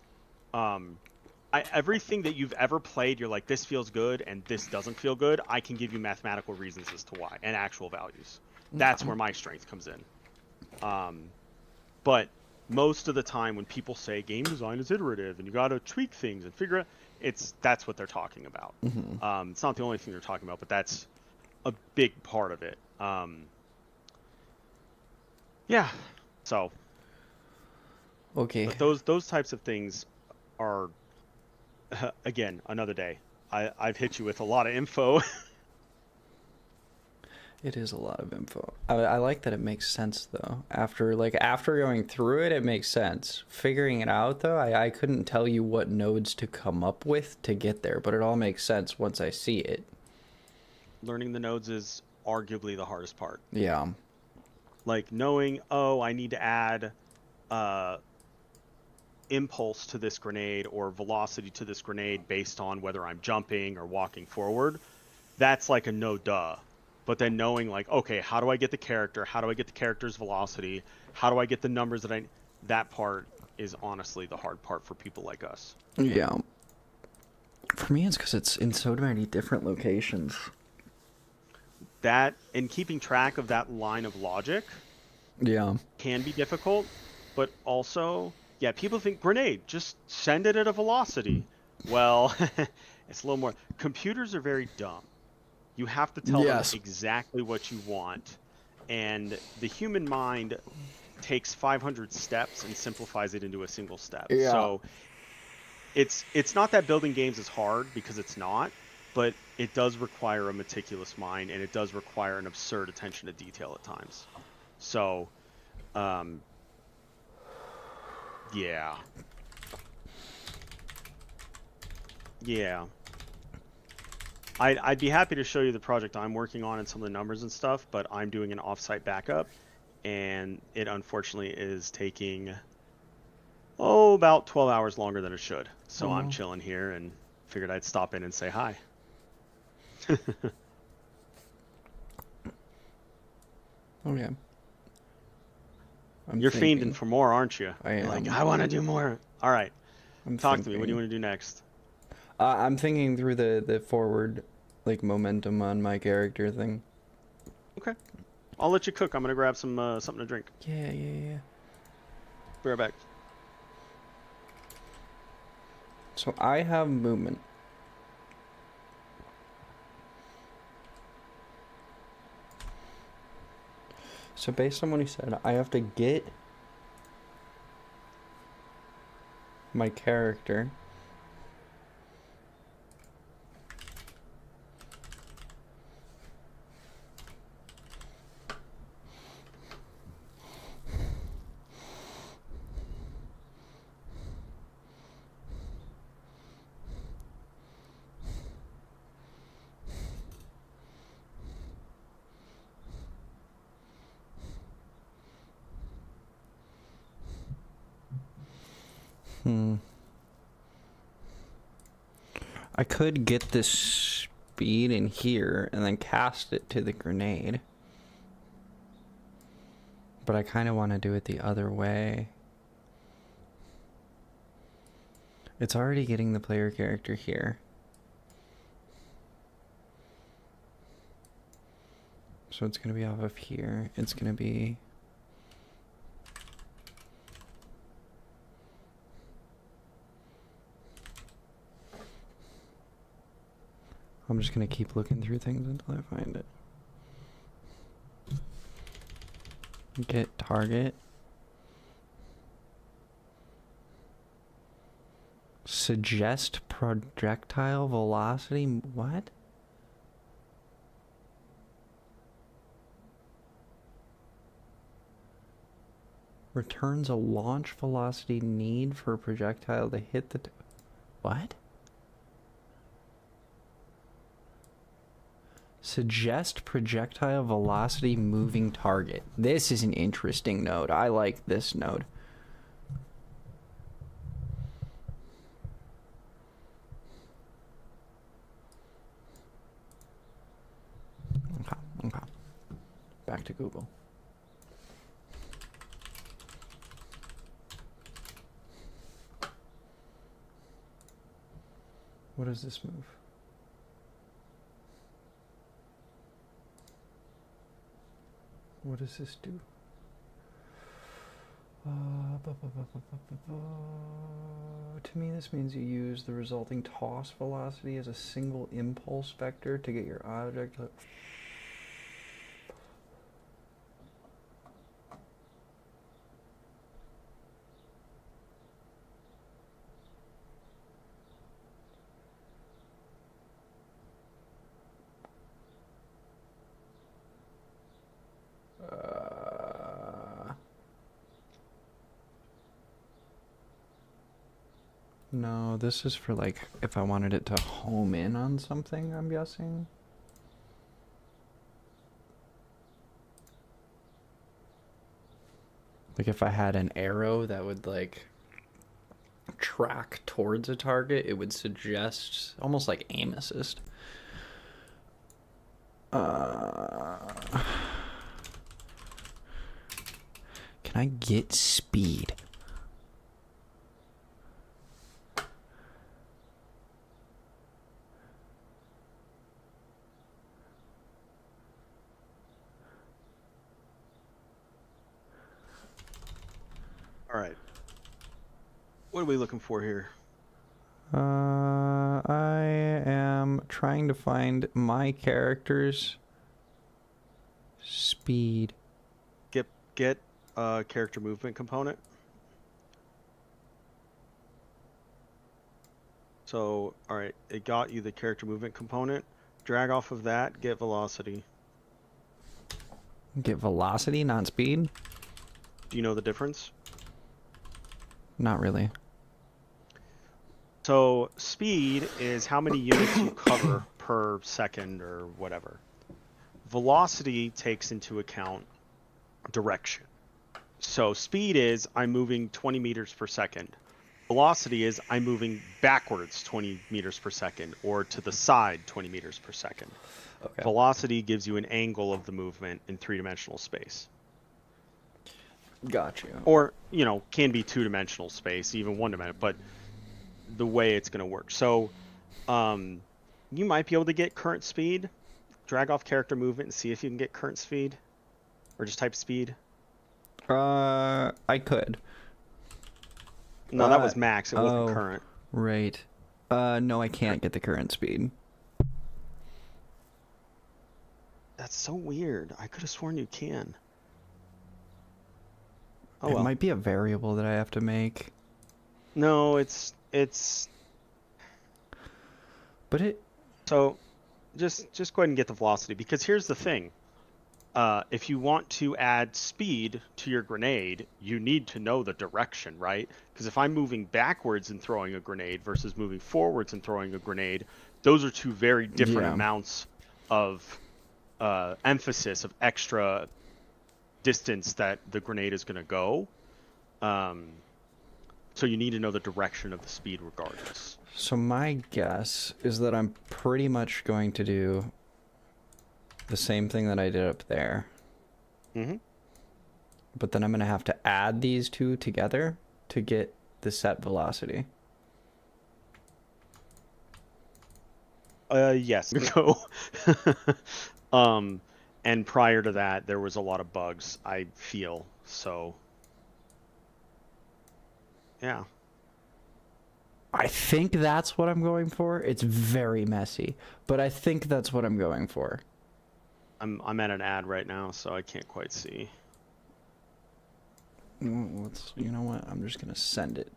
Everything that you've ever played, you're like, this feels good and this doesn't feel good. I can give you mathematical reasons as to why and actual values. That's where my strength comes in. But most of the time when people say game design is iterative and you got to tweak things and figure it, that's what they're talking about. Mm-hmm. It's not the only thing they're talking about, but that's a big part of it. So. Okay. But those types of things are, again, another day. I've hit you with a lot of info. It is a lot of info. I like that it makes sense, though. After going through it, it makes sense. Figuring it out, though, I couldn't tell you what nodes to come up with to get there, but it all makes sense once I see it. Learning the nodes is arguably the hardest part. Yeah. Like knowing, I need to add impulse to this grenade or velocity to this grenade based on whether I'm jumping or walking forward. That's like a no duh. but then knowing like, okay, how do I get the character? How do I get the character's velocity? How do I get the numbers that part is honestly the hard part for people like us. Yeah. For me, it's because it's in so many different locations. That and keeping track of that line of logic Yeah. can be difficult, but also, yeah, people think grenade, just send it at a velocity. Well, it's a little more. Computers are very dumb. You have to tell Yes. them exactly what you want, and the human mind takes 500 steps and simplifies it into a single step. Yeah. So it's not that building games is hard, because it's not, but it does require a meticulous mind, and it does require an absurd attention to detail at times. So, yeah. Yeah. I'd be happy to show you the project I'm working on and some of the numbers and stuff, but I'm doing an offsite backup, and it unfortunately is taking, about 12 hours longer than it should. So I'm chilling here and figured I'd stop in and say hi. Okay. You're fiending for more, aren't you? I You're like, am. I want to do more. All right. I'm Talk to me. What do you thinking. want to do next? I'm thinking through the forward, like, momentum on my character thing. Okay. I'll let you cook. I'm going to grab some something to drink. Yeah. Be right back. So I have movement. So based on what he said, I have to get my character I could get this speed in here and then cast it to the grenade. But I kind of want to do it the other way. It's already getting the player character here. So it's going to be off of here. It's going to be... I'm just going to keep looking through things until I find it. Get target. Suggest projectile velocity. What? Returns a launch velocity need for a projectile to hit the... What? Suggest projectile velocity moving target. This is an interesting node. I like this node. Okay. Back to Google. What does this move? What does this do? To me, this means you use the resulting toss velocity as a single impulse vector to get your object. No, this is for, like, if I wanted it to home in on something, I'm guessing. Like, if I had an arrow that would, like, track towards a target, it would suggest, almost like aim assist. I get speed? All right. What are we looking for here? I am trying to find my character's speed. Get character movement component. So, all right, it got you the character movement component. Drag off of that, get velocity. Get velocity, not speed? Do you know the difference? Not really. So, speed is how many units you cover per second or whatever. Velocity takes into account direction. So, speed is I'm moving 20 meters per second. Velocity is I'm moving backwards 20 meters per second or to the side 20 meters per second. Okay. Velocity gives you an angle of the movement in three-dimensional space. Got you. Or, you know, can be two-dimensional space, even one-dimensional, but the way it's going to work. So, you might be able to get current speed. Drag off character movement and see if you can get current speed. Or just type speed. I could. No, that was max. It wasn't current. Right. No, I can't get the current speed. That's so weird. I could have sworn you can. Oh, It well. might be a variable that I have to make. No, it's... But it... So, just go ahead and get the velocity, because here's the thing. If you want to add speed to your grenade, you need to know the direction, right? Because if I'm moving backwards and throwing a grenade versus moving forwards and throwing a grenade, those are two very different amounts of emphasis, of extra distance that the grenade is going to go. So you need to know the direction of the speed regardless. So my guess is that I'm pretty much going to do the same thing that I did up there. Mm-hmm. But then I'm going to have to add these two together to get the set velocity. Yes. Go. And prior to that, there was a lot of bugs, I feel. So, yeah. I think that's what I'm going for. It's very messy, but I think that's what I'm going for. I'm at an ad right now, so I can't quite see. You know what? I'm just gonna send it.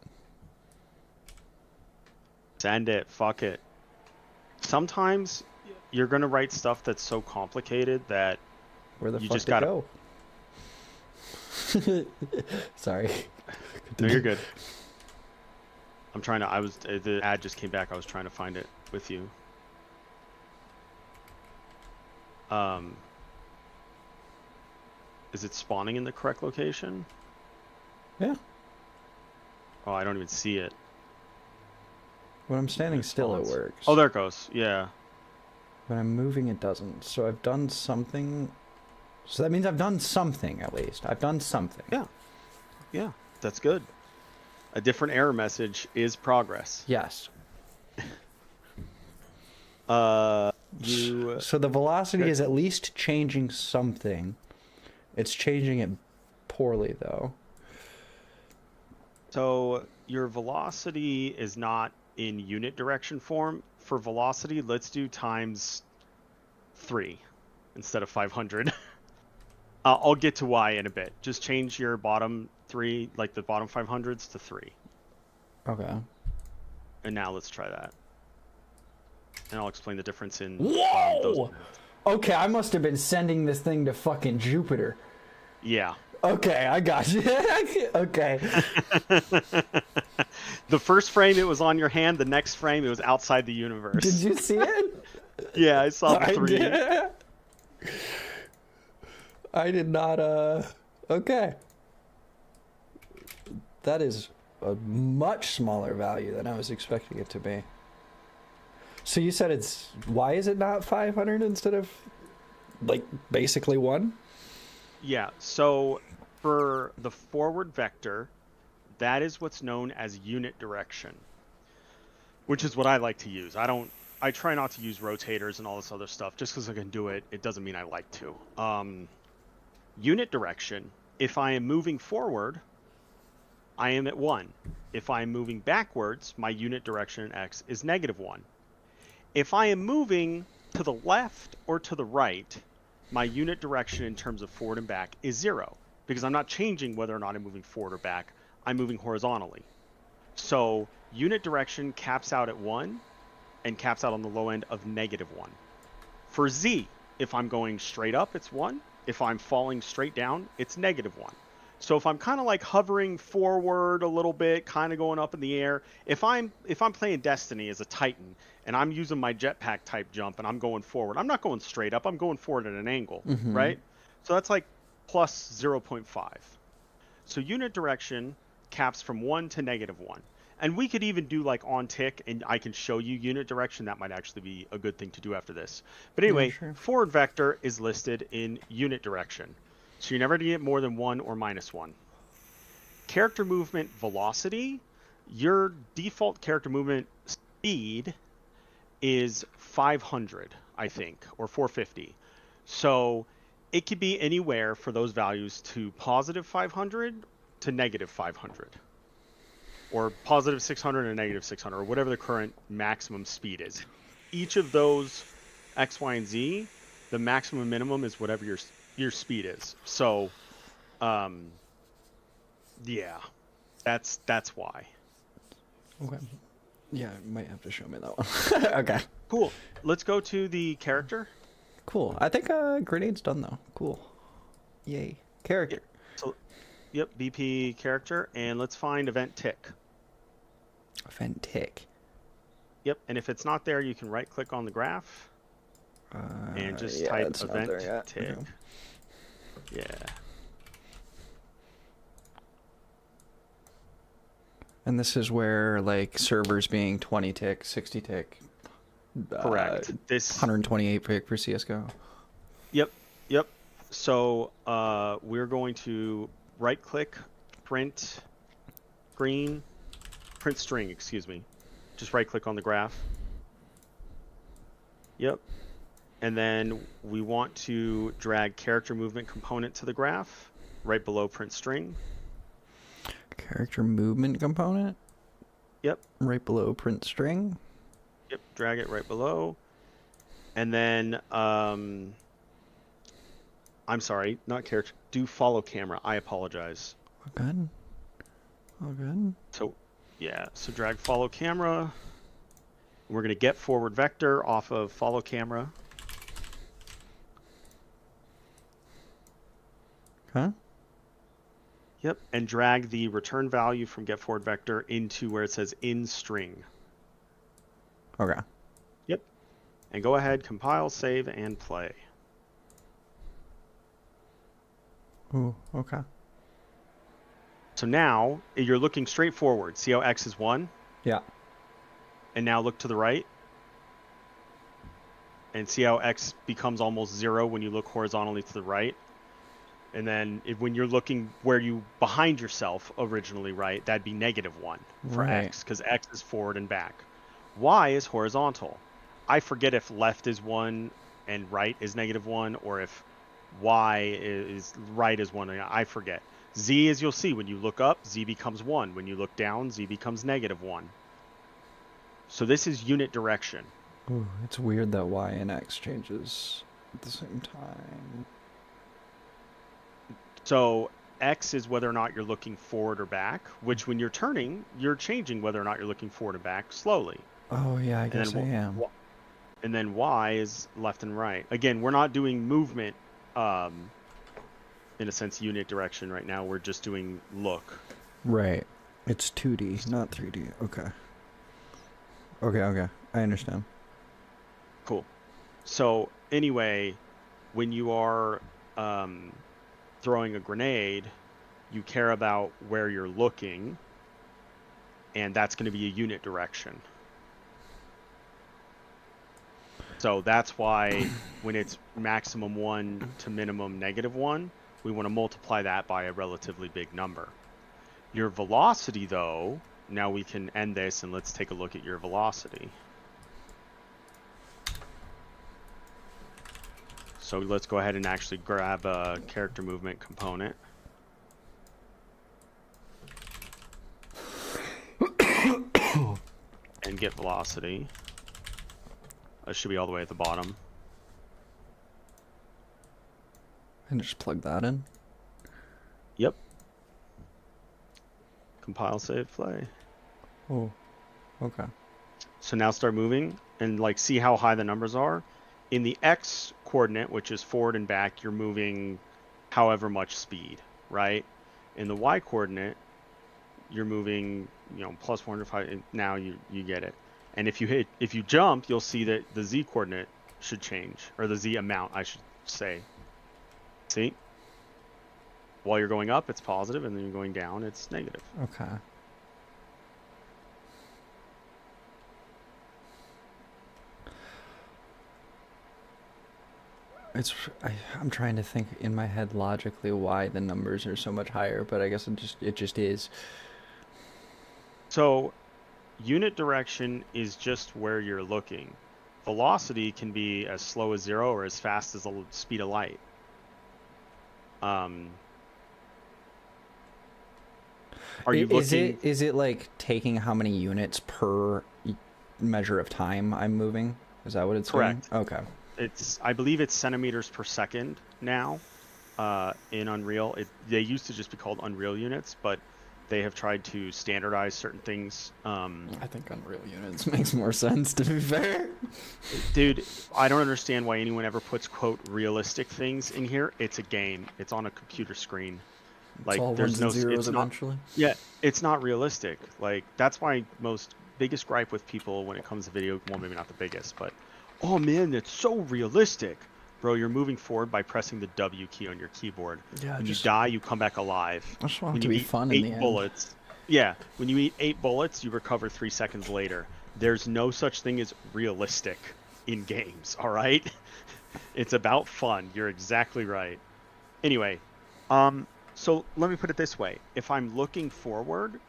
Send it. Fuck it. Sometimes you're gonna write stuff that's so complicated that Where the you fuck just did gotta go? Sorry. No, you're good. I'm trying to. The ad just came back. I was trying to find it with you. Is it spawning in the correct location? Yeah. Oh, I don't even see it. When I'm standing still, it works. Oh, there it goes. Yeah. When I'm moving, it doesn't. So I've done something. So that means I've done something, at least. I've done something. Yeah. Yeah. That's good. A different error message is progress. Yes. You. So the velocity is at least changing something. It's changing it poorly, though. So your velocity is not in unit direction form. For velocity, let's do times 3 instead of 500. I'll get to Y in a bit. Just change your bottom 3, like the bottom 500s, to 3. Okay. And now let's try that. And I'll explain the difference in Whoa! those. Okay, I must have been sending this thing to fucking Jupiter. Yeah. Okay, I got you. Okay. The first frame, it was on your hand. The next frame, it was outside the universe. Did you see it? Yeah, I saw the 3. I did not, okay. That is a much smaller value than I was expecting it to be. So you said why is it not 500 instead of, like, basically 1? Yeah, so For the forward vector, that is what's known as unit direction, which is what I like to use. I try not to use rotators and all this other stuff. Just because I can do it, it doesn't mean I like to. Unit direction, if I am moving forward, I am at 1. If I am moving backwards, my unit direction in X is -1. If I am moving to the left or to the right, my unit direction in terms of forward and back is 0, because I'm not changing whether or not I'm moving forward or back. I'm moving horizontally. So unit direction caps out at 1 and caps out on the low end of -1. For Z, if I'm going straight up, it's 1. If I'm falling straight down, it's -1. So if I'm kind of like hovering forward a little bit, kind of going up in the air, if I'm playing Destiny as a Titan and I'm using my jetpack type jump and I'm going forward, I'm not going straight up, I'm going forward at an angle, right? So that's like plus 0.5. So unit direction caps from 1 to -1. And we could even do like on tick, and I can show you unit direction. That might actually be a good thing to do after this. But anyway, Yeah, sure. forward vector is listed in unit direction. So you're never going to get more than 1 or -1. Character movement velocity, your default character movement speed is 500, I think, or 450. So it could be anywhere for those values to positive 500 to negative 500. Or positive 600 and negative 600, or whatever the current maximum speed is. Each of those X, Y, and Z, the maximum and minimum is whatever your speed is. So, yeah, that's why. Okay. Yeah, you might have to show me that one. Okay. Cool. Let's go to the character. Cool. I think grenade's done though. Cool. Yay. Character. So, yep, BP character, and let's find event tick. Event tick. Yep, and if it's not there, you can right click on the graph and just yeah, type it's not event there yet. tick. Okay. Yeah. And this is where like servers being 20 tick, 60 tick. Correct. This 128 tick for CS:GO. Yep. So we're going to right click, print string, excuse me. Just right click on the graph. Yep. And then we want to drag character movement component to the graph, right below print string. Character movement component. Yep. Right below print string. Yep. Drag it right below. And then, I'm sorry, not character. Do follow camera. I apologize. All good. All good. So, yeah. So drag follow camera. We're going to get forward vector off of follow camera. Okay. Yep, and drag the return value from get forward vector into where it says in string. Okay. Yep. And go ahead, compile, save, and play. Ooh, okay. So now you're looking straight forward. See how X is 1? Yeah. And now look to the right. And see how X becomes almost 0 when you look horizontally to the right. And then when you're looking where you behind yourself originally, right, that'd be -1 for Right. X, because X is forward and back. Y is horizontal. I forget if left is 1 and right is -1, or if Y is right is 1. I forget. Z, as you'll see, when you look up, Z becomes 1. When you look down, Z becomes -1. So this is unit direction. Ooh, it's weird that Y and X changes at the same time. So X is whether or not you're looking forward or back, which when you're turning, you're changing whether or not you're looking forward or back slowly. Oh yeah, I And guess I then am. And then Y is left and right. Again, we're not doing movement, in a sense, unit direction right now. We're just doing look. Right. It's 2D, not 3D. Okay. Okay. I understand. Cool. So anyway, when you are throwing a grenade, you care about where you're looking, and that's going to be a unit direction. So that's why when it's maximum 1 to minimum -1, we want to multiply that by a relatively big number. Your velocity, though, now we can end this and let's take a look at your velocity. So let's go ahead and actually grab a character movement component. And get velocity. That should be all the way at the bottom. And just plug that in. Yep. Compile, save, play. Oh, okay. So now start moving and like see how high the numbers are. In the X coordinate, which is forward and back, you're moving however much speed, right? In the Y coordinate, you're moving, plus 405, and now you get it. And if you jump, you'll see that the Z coordinate should change, or the Z amount, I should say. See? While you're going up, it's positive, and then you're going down, it's negative. Okay. I'm trying to think in my head logically why the numbers are so much higher, but I guess it just is. So, unit direction is just where you're looking. Velocity can be as slow as 0 or as fast as the speed of light. Are you looking? Is it like taking how many units per measure of time I'm moving? Is that what it's Correct. doing? Okay. I believe it's centimeters per second now in Unreal. They used to just be called Unreal units, but they have tried to standardize certain things. I think Unreal units makes more sense, to be fair. Dude, I don't understand why anyone ever puts, quote, realistic things in here. It's a game. It's on a computer screen. Like, it's all there's ones no and zeros it's eventually. Yeah, it's not realistic. Like, that's my biggest gripe with people when it comes to video. Well, maybe not the biggest, but oh man, that's so realistic. Bro, you're moving forward by pressing the W key on your keyboard. Yeah, when you die, you come back alive. I just want when it to you be eat fun 8 in the end. bullets. Yeah, when you eat 8 bullets, you recover 3 seconds later. There's no such thing as realistic in games, all right? It's about fun. You're exactly right. Anyway, so let me put it this way. If I'm looking forward,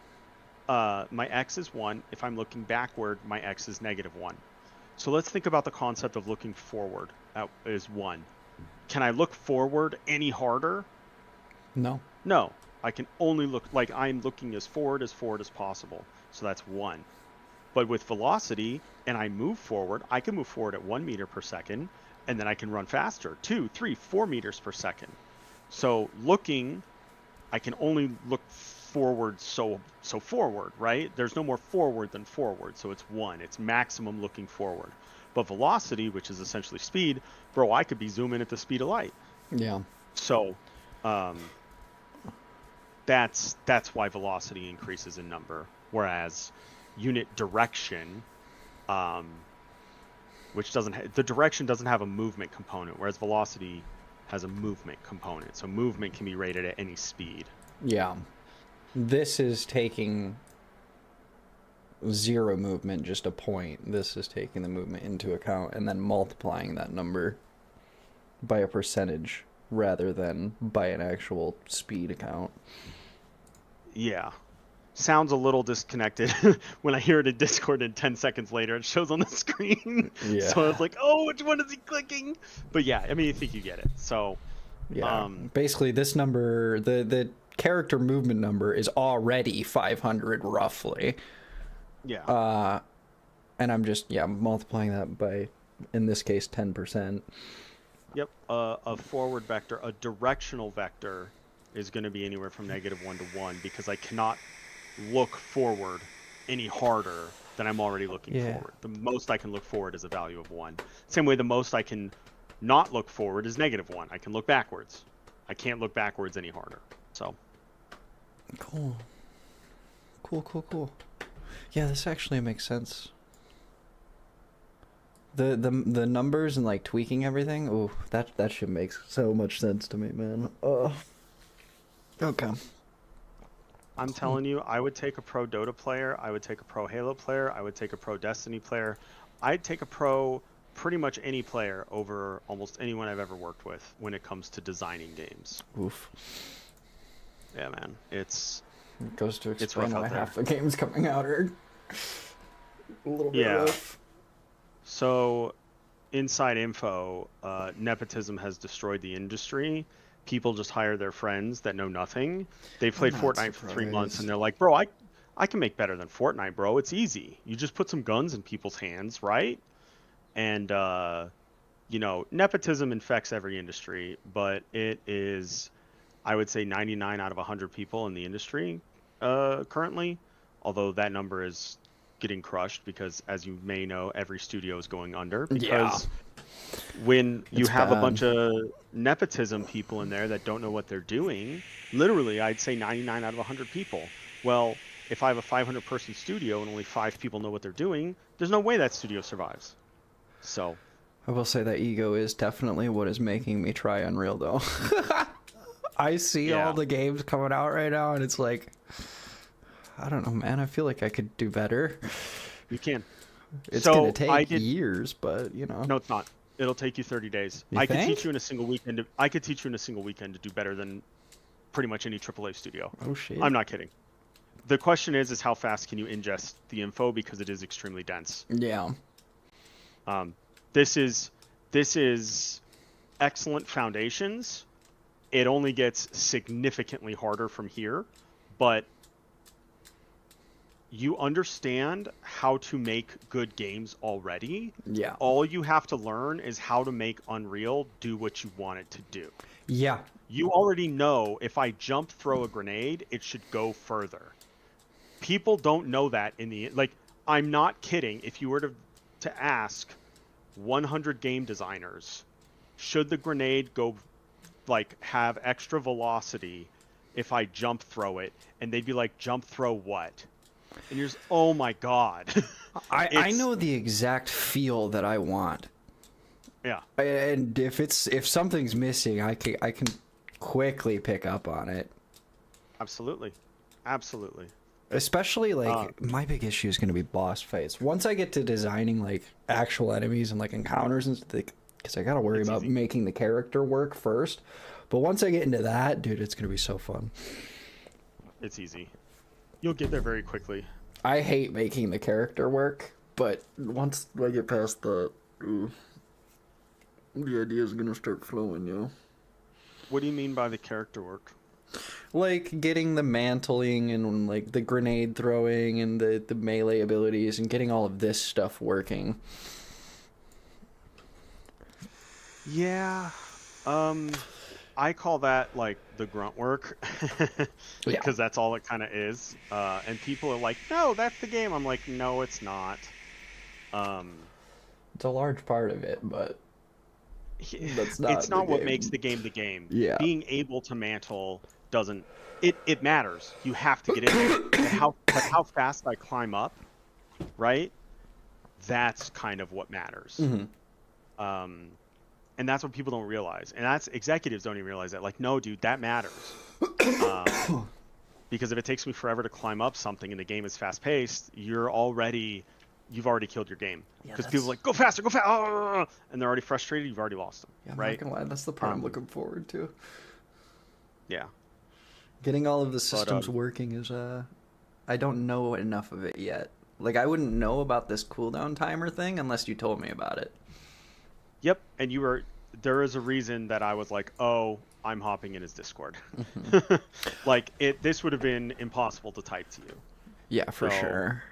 my X is 1. If I'm looking backward, my X is -1. So let's think about the concept of looking forward. That is 1. Can I look forward any harder? No. No. I can only look like I'm looking as forward as possible. So that's 1. But with velocity, and I move forward, I can move forward at 1 meter per second, and then I can run faster, 2, 3, 4 meters per second. So looking, I can only look forward so forward, right? There's no more forward than forward, so it's 1. It's maximum looking forward. But velocity, which is essentially speed, bro, I could be zooming at the speed of light. Yeah. So that's why velocity increases in number, whereas unit direction, which the direction doesn't have a movement component, whereas velocity has a movement component. So movement can be rated at any speed. Yeah. This is taking 0 movement, just a point. This is taking the movement into account and then multiplying that number by a percentage rather than by an actual speed account. Yeah. Sounds a little disconnected when I hear it in Discord and 10 seconds later it shows on the screen. Yeah. So I was like, oh, which one is he clicking? But yeah, I mean, I think you get it. So yeah. Basically, this number, the character movement number is already 500 roughly. Yeah. And I'm just, multiplying that by, in this case, 10%. Yep. A forward vector, a directional vector is going to be anywhere from -1 to 1 because I cannot look forward any harder than I'm already looking forward. The most I can look forward is a value of 1. Same way the most I can not look forward is -1. I can look backwards. I can't look backwards any harder. So. Cool. Yeah, this actually makes sense. The numbers and like tweaking everything. Ooh, that shit makes so much sense to me, man. Okay. I'm telling you, I would take a pro Dota player, I would take a pro Halo player, I would take a pro Destiny player, I'd take a pro pretty much any player over almost anyone I've ever worked with when it comes to designing games. Oof. Yeah, man, it goes to rough explain why out there. half the games coming out are a little bit Yeah. rough. So, inside info, nepotism has destroyed the industry. People just hire their friends that know nothing. They've played not Fortnite for 3 months, surprised. and they're like, bro, I can make better than Fortnite, bro. It's easy. You just put some guns in people's hands, right? And, nepotism infects every industry, but it is, I would say, 99 out of 100 people in the industry currently, although that number is getting crushed because, as you may know, every studio is going under because when you It's have a bad. bunch of nepotism people in there that don't know what they're doing, literally I'd say 99 out of 100 people. Well, if I have a 500 person studio and only 5 people know what they're doing, there's no way that studio survives. So I will say that ego is definitely what is making me try Unreal, though. I see Yeah. all the games coming out right now, and it's like, I don't know, man. I feel like I could do better. you can. It's So, gonna I take did- years, but No, it's not. It'll take you 30 days. You I could think? teach you in a single weekend. I could teach you in a single weekend to do better than pretty much any AAA studio. Oh shit. I'm not kidding. The question is how fast can you ingest the info because it is extremely dense. Yeah. This is excellent foundations. It only gets significantly harder from here, but you understand how to make good games already. Yeah. All you have to learn is how to make Unreal do what you want it to do. Yeah. You already know if I jump throw a grenade, it should go further. People don't know that I'm not kidding. If you were to ask 100 game designers, should the grenade go have extra velocity if I jump throw it? And they'd be like, jump throw what? And you're just, oh my god. I know the exact feel that I want. Yeah. And if something's missing, I can quickly pick up on it. Absolutely. Especially my big issue is going to be boss fights. Once I get to designing actual enemies and encounters and because I got to worry about making the character work first. But once I get into that, dude, it's going to be so fun. It's easy. You'll get there very quickly. I hate making the character work, but once I get past the idea is going to start flowing, yo. What do you mean by the character work? Getting the mantling and the grenade throwing and the melee abilities and getting all of this stuff working. Yeah. I call that the grunt work because that's all it kind of is. And people are like, no, that's the game. I'm like, no, it's not. It's a large part of it, but that's not it's not the what game. makes the game the game. Yeah. Being able to mantle doesn't. It matters. You have to get in there. But how fast I climb up, right? That's kind of what matters. Mm-hmm. And that's what people don't realize. And that's executives don't even realize that. No, dude, that matters. Because if it takes me forever to climb up something and the game is fast paced, you've already killed your game. Because people are like, go faster, go faster, and they're already frustrated. You've already lost them. Yeah, I'm right? not gonna lie, that's the part I'm looking forward to. Yeah. Getting all of the systems working is I don't know enough of it yet. I wouldn't know about this cooldown timer thing unless you told me about it. Yep, and there is a reason that I was like, oh, I'm hopping in his Discord. Mm-hmm. This would have been impossible to type to you. Yeah, for So, sure.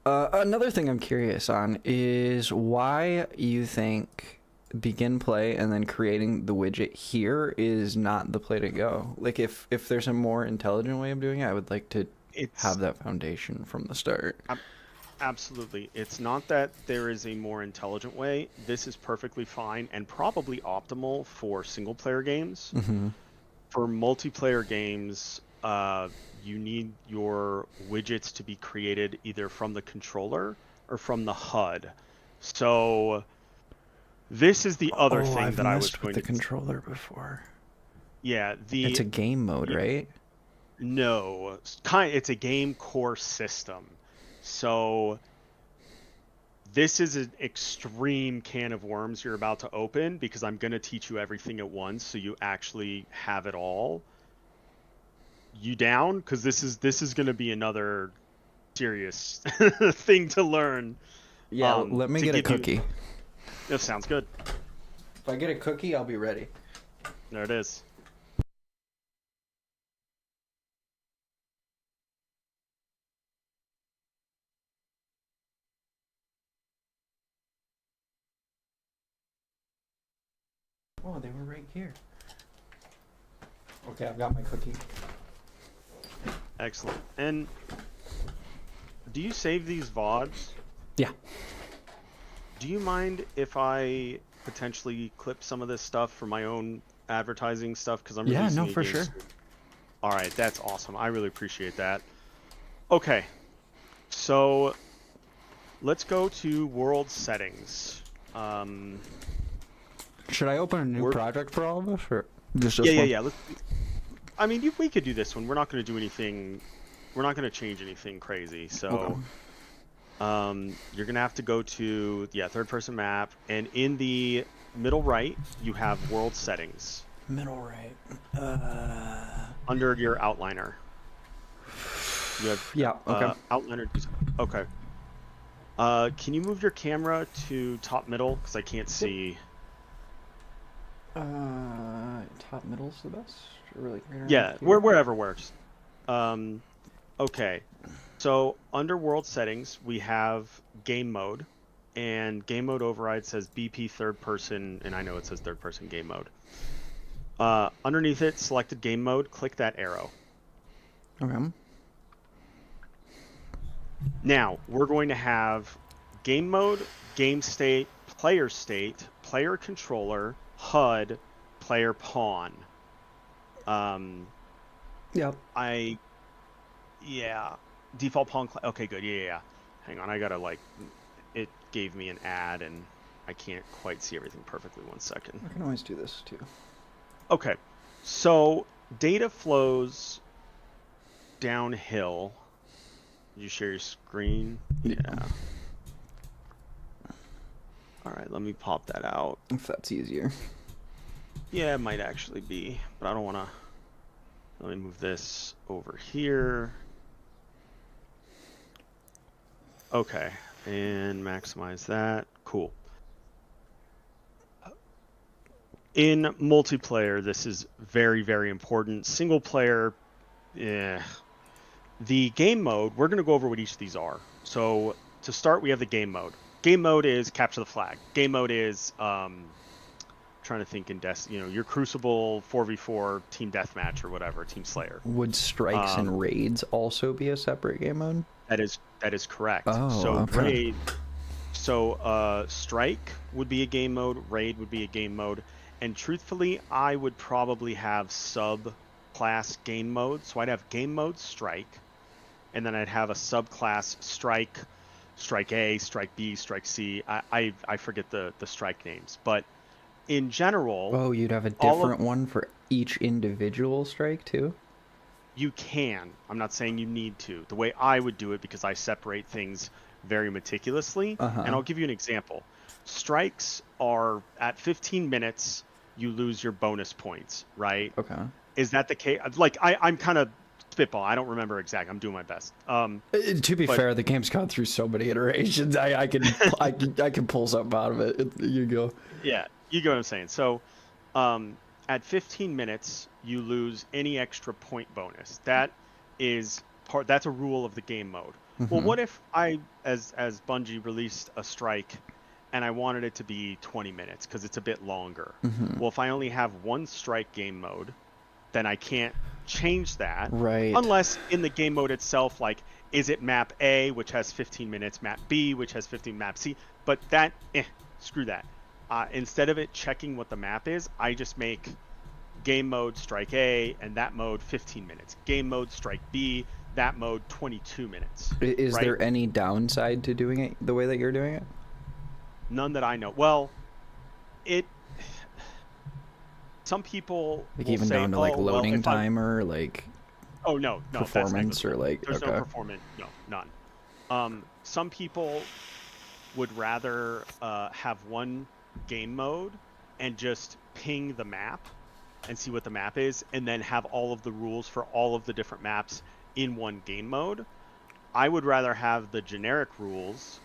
Another thing I'm curious on is why you think begin play and then creating the widget here is not the play to go. If there's a more intelligent way of doing it, I would like to have that foundation from the start. Absolutely. It's not that there is a more intelligent way. This is perfectly fine and probably optimal for single player games. Mm-hmm. For multiplayer games, you need your widgets to be created either from the controller or from the HUD. So this is the other thing I've that I was messed going with the to controller before. Yeah, It's a game mode, right? No, it's a game core system. So This is an extreme can of worms you're about to open because I'm going to teach you everything at once so you actually have it all. You down? Because this is going to be another serious thing to learn. Yeah, let me get a cookie. That sounds good. If I get a cookie, I'll be ready. There it is. Oh, they were right here. Okay, I've got my cookie. Excellent. And do you save these VODs? Yeah. Do you mind if I potentially clip some of this stuff for my own advertising stuff? Because I'm releasing a for game sure. soon. All right, that's awesome. I really appreciate that. Okay, so let's go to world settings. Should I open a new project for all of us, or just Yeah. one? Yeah. I mean, we could do this one. We're not going to do anything. We're not going to change anything crazy. So, you're going to have to go to third-person map, and in the middle right, you have world settings. Middle right. Under your outliner. You have okay. outliner. Okay. Can you move your camera to top middle? Because I can't see. Top middle's the best. Really? Yeah, wherever works. Okay. So under world settings, we have game mode, and game mode override says BP third person, and I know it says third person game mode. Underneath it, selected game mode, click that arrow. Okay. Now, we're going to have game mode, game state, player controller, HUD, player pawn. Yep. Default pawn. Okay, good. Yeah. Hang on, I gotta it gave me an ad and I can't quite see everything perfectly. 1 second. I can always do this too. Okay, so data flows downhill. Did you share your screen? Yeah. All right, let me pop that out. If that's easier. Yeah, it might actually be, but I don't want to. Let me move this over here. Okay, and maximize that. Cool. In multiplayer, this is very, very important. Single player, the game mode, we're going to go over what each of these are. So to start, we have the game mode. Game mode is capture the flag. Game mode is trying to think in your Crucible 4v4 team deathmatch or whatever, team slayer. Would strikes and raids also be a separate game mode? That is correct. Oh, so okay. raid. So strike would be a game mode. Raid would be a game mode. And truthfully, I would probably have subclass game mode. So I'd have game mode strike, and then I'd have a subclass strike, strike A, strike B, strike C. I forget the strike names, but in general. Oh, you'd have a different one for each individual strike too? You can. I'm not saying you need to. The way I would do it, because I separate things very meticulously, and I'll give you an example. Strikes are at 15 minutes, you lose your bonus points, right? Okay. Is that the case? Like, I'm kind of spitball. I don't remember exactly. I'm doing my best. To be fair, the game's gone through so many iterations. I can pull something out of it. You go. Yeah, you get what I'm saying. So, at 15 minutes, you lose any extra point bonus. That's a rule of the game mode. Well, what if as Bungie released a strike and I wanted it to be 20 minutes because it's a bit longer? Well, if I only have one strike game mode, then I can't change that. Right. Unless in the game mode itself, like, is it map A, which has 15 minutes, map B, which has 15, map C? But that, screw that. Instead of it checking what the map is, I just make game mode strike A and that mode 15 minutes. Game mode strike B, that mode 22 minutes. Is right? there any downside to doing it the way that you're doing it? None that I know. Well, some people like will even say, down to like loading time or like no performance or like there's no performance, no, none. Some people would rather have one game mode and just ping the map and see what the map is, and then have all of the rules for all of the different maps in one game mode. I would rather have the generic rules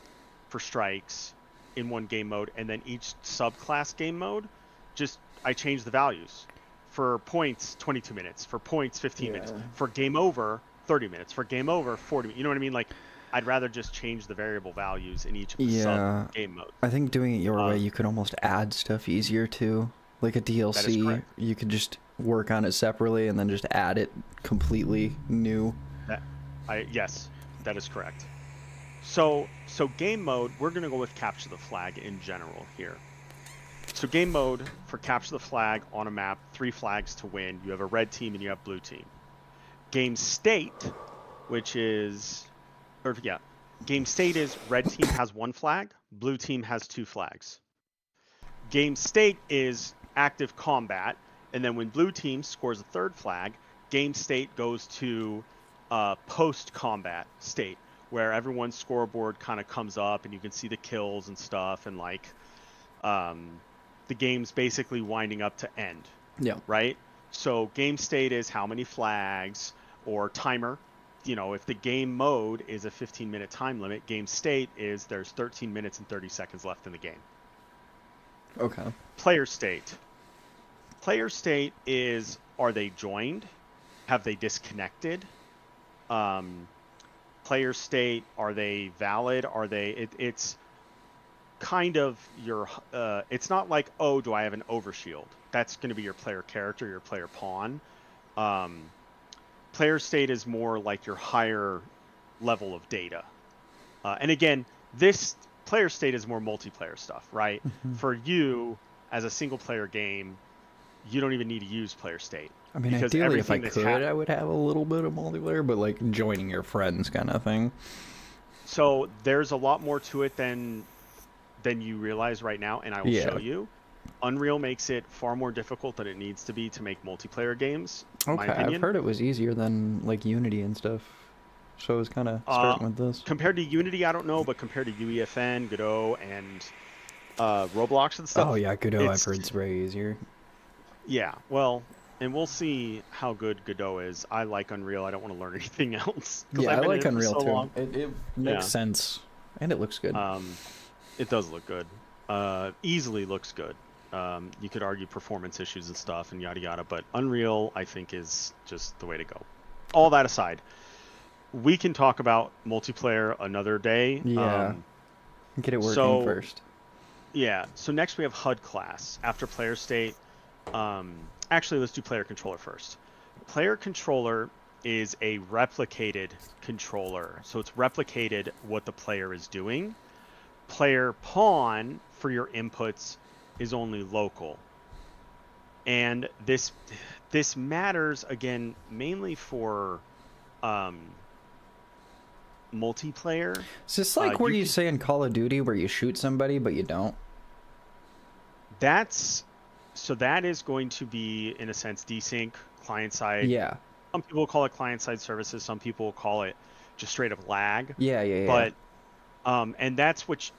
for strikes in one game mode, and then each subclass game mode, just I change the values. For points, 22 minutes. For points, 15 minutes. For game over, 30 minutes. For game over, 40 minutes. You know what I mean? Like, I'd rather just change the variable values in each of the sub game modes. I think doing it your way, you could almost add stuff easier too. Like a DLC, you could just work on it separately and then just add it completely new. Yes, that is correct. So game mode, we're going to go with capture the flag in general here. So game mode for capture the flag on a map, 3 flags to win. You have a red team and you have blue team. Game state, which is, game state is red team has 1 flag, blue team has 2 flags. Game state is active combat, and then when blue team scores a 3rd flag, game state goes to post-combat state, where everyone's scoreboard kind of comes up and you can see the kills and stuff, and like the game's basically winding up to end. Yeah. Right? So game state is how many flags, or timer. You know, if the game mode is a 15-minute time limit, game state is there's 13 minutes and 30 seconds left in the game. Okay. Player state. Player state is, are they joined? Have they disconnected? Player state, are they valid? Are they, it's kind of your, it's not like, oh, do I have an overshield? That's going to be your player character, your player pawn. Player state is more like your higher level of data. And again, this player state is more multiplayer stuff, right? Mm-hmm. For you, as a single player game, you don't even need to use player state. I mean, ideally, if I could, I would have a little bit of multiplayer, but like joining your friends kind of thing. So there's a lot more to it than you realize right now, and I will show you. Unreal makes it far more difficult than it needs to be to make multiplayer games. Okay, I've heard it was easier than like Unity and stuff. So I was kind of starting with this. Compared to Unity, I don't know, but compared to UEFN, Godot, and Roblox and stuff. Oh yeah, Godot I've heard is way easier. Yeah, well, and we'll see how good Godot is. I like Unreal. I don't want to learn anything else. Yeah, I like Unreal so too. Long. It makes sense, and it looks good. It does look good. Easily looks good. You could argue performance issues and stuff and yada yada, but Unreal, I think, is just the way to go. All that aside, we can talk about multiplayer another day. Yeah. Get it working first. Yeah. So next we have HUD class. After player state, actually, let's do player controller first. Player controller is a replicated controller. So it's replicated what the player is doing. Player pawn for your inputs is only local. And this matters, again, mainly for multiplayer. Is this like where you say in Call of Duty where you shoot somebody but you don't? That is going to be, in a sense, desync, client-side. Yeah. Some people call it client-side services. Some people call it just straight-up lag. Yeah. But, and that's what,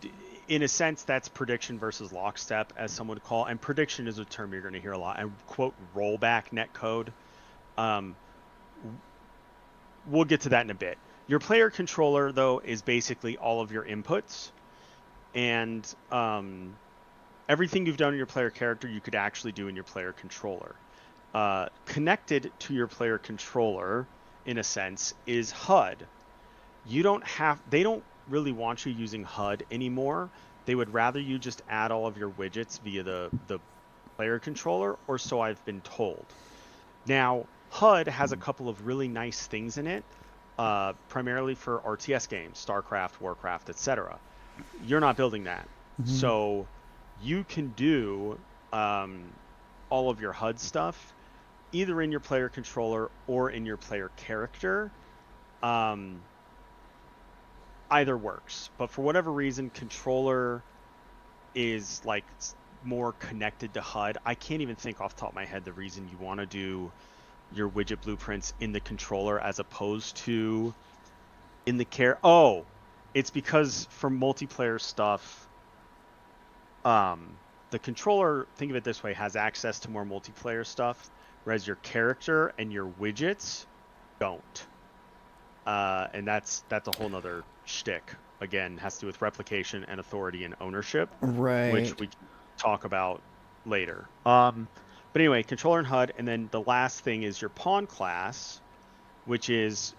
in a sense, that's prediction versus lockstep, as some would call. And prediction is a term you're going to hear a lot. And quote, rollback netcode. We'll get to that in a bit. Your player controller, though, is basically all of your inputs. And everything you've done in your player character, you could actually do in your player controller. Connected to your player controller, in a sense, is HUD. They don't really want you using HUD anymore. They would rather you just add all of your widgets via the player controller, or so I've been told. Now, HUD has a couple of really nice things in it, primarily for RTS games, StarCraft, Warcraft, etc. You're not building that. Mm-hmm. So you can do all of your HUD stuff either in your player controller or in your player character. Either works, but for whatever reason, controller is like more connected to HUD. I can't even think off the top of my head the reason you want to do your widget blueprints in the controller as opposed to in the It's because for multiplayer stuff, the controller, think of it this way, has access to more multiplayer stuff, whereas your character and your widgets don't. And that's a whole nother shtick. Again, has to do with replication and authority and ownership, Right. which we can talk about later. But anyway, controller and HUD, and then the last thing is your pawn class, which is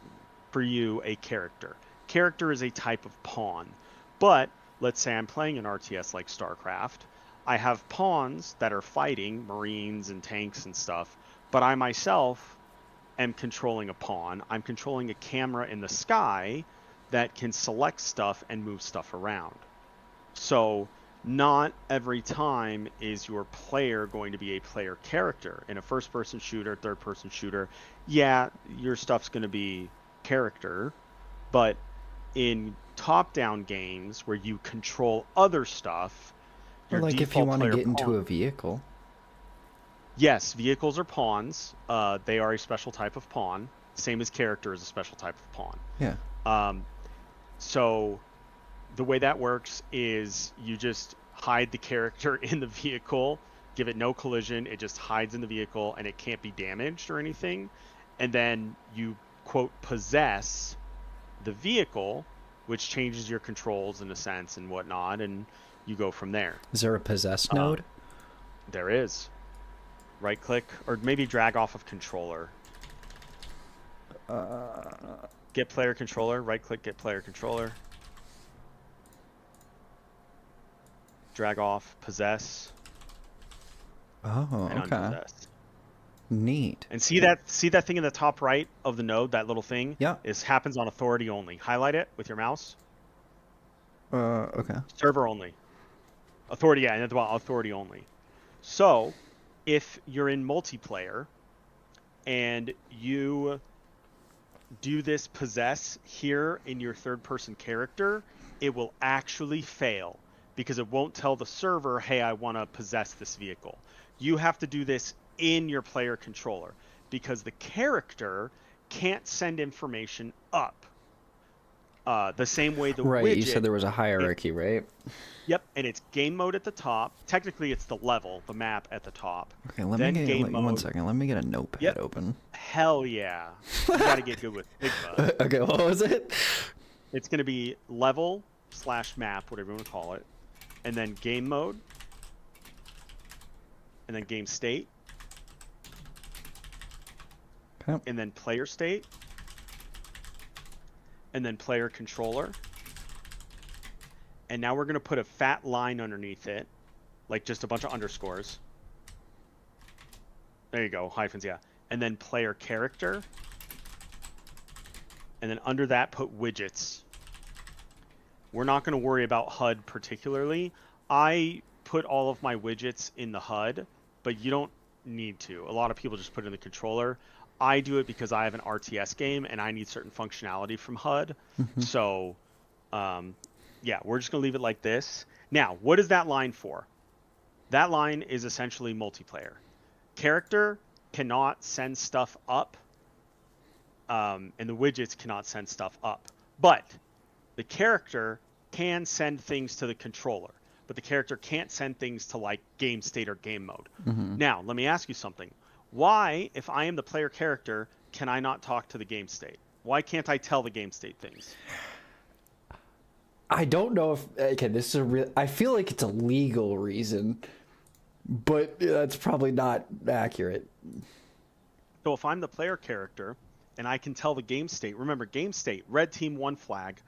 for you a character. Character is a type of pawn, but let's say I'm playing an RTS like StarCraft. I have pawns that are fighting Marines and tanks and stuff, but I myself am controlling a pawn. I'm controlling a camera in the sky that can select stuff and move stuff around. So not every time is your player going to be a player character. In a first-person shooter, third-person shooter, yeah, your stuff's going to be character, but in top-down games where you control other stuff, your Like if you default want to player get into pawn- a vehicle. Yes, vehicles are pawns. They are a special type of pawn. Same as character is a special type of pawn. Yeah. So the way that works is you just hide the character in the vehicle, give it no collision, it just hides in the vehicle and it can't be damaged or anything. And then you, quote, possess the vehicle, which changes your controls in a sense and whatnot, and you go from there. Is there a possess node? There is. Right click, or maybe drag off of controller. Get player controller, right click, get player controller. Drag off, possess, Oh, and okay. unpossess. Neat. And see that thing in the top right of the node, that little thing? Yeah. Is happens on authority only. Highlight it with your mouse. Okay. Server only. Authority, yeah, and at the bottom, authority only. So, if you're in multiplayer and you do this possess here in your third-person character, it will actually fail because it won't tell the server, hey, I want to possess this vehicle. You have to do this in your player controller because the character can't send information up. The same way the Right, widget... you said there was a hierarchy, right? Yep, and it's game mode at the top. Technically, it's the level, the map at the top. Okay, let Then me get game one mode. second. Let me get a notepad Yep. open. Hell yeah. You gotta get good with Figma. Okay, what was it? It's gonna be level / map, whatever you want to call it. And then game mode. And then game state. Okay. And then player state. And then player controller. And now we're gonna put a fat line underneath it. Like just a bunch of underscores. There you go, hyphens, yeah. And then player character. And then under that, put widgets. We're not going to worry about HUD particularly. I put all of my widgets in the HUD, but you don't need to. A lot of people just put it in the controller. I do it because I have an RTS game and I need certain functionality from HUD. So, yeah, we're just going to leave it like this. Now, what is that line for? That line is essentially multiplayer. Character cannot send stuff up, and the widgets cannot send stuff up. But the character can send things to the controller, but the character can't send things to like game state or game mode. Now, let me ask you something. Why, if I am the player character, can I not talk to the game state? Why can't I tell the game state things? I don't know if this is a real. I feel like it's a legal reason, but that's probably not accurate. So if I'm the player character and I can tell the game state, remember game state, red team 1 flag,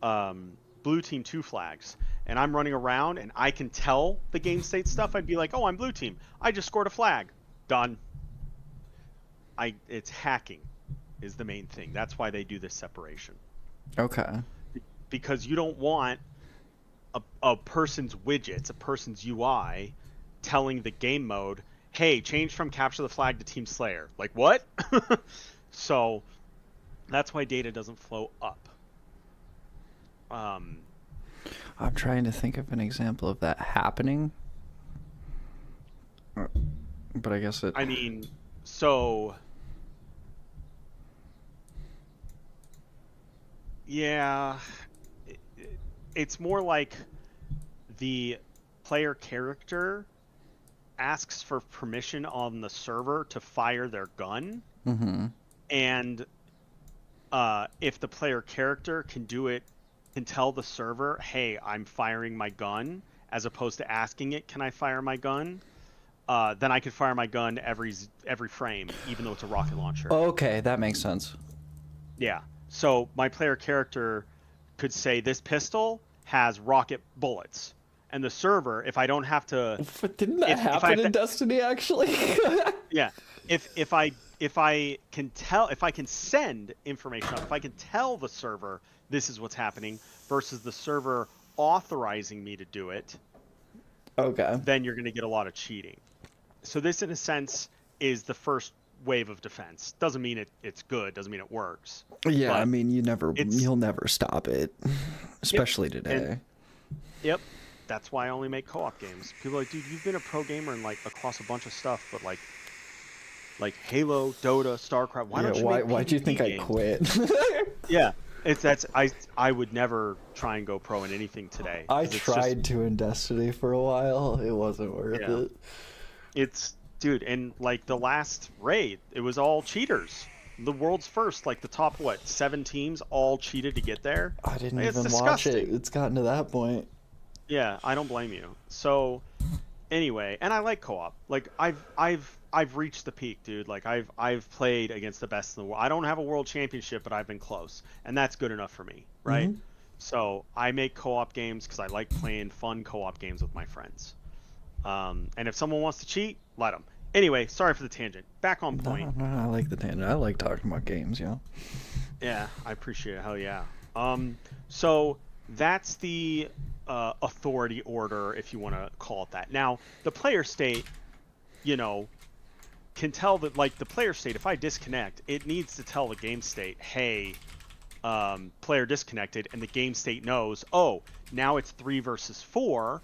blue team 2 flags, and I'm running around and I can tell the game state stuff, I'd be like, oh, I'm blue team. I just scored a flag. Done. It's hacking is the main thing. That's why they do this separation. Okay. Because you don't want a person's widgets, a person's UI, telling the game mode, hey, change from capture the flag to team slayer. Like, what? So that's why data doesn't flow up. I'm trying to think of an example of that happening. But I guess it... I mean, so... Yeah, it's more like the player character asks for permission on the server to fire their gun, and if the player character can do it, can tell the server, hey, I'm firing my gun, as opposed to asking it, can I fire my gun? Then I can fire my gun every frame, even though it's a rocket launcher. Okay, that makes sense. Yeah. So my player character could say this pistol has rocket bullets, and the server, if I don't have to, Didn't that happen in Destiny actually? yeah, if I can send information up, if I can tell the server this is what's happening versus the server authorizing me to do it, okay, then you're going to get a lot of cheating. So this, in a sense, is the first wave of defense. Doesn't mean it's good. Doesn't mean it works. Yeah, but I mean, you'll never stop it, especially today. Yep. That's why I only make co-op games. People are like, dude, you've been a pro gamer and like across a bunch of stuff, but like Halo, Dota, StarCraft. Why don't you make why'd you PvP think games? I quit? Yeah, I would never try and go pro in anything today. I tried to in Destiny for a while. It wasn't worth it. Dude, and like the last raid, it was all cheaters. The world's first, like the top 7 teams all cheated to get there. I didn't It's even watch it. disgusting. It's gotten to that point. Yeah, I don't blame you. So anyway, and I like co-op. Like I've reached the peak, dude. Like I've played against the best in the world. I don't have a world championship, but I've been close, and that's good enough for me, right? So I make co-op games because I like playing fun co-op games with my friends. And if someone wants to cheat, let them. Anyway, sorry for the tangent. Back on point. No, I like the tangent. I like talking about games, yeah. Yeah, I appreciate it. Hell yeah. So that's the authority order, if you want to call it that. Now, the player state, can tell that, like, the player state, if I disconnect, it needs to tell the game state, hey, player disconnected, and the game state knows, oh, now it's 3 versus 4.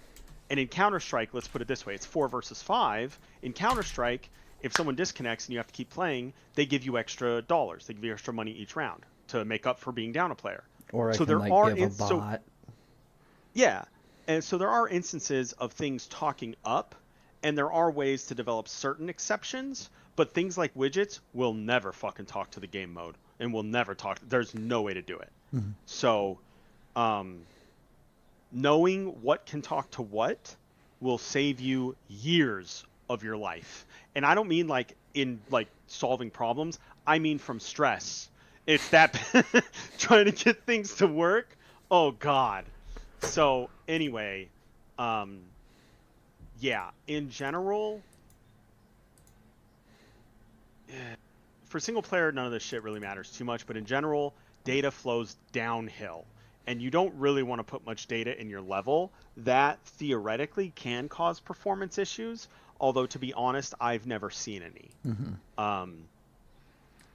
And in Counter-Strike, let's put it this way, it's 4 versus 5. In Counter-Strike, if someone disconnects and you have to keep playing, they give you extra dollars. They give you extra money each round to make up for being down a player. Or I so can, there are give a bot. Yeah, and so there are instances of things talking up, and there are ways to develop certain exceptions, but things like widgets will never fucking talk to the game mode, and will never talk. There's no way to do it. So, knowing what can talk to what will save you years of your life. And I don't mean like in like solving problems. I mean from stress. It's that trying to get things to work. Oh God. So anyway, yeah, in general, for single player, none of this shit really matters too much, but in general, data flows downhill. And you don't really want to put much data in your level. That theoretically can cause performance issues, although to be honest, I've never seen any.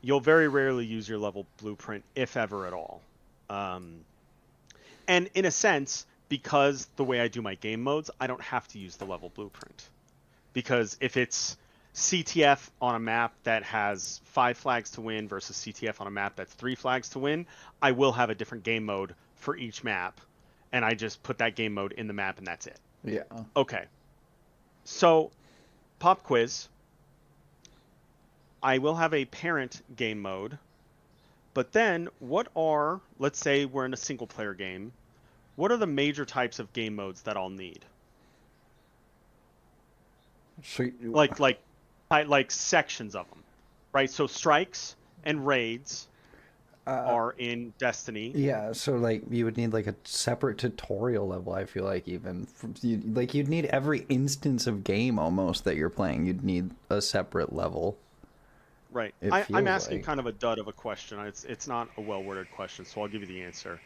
You'll very rarely use your level blueprint, if ever at all. And in a sense, because the way I do my game modes, I don't have to use the level blueprint. Because if it's CTF on a map that has 5 flags to win versus CTF on a map that's 3 flags to win, I will have a different game mode for each map, and I just put that game mode in the map and that's it. Yeah. Okay. So, pop quiz. I will have a parent game mode, but then let's say we're in a single player game, what are the major types of game modes that I'll need? So like sections of them, right? So strikes and raids are in Destiny. Yeah, so like you would need like a separate tutorial level. I feel like you'd need every instance of game almost that you're playing. You'd need a separate level. Right. I'm asking kind of a dud of a question. It's not a well-worded question, so I'll give you the answer.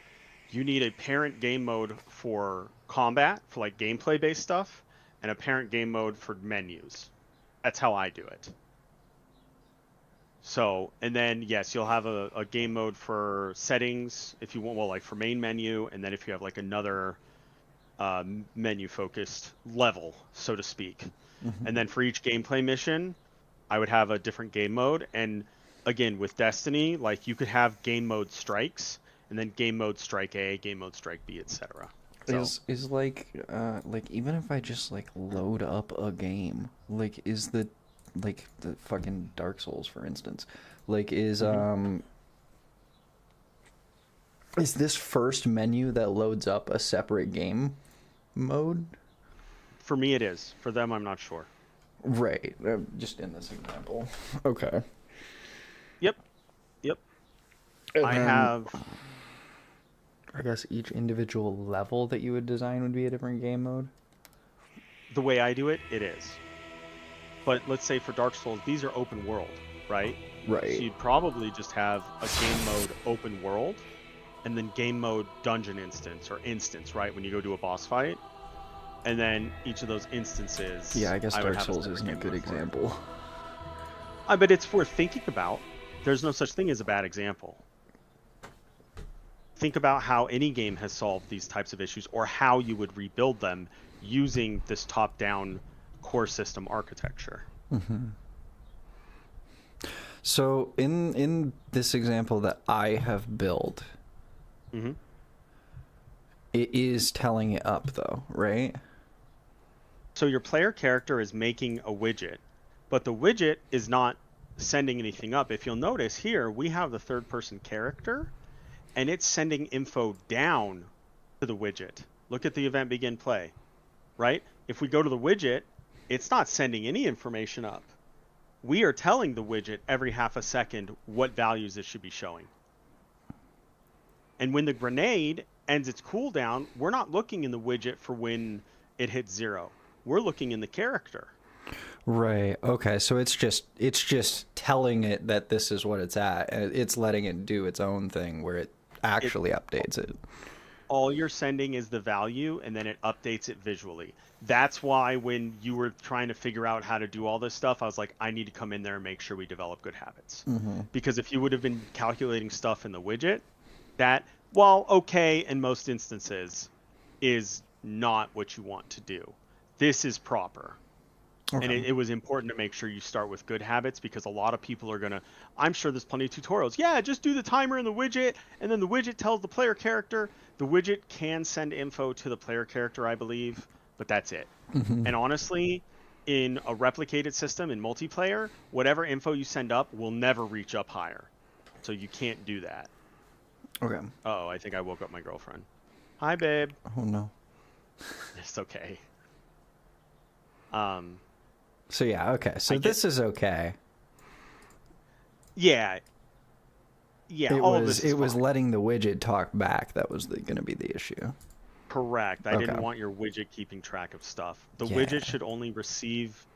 You need a parent game mode for combat, for like gameplay-based stuff, and a parent game mode for menus. That's how I do it. So, and then, yes, you'll have a game mode for settings, if you want, well, like for main menu, and then if you have like another menu-focused level, so to speak. And then for each gameplay mission, I would have a different game mode. And again, with Destiny, like you could have game mode strikes, and then game mode strike A, game mode strike B, etc. So, Is like even if I just like load up a game, like is the fucking Dark Souls, for instance, like is this first menu that loads up a separate game mode? for me, it is. For them, I'm not sure. Right. Just in this example. Okay. Yep. Yep. And I then, have. I guess each individual level that you would design would be a different game mode. The way I do it, it is. But let's say for Dark Souls, these are open world, right? Right. So you'd probably just have a game mode open world, and then game mode dungeon instance, right? When you go do a boss fight. And then each of those instances. Yeah, I guess would Dark have Souls separate isn't a game good mode for it. example. But it's worth thinking about. There's no such thing as a bad example. Think about how any game has solved these types of issues, or how you would rebuild them using this top-down core system architecture. Mm-hmm. So in this example that I have built, Mm-hmm. it is telling it up though, right? So your player character is making a widget, but the widget is not sending anything up. If you'll notice here, we have the third-person character, and it's sending info down to the widget. Look at the event begin play, right? If we go to the widget, it's not sending any information up. We are telling the widget every half a second what values it should be showing. And when the grenade ends its cooldown, we're not looking in the widget for when it hits 0. We're looking in the character. Right. Okay. So it's just telling it that this is what it's at, and it's letting it do its own thing where it actually updates it. All you're sending is the value, and then it updates it visually. That's why when you were trying to figure out how to do all this stuff, I was like, I need to come in there and make sure we develop good habits. Mm-hmm. Because if you would have been calculating stuff in the widget, that, while okay in most instances, is not what you want to do. This is proper. Okay. And it was important to make sure you start with good habits, because a lot of people are going to, I'm sure there's plenty of tutorials. Yeah, just do the timer in the widget, and then the widget tells the player character. The widget can send info to the player character, I believe, but that's it. Mm-hmm. And honestly, in a replicated system, in multiplayer, whatever info you send up will never reach up higher. So you can't do that. Okay. Oh, I think I woke up my girlfriend. Hi, babe. Oh no. It's okay. So yeah. Okay. So this is okay. Yeah. Yeah. All of this is It was fine. letting the widget talk back. That was going to be the issue. Correct. I Okay. didn't want your widget keeping track of stuff. The Yeah. widget should only receive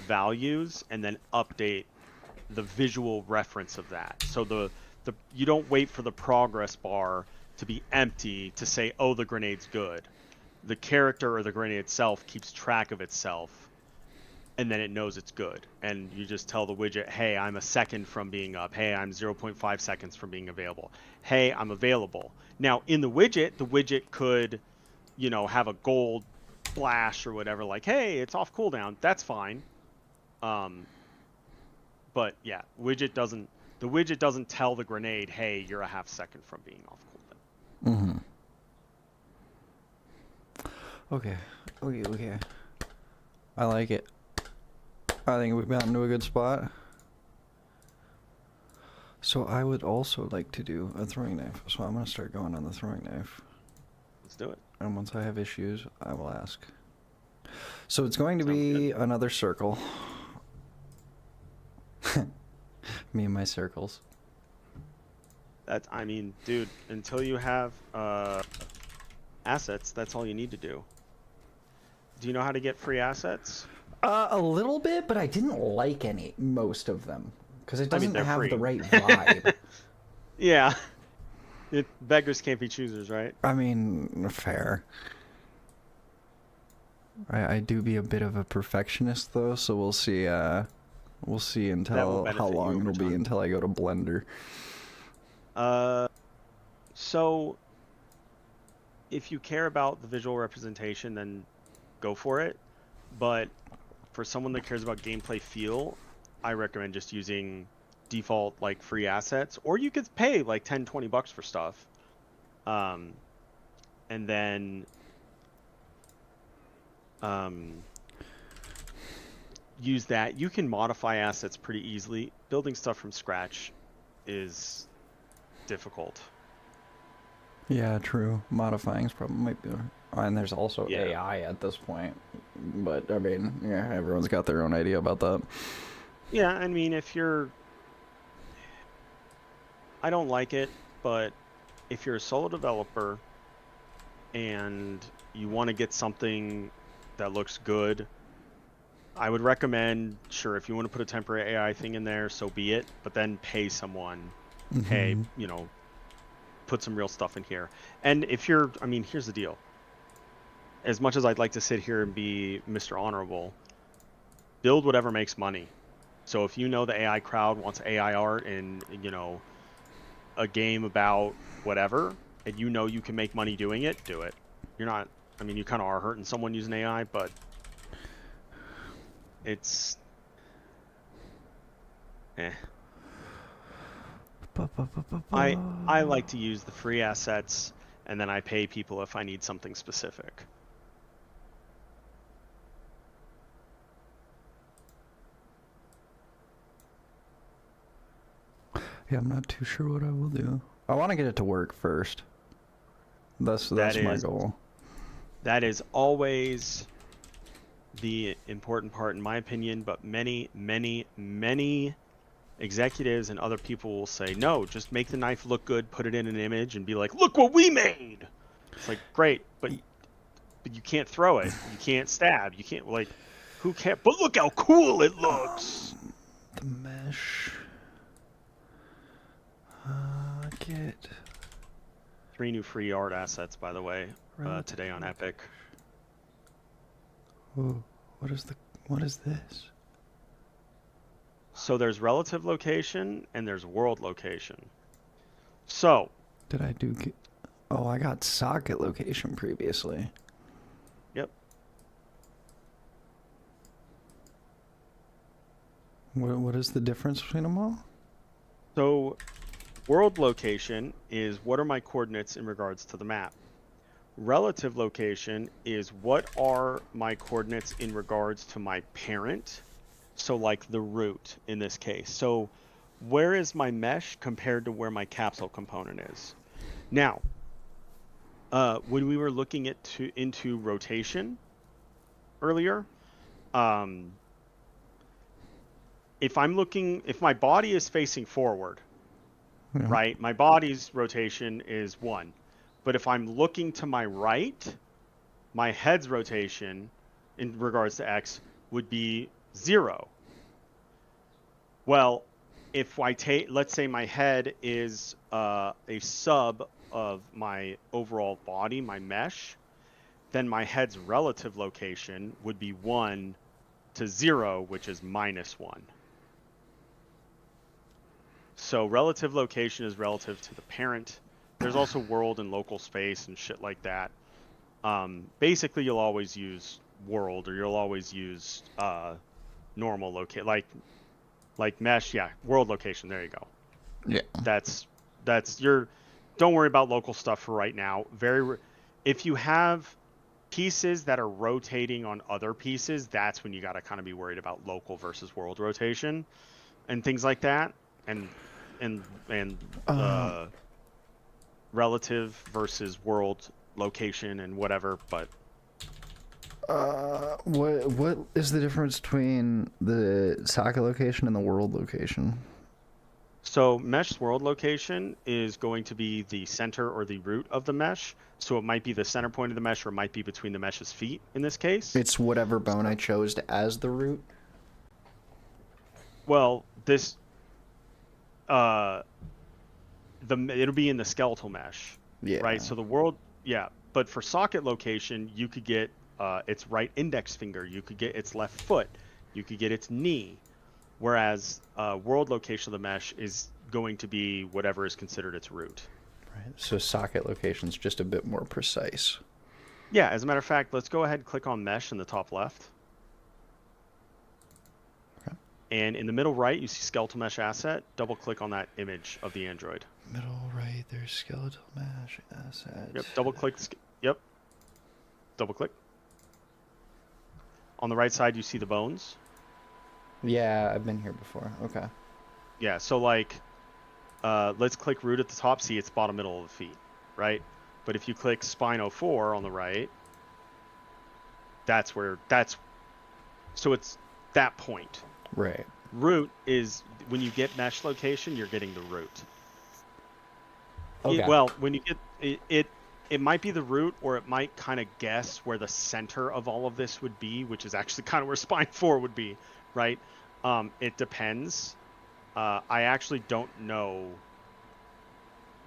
values and then update the visual reference of that. So the you don't wait for the progress bar to be empty to say, oh, the grenade's good. The character or the grenade itself keeps track of itself, and then it knows it's good. And you just tell the widget, hey, I'm a second from being up. Hey, I'm 0.5 seconds from being available. Hey, I'm available. Now, in the widget could, have a gold flash or whatever, like, hey, it's off cooldown. That's fine. But yeah, the widget doesn't tell the grenade, hey, you're a half second from being off cooldown. Mm-hmm. Okay. I like it. I think we've gotten to a good spot. So I would also like to do a throwing knife. So I'm going to start going on the throwing knife. Let's do it. And once I have issues, I will ask. So it's going to Sounds be another circle. Me and my circles. Dude, until you have assets, that's all you need to do. Do you know how to get free assets? A little bit, but I didn't like most of them. Because it doesn't they're have free. the right vibe. Yeah. Beggars can't be choosers, right? I mean, fair. I do be a bit of a perfectionist, though, so we'll see. We'll see until benefit how you long over it'll be time. until I go to Blender. So if you care about the visual representation, then go for it. But for someone that cares about gameplay feel, I recommend just using default free assets, or you could pay like $10-20 for stuff. and then use that. You can modify assets pretty easily. Building stuff from scratch is difficult. Yeah, true. Modifying's probably might be. And there's also Yeah. AI at this point. But I mean, yeah, everyone's got their own idea about that. Yeah, I mean, if you're... I don't like it, but if you're a solo developer and you want to get something that looks good, I would recommend, sure, if you want to put a temporary AI thing in there, so be it, but then pay someone, hey, you know, put some real stuff in here. And if you're, I mean, here's the deal. As much as I'd like to sit here and be Mr. Honorable, build whatever makes money. So if you know the AI crowd wants AI art and, you know, a game about whatever, and you know you can make money doing it, do it. You're not, I mean, you kind of are hurting someone using AI, but it's... I like to use the free assets, and then I pay people if I need something specific. Yeah, I'm not too sure what I will do. I want to get it to work first. That's my goal. That is always the important part, in my opinion, but many executives and other people will say, no, just make the knife look good, put it in an image, and be like, look what we made! It's like, great, but you can't throw it. You can't stab. You can't, like, who can't? But look how cool it looks! The mesh... get... 3 new free art assets, by the way, today on Epic. Ooh, what is this? So there's relative location and there's world location. So Did I do... Oh, I got socket location previously. Yep. What is the difference between them all? So world location is what are my coordinates in regards to the map. Relative location is what are my coordinates in regards to my parent. So like the root in this case. So where is my mesh compared to where my capsule component is? Now, when we were looking into rotation earlier, if my body is facing forward, right, my body's rotation is 1. But if I'm looking to my right, my head's rotation in regards to X would be 0. Well, if I take, let's say my head is a sub of my overall body, my mesh, then my head's relative location would be 1 to 0, which is -1. So relative location is relative to the parent. There's also world and local space and shit like that. Basically, you'll always use world, or you'll always use normal locate, like mesh. Yeah, world location. There you go. Yeah. That's your. Don't worry about local stuff for right now. If you have pieces that are rotating on other pieces, that's when you got to kind of be worried about local versus world rotation and things like that, and relative versus world location and whatever. But what is the difference between the socket location and the world location? So mesh's world location is going to be the center or the root of the mesh. So it might be the center point of the mesh, or it might be between the mesh's feet in this case. It's whatever bone I chose as the root? Well, this it'll be in the skeletal mesh. Yeah. Right? So the world, yeah. But for socket location, you could get its right index finger. You could get its left foot. You could get its knee. Whereas world location of the mesh is going to be whatever is considered its root. Right. So socket location's just a bit more precise. Yeah, as a matter of fact, let's go ahead and click on mesh in the top left. Okay. And in the middle right, you see skeletal mesh asset. Double click on that image of the android. Middle right, there's skeletal mash asset. Yep. Double click. Yep. Double click. On the right side, you see the bones. Yeah, I've been here before. Okay. Yeah. So like, let's click root at the top. See, it's bottom middle of the feet, right? But if you click spine 04 on the right, so it's that point. Right. Root is when you get mesh location, you're getting the root. Okay. Well, when you get it might be the root, or it might kind of guess where the center of all of this would be, which is actually kind of where spine 4 would be, right? It depends. I actually don't know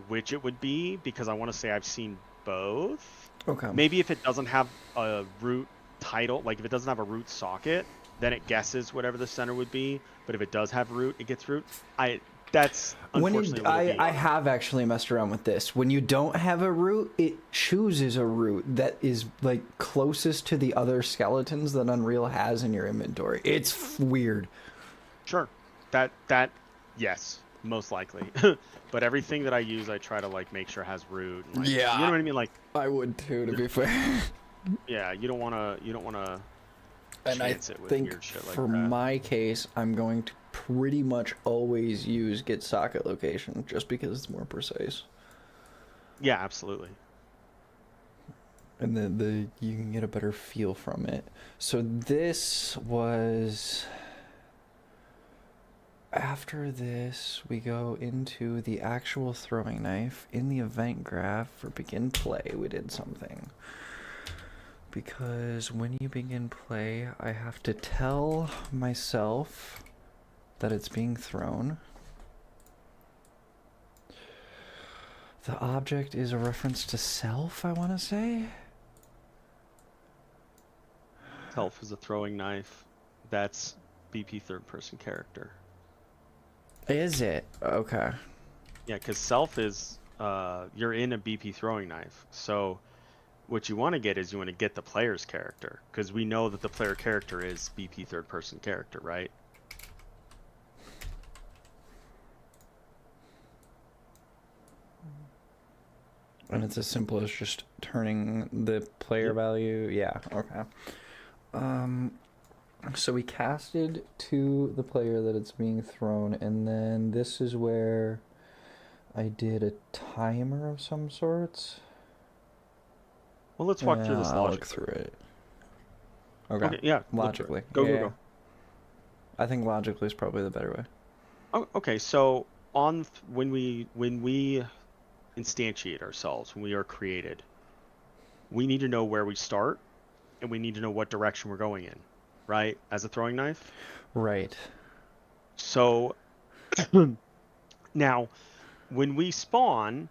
which it would be, because I want to say I've seen both. Okay. Maybe if it doesn't have a root title, like if it doesn't have a root socket, then it guesses whatever the center would be. But if it does have root, it gets root. That's unfortunately I have actually messed around with this. When you don't have a root, it chooses a root that is like closest to the other skeletons that Unreal has in your inventory. It's weird. Sure. That yes, most likely. But everything that I use, I try to like make sure has root. And, like, Yeah. You know what I mean? Like, I would too, to be fair. yeah, you don't wanna And I chance it with think weird shit like for that. my case, I'm going to pretty much always use get socket location just because it's more precise. Yeah, absolutely. And the you can get a better feel from it. So this was after this we go into the actual throwing knife. In the event graph for begin play, we did something. Because when you begin play, I have to tell myself that it's being thrown. The object is a reference to self, I want to say. Self is a throwing knife. That's BP third person character. Is it? Okay. Yeah, because self is you're in a BP throwing knife. So what you want to get is you want to get the player's character, because we know that the player character is BP third person character, right? And it's as simple as just turning the player Yep. value. Yeah, okay. So we casted to the player that it's being thrown, and then this is where I did a timer of some sorts. Well, let's walk through this I'll logic. look through it. Okay. Yeah. look through it. Logically. Go, Yeah. go. I think logically is probably the better way. Oh, okay, so when we instantiate ourselves, when we are created, we need to know where we start, and we need to know what direction we're going in, right? As a throwing knife. Right. So now, when we spawn,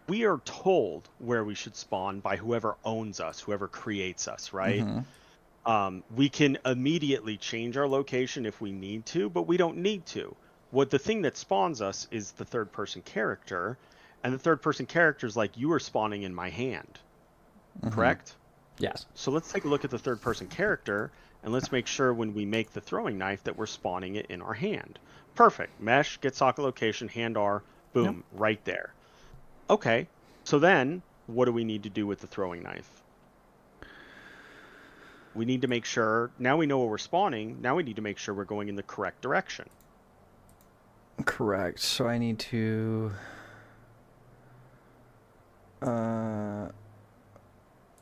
we are told where we should spawn by whoever owns us, whoever creates us, right? We can immediately change our location if we need to, but we don't need to. The thing that spawns us is the third person character, and the third person character is like you are spawning in my hand, correct? Yes. So let's take a look at the third person character, and let's make sure when we make the throwing knife that we're spawning it in our hand. Perfect. Mesh, get socket location, hand R, boom, right there. Okay, so then what do we need to do with the throwing knife? We need to make sure, now we know where we're spawning, now we need to make sure we're going in the correct direction. Correct. So I need to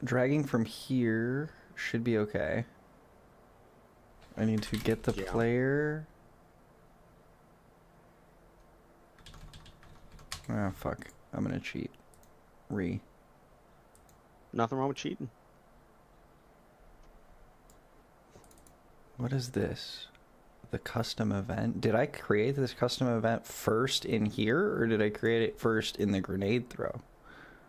dragging from here should be okay. I need to get the player. Oh fuck. I'm gonna cheat. Nothing wrong with cheating. What is this? The custom event? Did I create this custom event first in here, or did I create it first in the grenade throw?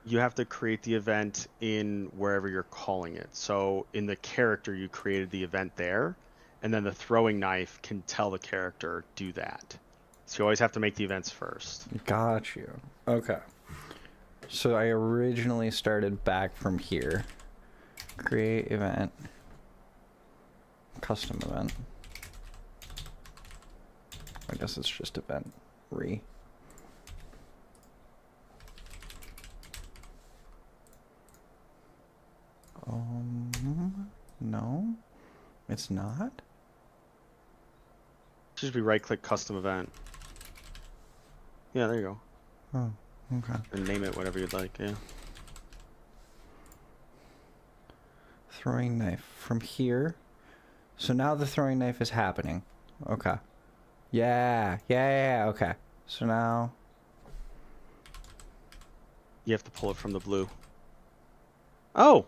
You have to create the event in wherever you're calling it. So in the character, you created the event there, and then the throwing knife can tell the character do that. So you always have to make the events first. Got you. Okay. So I originally started back from here. Create event. Custom event. I guess it's just event. It's not? Should be right-click custom event. Yeah, there you go. Oh, okay. And name it whatever you'd like. Yeah. Throwing knife from here. So now the throwing knife is happening. Okay. Yeah, okay. So now... You have to pull it from the blue. Oh!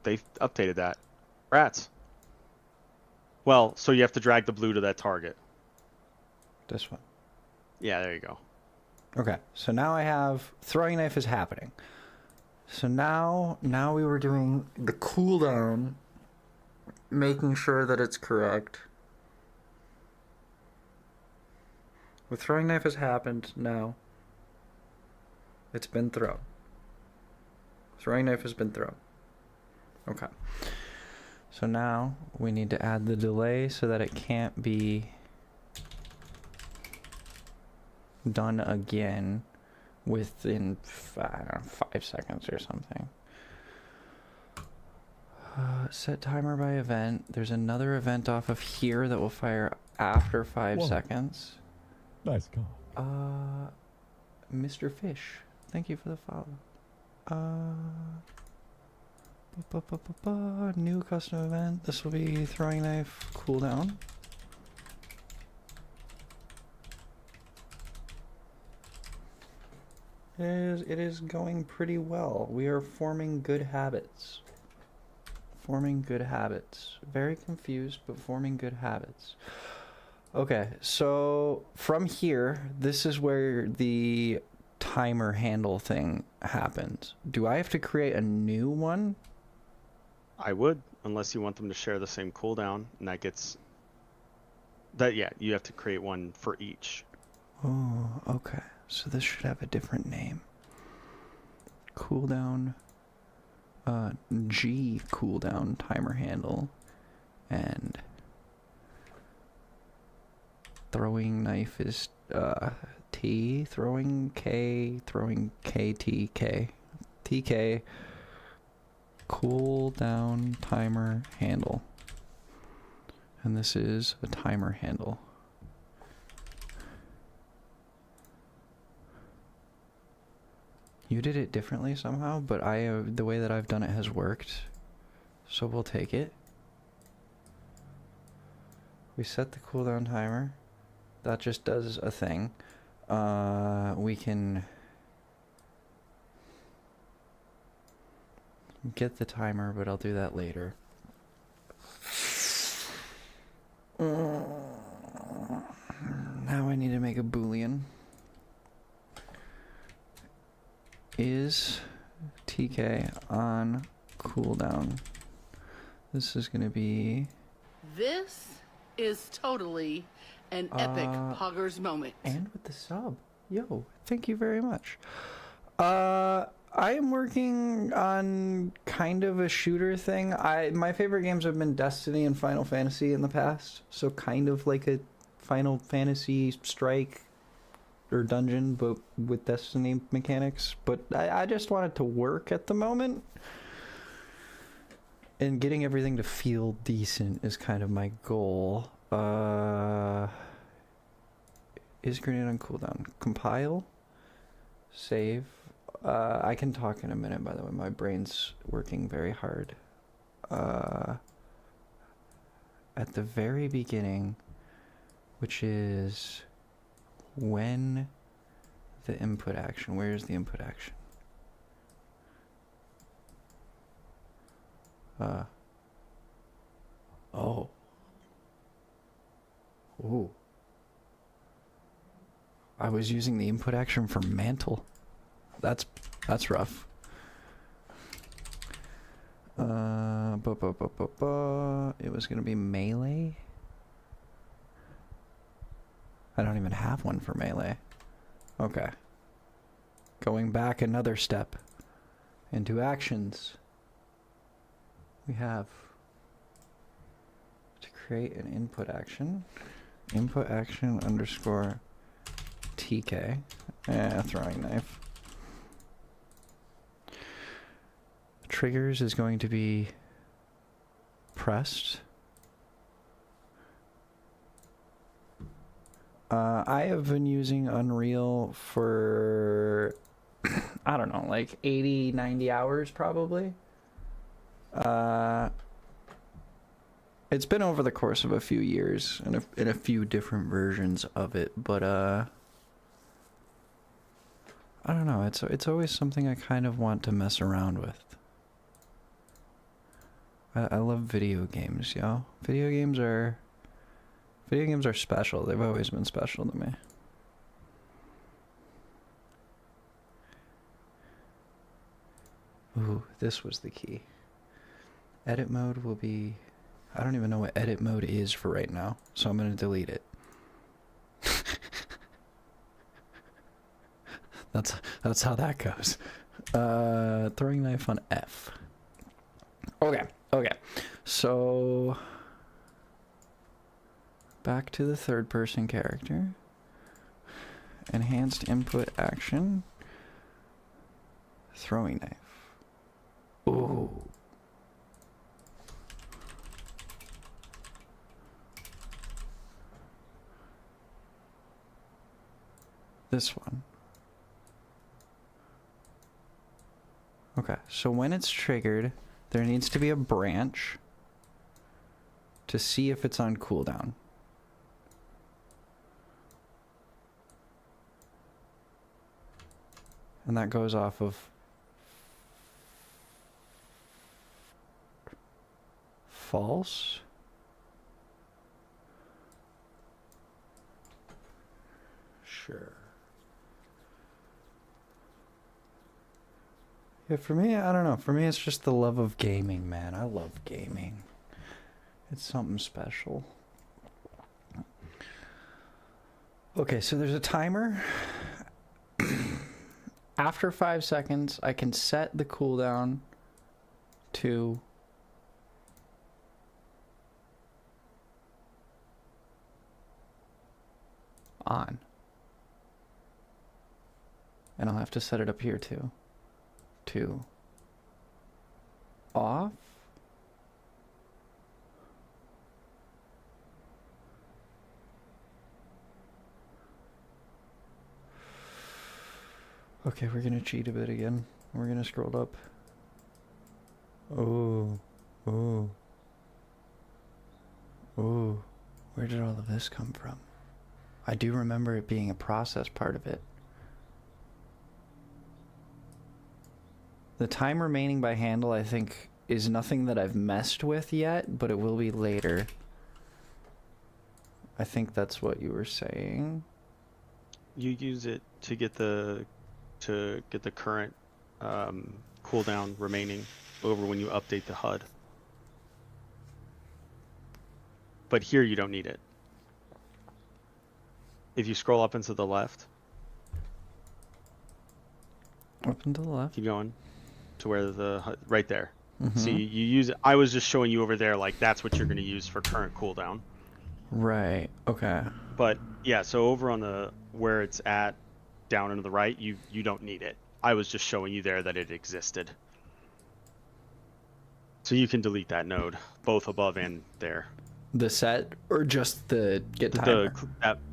They updated that. Rats. Well, so you have to drag the blue to that target. This one. Yeah, there you go. Okay, so now I have... Throwing knife is happening. So now we were doing the cooldown, making sure that it's correct. The throwing knife has happened now. It's been thrown. Throwing knife has been thrown. Okay. So now we need to add the delay so that it can't be done again within 5 seconds or something. Set timer by event. There's another event off of here that will fire after 5 seconds. Nice call. Mr. Fish, thank you for the follow. New custom event. This will be throwing knife cooldown. It is going pretty well. We are forming good habits. Forming good habits. Very confused, but forming good habits. Okay, so from here, this is where the timer handle thing happens. Do I have to create a new one? I would, unless you want them to share the same cooldown, and that gets... That, yeah, you have to create one for each. Oh, okay. So this should have a different name. Cooldown. G cooldown timer handle. And throwing knife is T. Throwing K. Throwing K, T, K. TK. Cooldown timer handle. And this is a timer handle. You did it differently somehow, but the way that I've done it has worked. So we'll take it. We set the cooldown timer. That just does a thing. We can get the timer, but I'll do that later. Now I need to make a boolean. Is TK on cooldown? This is gonna be... This is totally an epic Poggers moment. And with the sub. Yo, thank you very much. I am working on kind of a shooter thing. My favorite games have been Destiny and Final Fantasy in the past. So kind of like a Final Fantasy Strike or Dungeon, but with Destiny mechanics. But I just want it to work at the moment. And getting everything to feel decent is kind of my goal. Is grenade on cooldown. Compile. Save. I can talk in a minute, by the way. My brain's working very hard. At the very beginning, which is when the input action. Where is the input action? Oh. Ooh. I was using the input action for mantle. That's rough. It was gonna be melee. I don't even have one for melee. Okay. Going back another step into actions. We have to create an input action. Input action underscore TK. Throwing knife. Triggers is going to be pressed I have been using Unreal for, I don't know, like 80, 90 hours probably. It's been over the course of a few years and in a few different versions of it, but I don't know. It's always something I kind of want to mess around with. I love video games, yo. Video games are special. They've always been special to me. Ooh, this was the key. Edit mode will be... I don't even know what edit mode is for right now, so I'm going to delete it. That's how that goes. Throwing knife on F. Okay. So back to the third person character. Enhanced input action. Throwing knife. Ooh. This one. Okay, so when it's triggered, there needs to be a branch to see if it's on cooldown. And that goes off of false. Sure. Yeah, for me, I don't know. For me, it's just the love of gaming, man. I love gaming. It's something special. Okay, so there's a timer. After 5 seconds, I can set the cooldown to on. And I'll have to set it up here too. To off. Okay, we're gonna cheat a bit again. We're gonna scroll up. Oh. Where did all of this come from? I do remember it being a process part of it. The time remaining by handle, I think, is nothing that I've messed with yet, but it will be later. I think that's what you were saying. You use it to get the current cooldown remaining over when you update the HUD. But here you don't need it. If you scroll up and to the left. Up and to the left. Keep going. To where the HUD, right there. Mm-hmm. See, you use it. I was just showing you over there, like that's what you're going to use for current cooldown. Right. Okay. But yeah, so over on the where it's at, down and to the right, you don't need it. I was just showing you there that it existed. So you can delete that node, both above and there. The set or just the get timer?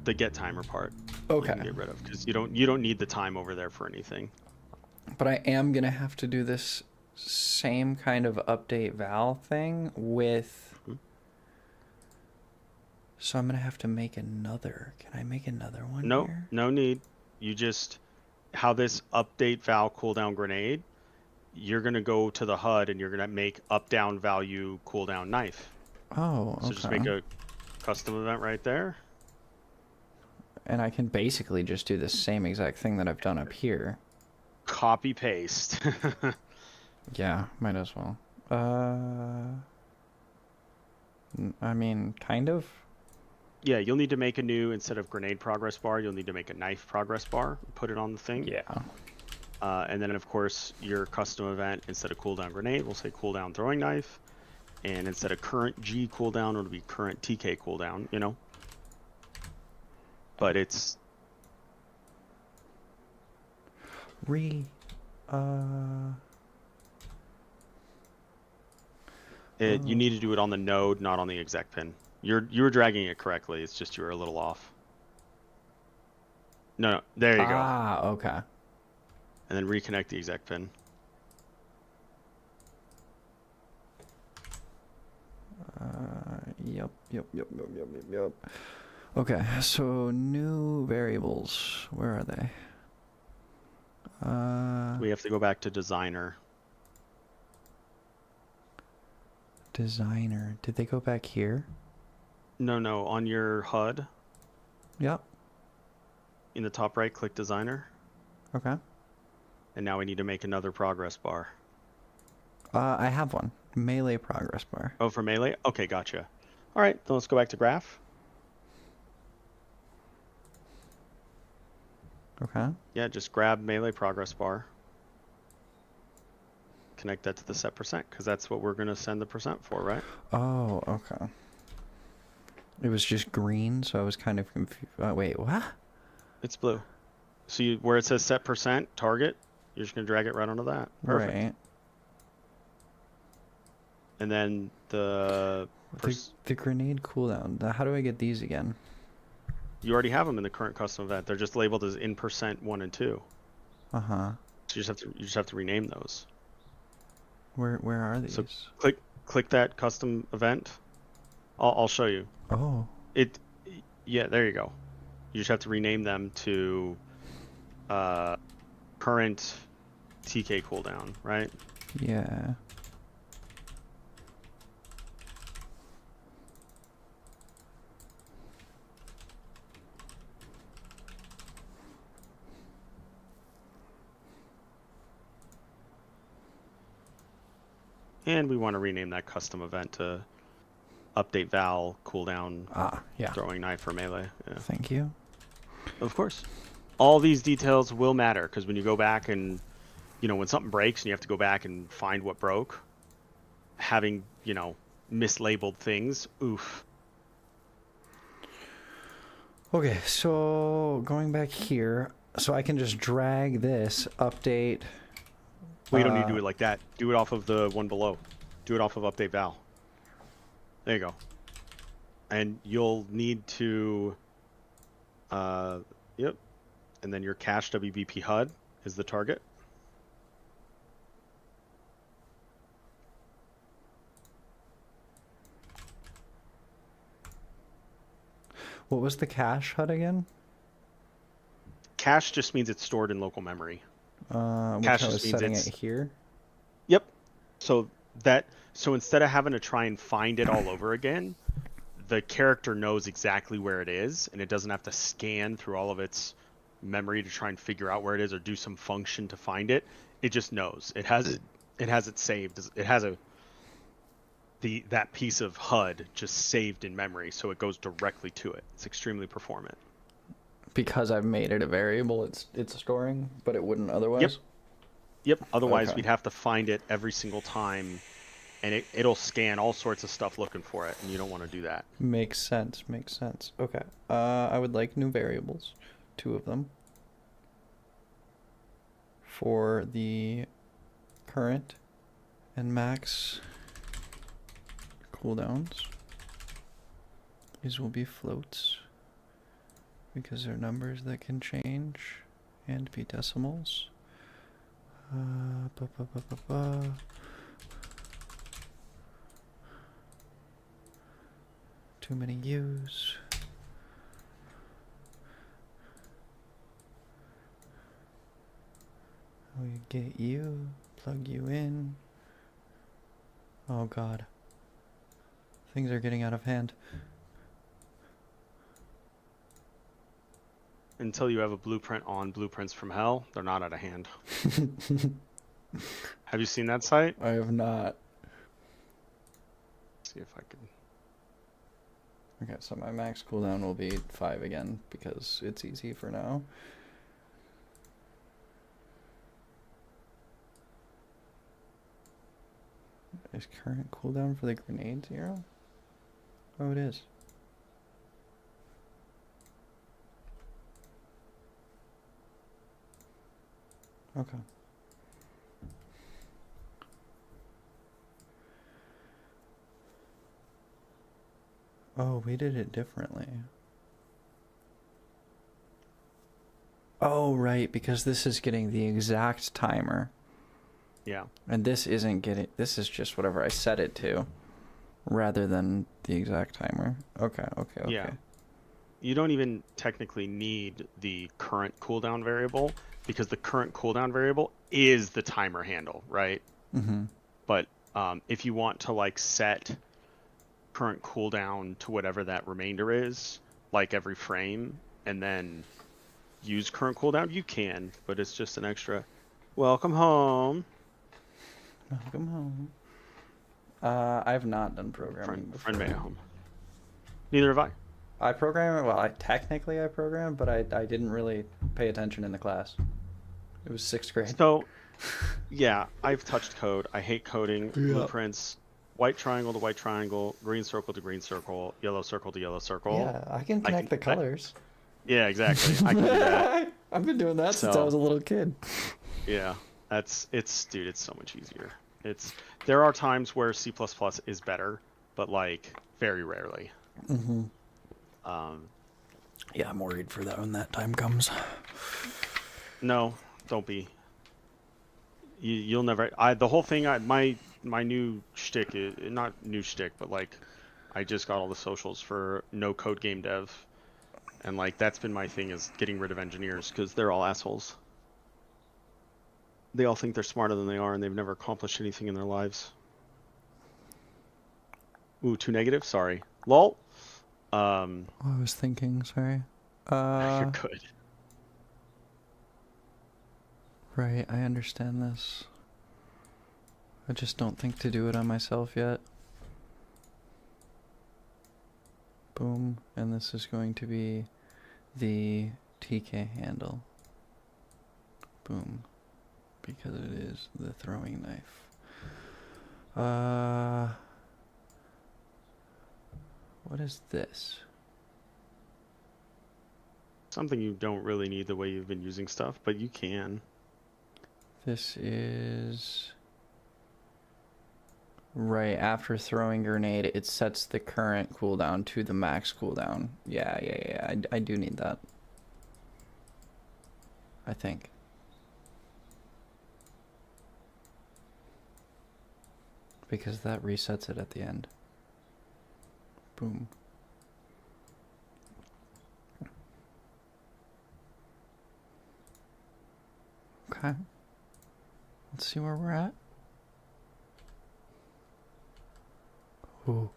The get timer part. Okay. You can get rid of because you don't need the time over there for anything. But I am gonna have to do this same kind of update val thing with. Mm-hmm. So I'm gonna have to make another. Can I make another one? No, here? no need. You just how this update val cooldown grenade. You're gonna go to the HUD and you're gonna make up down value cooldown knife. Oh, okay. So just make a custom event right there. And I can basically just do the same exact thing that I've done up here. Copy paste. Yeah, might as well. I mean, kind of. Yeah, you'll need to make a new, instead of grenade progress bar, you'll need to make a knife progress bar. Put it on the thing. Yeah. And then, of course, your custom event, instead of cooldown grenade, we'll say cooldown throwing knife. And instead of current G cooldown, it'll be current TK cooldown, you know? But it's... You need to do it on the node, not on the exec pin. You were dragging it correctly, it's just you were a little off. No, there you go. Ah, okay. And then reconnect the exec pin. Yep. Okay, so new variables. Where are they? We have to go back to designer. Designer. Did they go back here? No, on your HUD, Yep. in the top right, click designer. Okay. And now we need to make another progress bar. I have one. Melee progress bar. Oh, for melee? Okay, gotcha. All right, then let's go back to graph. Okay. Yeah, just grab melee progress bar. Connect that to the set percent, because that's what we're going to send the percent for, right? Oh, okay. It was just green, so I was kind of confused. Wait, what? It's blue. So where it says set percent target, you're just going to drag it right onto that. Perfect. Right. And then the grenade cooldown. How do I get these again? you already have them in the current custom event. They're just labeled as in percent 1 and 2. Uh-huh. So you just have to rename those. Where are these? So click that custom event. I'll show you. Oh. Yeah, there you go. You just have to rename them to current TK cooldown, right? Yeah. And we want to rename that custom event to update Val cooldown Yeah. throwing knife for melee. Yeah. Thank you. Of course. All these details will matter, because when you go back and, when something breaks and you have to go back and find what broke, having, mislabeled things, oof. Okay, so going back here, so I can just drag this, update. Well, you don't need to do it like that. Do it off of the one below. Do it off of update Val. There you go. And you'll need to, yep. And then your cache WBP HUD is the target. What was the cache HUD again? Cache just means it's stored in local memory. Which Cache I just was means setting it's it here. Yep. So instead of having to try and find it all over again, the character knows exactly where it is, and it doesn't have to scan through all of its memory to try and figure out where it is or do some function to find it. It just knows. It has it saved. It has that piece of HUD just saved in memory, so it goes directly to it. It's extremely performant. Because I've made it a variable, it's storing, but it wouldn't otherwise? Yep. Otherwise, Okay. we'd have to find it every single time, and it'll scan all sorts of stuff looking for it, and you don't want to do that. Makes sense. Okay. I would like new variables. 2 of them. For the current and max cooldowns. These will be floats, because they're numbers that can change and be decimals. Too many U's. We get you, plug you in. Oh god. Things are getting out of hand. Until you have a blueprint on Blueprints from Hell, they're not out of hand. Have you seen that site? I have not. Let's see if I can. Okay, so my max cooldown will be 5 again, because it's easy for now. Is current cooldown for the grenade 0? Oh, it is. Okay. Oh, we did it differently. Oh, right, because this is getting the exact timer. Yeah. And this isn't getting... This is just whatever I set it to, rather than the exact timer. Okay. Yeah. You don't even technically need the current cooldown variable, because the current cooldown variable is the timer handle, right? Mm-hmm. But if you want to like set current cooldown to whatever that remainder is, like every frame, and then use current cooldown, you can, but it's just an extra welcome home. Welcome home. I've not done programming before. Friend made at home. Neither have I. I program, well, I program, but I didn't really pay attention in the class. It was 6th grade. So, yeah, I've touched code. I hate coding. Blueprints, white triangle to white triangle, green circle to green circle, yellow circle to yellow circle. Yeah, I can connect the colors. Yeah, exactly. I can do that. I've been doing that since I was a little kid. Yeah, dude, it's so much easier. There are times where C++ is better, but like very rarely. Mm-hmm. Yeah, I'm worried for that when that time comes. No, don't be. You'll never. The whole thing. My new shtick is not new shtick, but like, I just got all the socials for no code game dev, and like that's been my thing, is getting rid of engineers because they're all assholes. They all think they're smarter than they are, and they've never accomplished anything in their lives. Ooh, too negative. Sorry. Lol. I was thinking. Sorry. You're good. Right, I understand this. I just don't think to do it on myself yet. Boom, and this is going to be the TK handle. Boom, because it is the throwing knife. What is this? Something you don't really need the way you've been using stuff, but you can. This is... Right, after throwing grenade, it sets the current cooldown to the max cooldown. Yeah, I do need that. I think. Because that resets it at the end. Boom. Okay. Let's see where we're at. Ooh.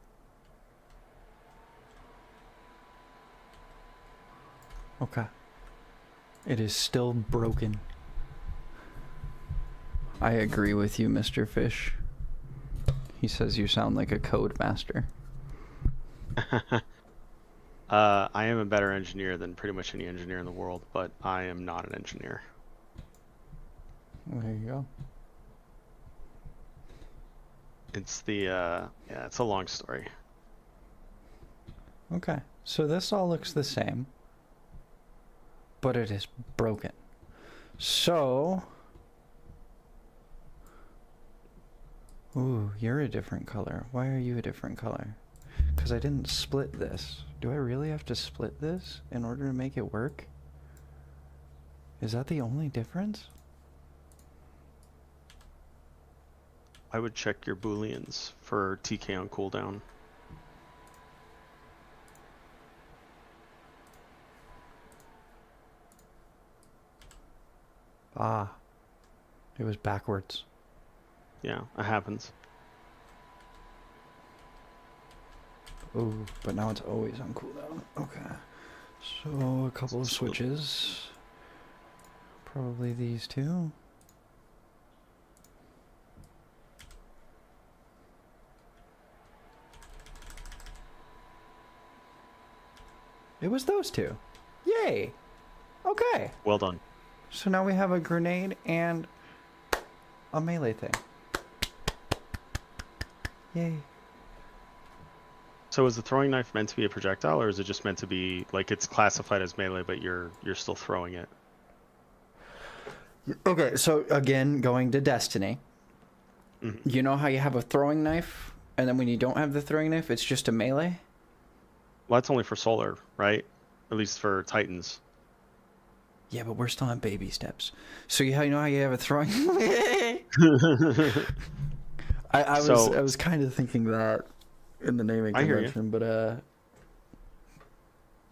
Okay. It is still broken. I agree with you, Mr. Fish. He says you sound like a code master. I am a better engineer than pretty much any engineer in the world, but I am not an engineer. There you go. It's yeah, it's a long story. Okay, so this all looks the same, but it is broken. So... Ooh, you're a different color. Why are you a different color? Because I didn't split this. Do I really have to split this in order to make it work? Is that the only difference? I would check your booleans for TK on cooldown. Ah, it was backwards. Yeah, it happens. Ooh, but now it's always on cooldown. Okay. So, a couple of switches. Probably these two. It was those two. Yay! Okay. Well done. So now we have a grenade and a melee thing. Yay. So is the throwing knife meant to be a projectile, or is it just meant to be, like, it's classified as melee, but you're still throwing it? Okay, so again, going to Destiny. Mm-hmm. You know how you have a throwing knife, and then when you don't have the throwing knife, it's just a melee? Well, that's only for solar, right? At least for Titans. Yeah, but we're still on baby steps. So you know how you have a throwing. I was kind of thinking that in the naming I hear you. convention, but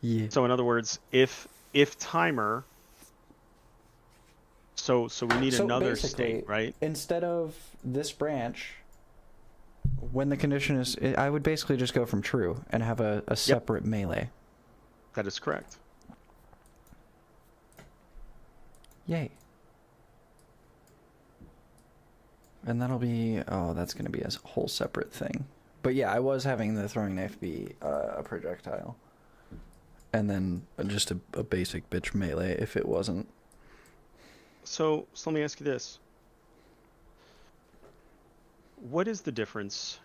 yeah. So in other words, if timer. So we need another state, right? Instead of this branch, when the condition is, I would basically just go from true and have a separate melee. That is correct. Yay. And that'll be, that's going to be a whole separate thing. But yeah, I was having the throwing knife be a projectile. And then just a basic bitch melee if it wasn't. So let me ask you this. What is the difference,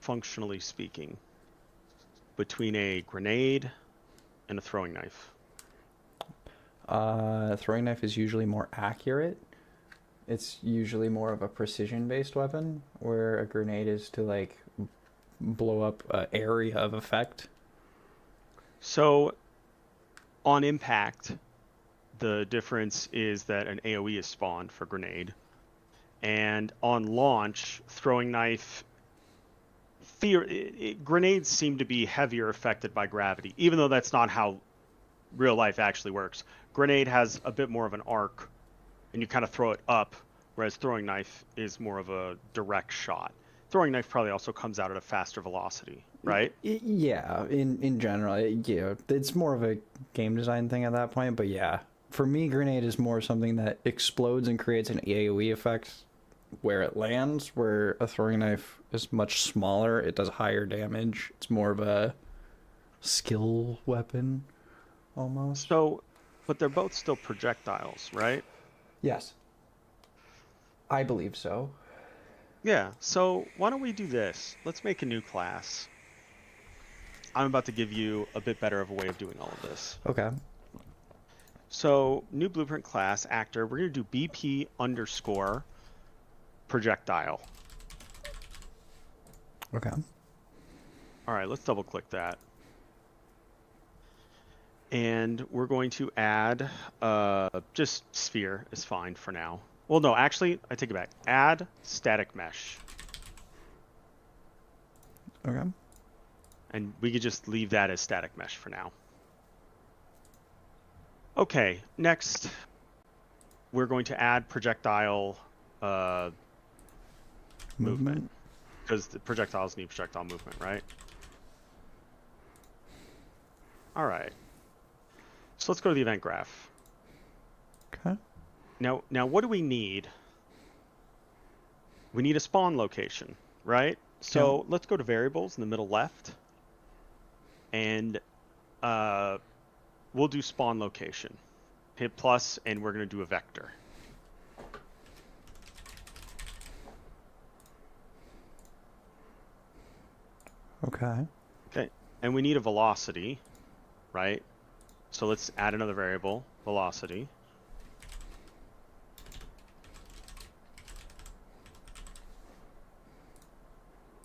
functionally speaking, between a grenade and a throwing knife? Throwing knife is usually more accurate. It's usually more of a precision-based weapon, where a grenade is to, like, blow up an area of effect. So, on impact, the difference is that an AoE is spawned for grenade. And on launch, throwing knife, grenades seem to be heavier affected by gravity, even though that's not how real life actually works. Grenade has a bit more of an arc, and you kind of throw it up, whereas throwing knife is more of a direct shot. Throwing knife probably also comes out at a faster velocity, right? Yeah, in general, it's more of a game design thing at that point, but yeah. For me, grenade is more something that explodes and creates an AoE effect where it lands, where a throwing knife is much smaller, it does higher damage, it's more of a skill weapon, almost. So, but they're both still projectiles, right? Yes. I believe so. Yeah, so why don't we do this? Let's make a new class. I'm about to give you a bit better of a way of doing all of this. Okay. So, new blueprint class, actor, we're going to do BP _ projectile. Okay. All right, let's double click that. And we're going to add, just sphere is fine for now. Well, no, actually, I take it back. Add static mesh. Okay. And we could just leave that as static mesh for now. Okay, next, we're going to add projectile movement. Because the projectiles need projectile movement, right? All right. So let's go to the event graph. Okay. Now what do we need? We need a spawn location, right? So let's go to variables in the middle left. And we'll do spawn location. Hit plus, and we're going to do a vector. Okay. Okay, and we need a velocity, right? So let's add another variable, velocity.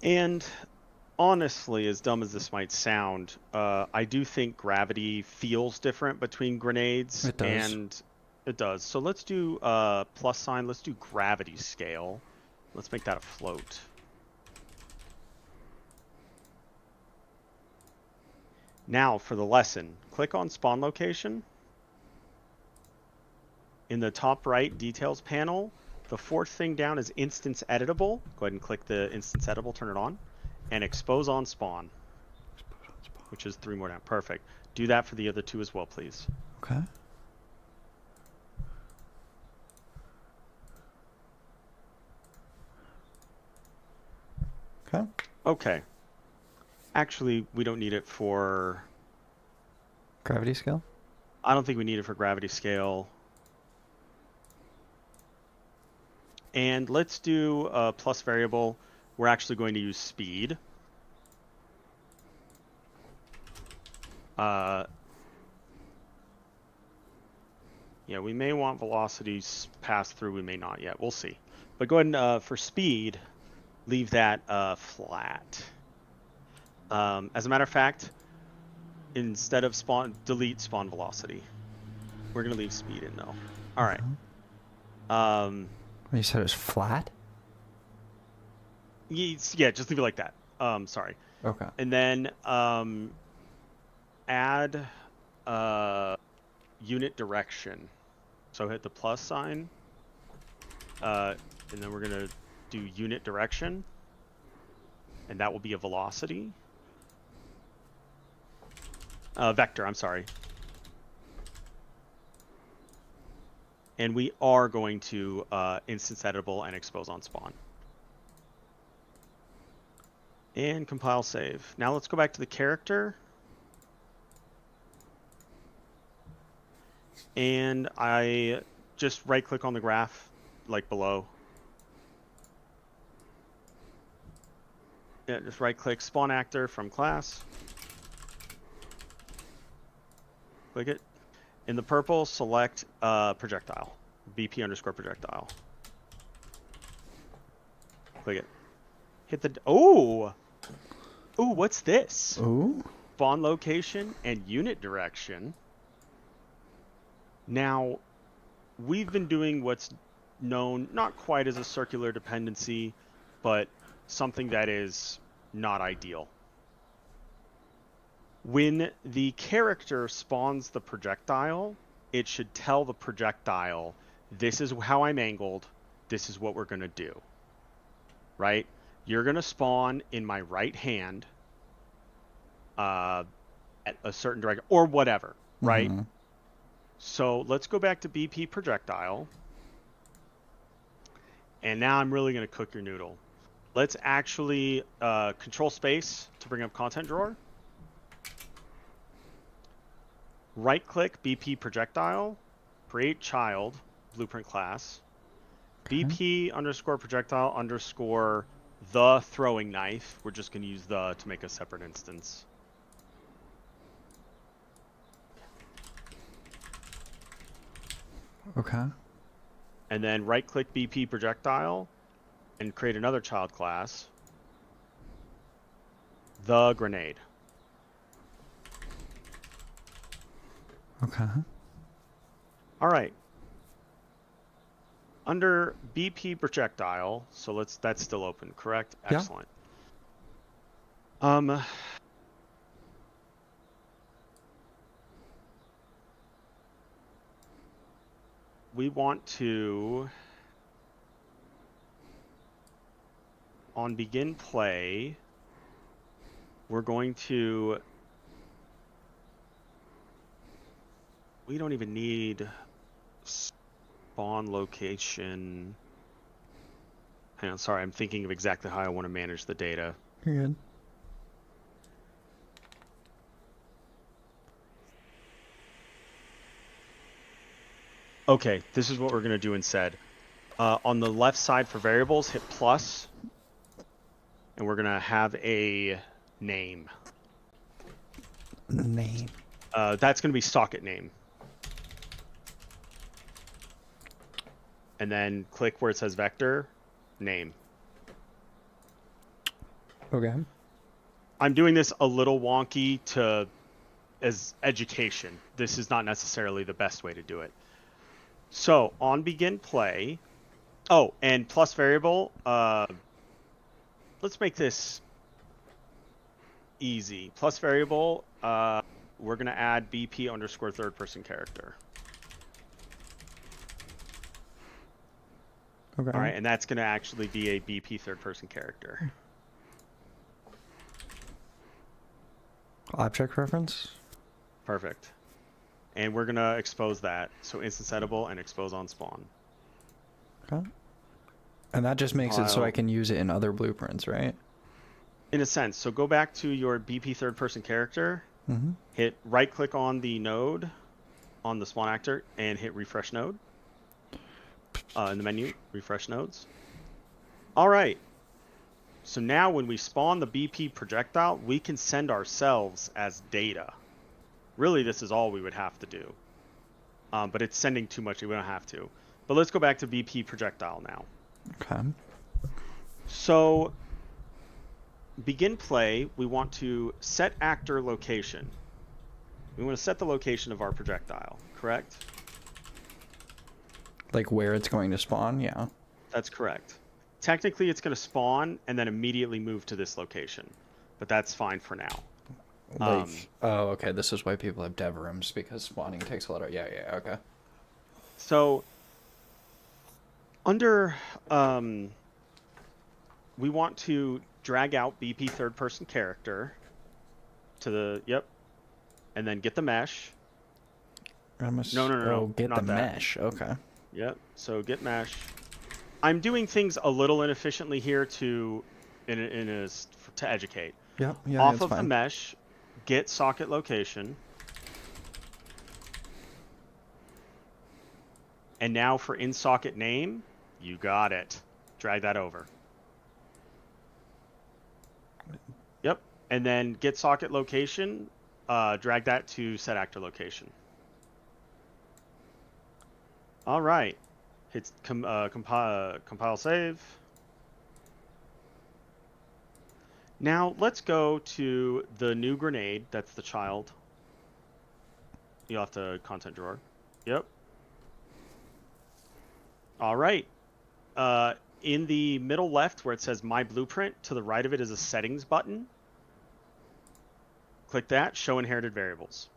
And honestly, as dumb as this might sound, I do think gravity feels different between grenades. It does. And it does. So let's do plus sign. Let's do gravity scale. Let's make that a float. Now for the lesson, click on spawn location. In the top right details panel, the fourth thing down is instance editable. Go ahead and click the instance editable, turn it on, and expose on spawn, which is 3 more down. Perfect. Do that for the other 2 as well, please. Okay. Okay. Okay. Actually, we don't need it for... Gravity scale? I don't think we need it for gravity scale. And let's do a plus variable. We're actually going to use speed. Yeah, we may want velocities pass through. We may not yet. We'll see. But go ahead and, for speed, leave that flat. As a matter of fact, instead of spawn, delete spawn velocity. We're gonna leave speed in though. All right. You said it was flat? Yeah, just leave it like that. Sorry. Okay. And then add unit direction. So hit the plus sign. And then we're gonna do unit direction. And that will be a velocity. Vector, I'm sorry. And we are going to instance editable and expose on spawn. And compile save. Now let's go back to the character. And I just right click on the graph, like below. Yeah, just right click spawn actor from class. Click it. In the purple, select projectile. BP underscore projectile. Click it. Hit the... Oh! Ooh, what's this? Ooh. Spawn location and unit direction. Now, we've been doing what's known not quite as a circular dependency, but something that is not ideal. When the character spawns the projectile, it should tell the projectile, this is how I'm angled, this is what we're going to do. Right? You're going to spawn in my right hand at a certain direction, or whatever, right? Mm-hmm. So let's go back to BP projectile. And now I'm really going to cook your noodle. Let's actually control space to bring up content drawer. Right click BP projectile, create child, blueprint class, BP underscore projectile underscore the throwing knife. We're just going to use the to make a separate instance. Okay. And then right click BP projectile and create another child class, the grenade. Okay. All right. Under BP projectile, so that's still open, correct? Yeah. Excellent. We want to, on begin play, we're going to, we don't even need spawn location. Hang on, sorry, I'm thinking of exactly how I want to manage the data. You're good. Okay, this is what we're going to do instead. On the left side for variables, hit plus, and we're going to have a name. Name. That's going to be socket name. And then click where it says vector, name. Okay. I'm doing this a little wonky as education. This is not necessarily the best way to do it. So on begin play, oh, and plus variable, let's make this easy. Plus variable, we're going to add BP underscore third person character. Okay. All right, and that's going to actually be a BP third person character. Object reference? Perfect. And we're going to expose that. So instance editable and expose on spawn. Okay. And that just makes it so I can use it in other blueprints, right? In a sense. So go back to your BP third person character. Mm-hmm. Hit right click on the node on the spawn actor and hit refresh node. In the menu, refresh nodes. All right. So now when we spawn the BP projectile, we can send ourselves as data. Really, this is all we would have to do. But it's sending too much. We don't have to. But let's go back to BP projectile now. Okay. So begin play, we want to set actor location. We want to set the location of our projectile, correct? Like where it's going to spawn, yeah. That's correct. Technically, it's going to spawn and then immediately move to this location, but that's fine for now. Like, oh, okay. This is why people have dev rooms, because spawning takes a lot of. Yeah, okay. So, under we want to drag out BP third person character to the and then get the mesh. No. Oh, get not the that. mesh. Okay. Yep. So get mesh. I'm doing things a little inefficiently here to educate. Yep. Yeah. Off that's of fine. the mesh, get socket location. And now for in-socket name, you got it. Drag that over. Yep. And then get socket location, drag that to set actor location. All right. Hit compile save. Now let's go to the new grenade. That's the child. You'll have to content drawer. Yep. All right. In the middle left where it says My Blueprint, to the right of it is a Settings button. Click that, Show Inherited Variables.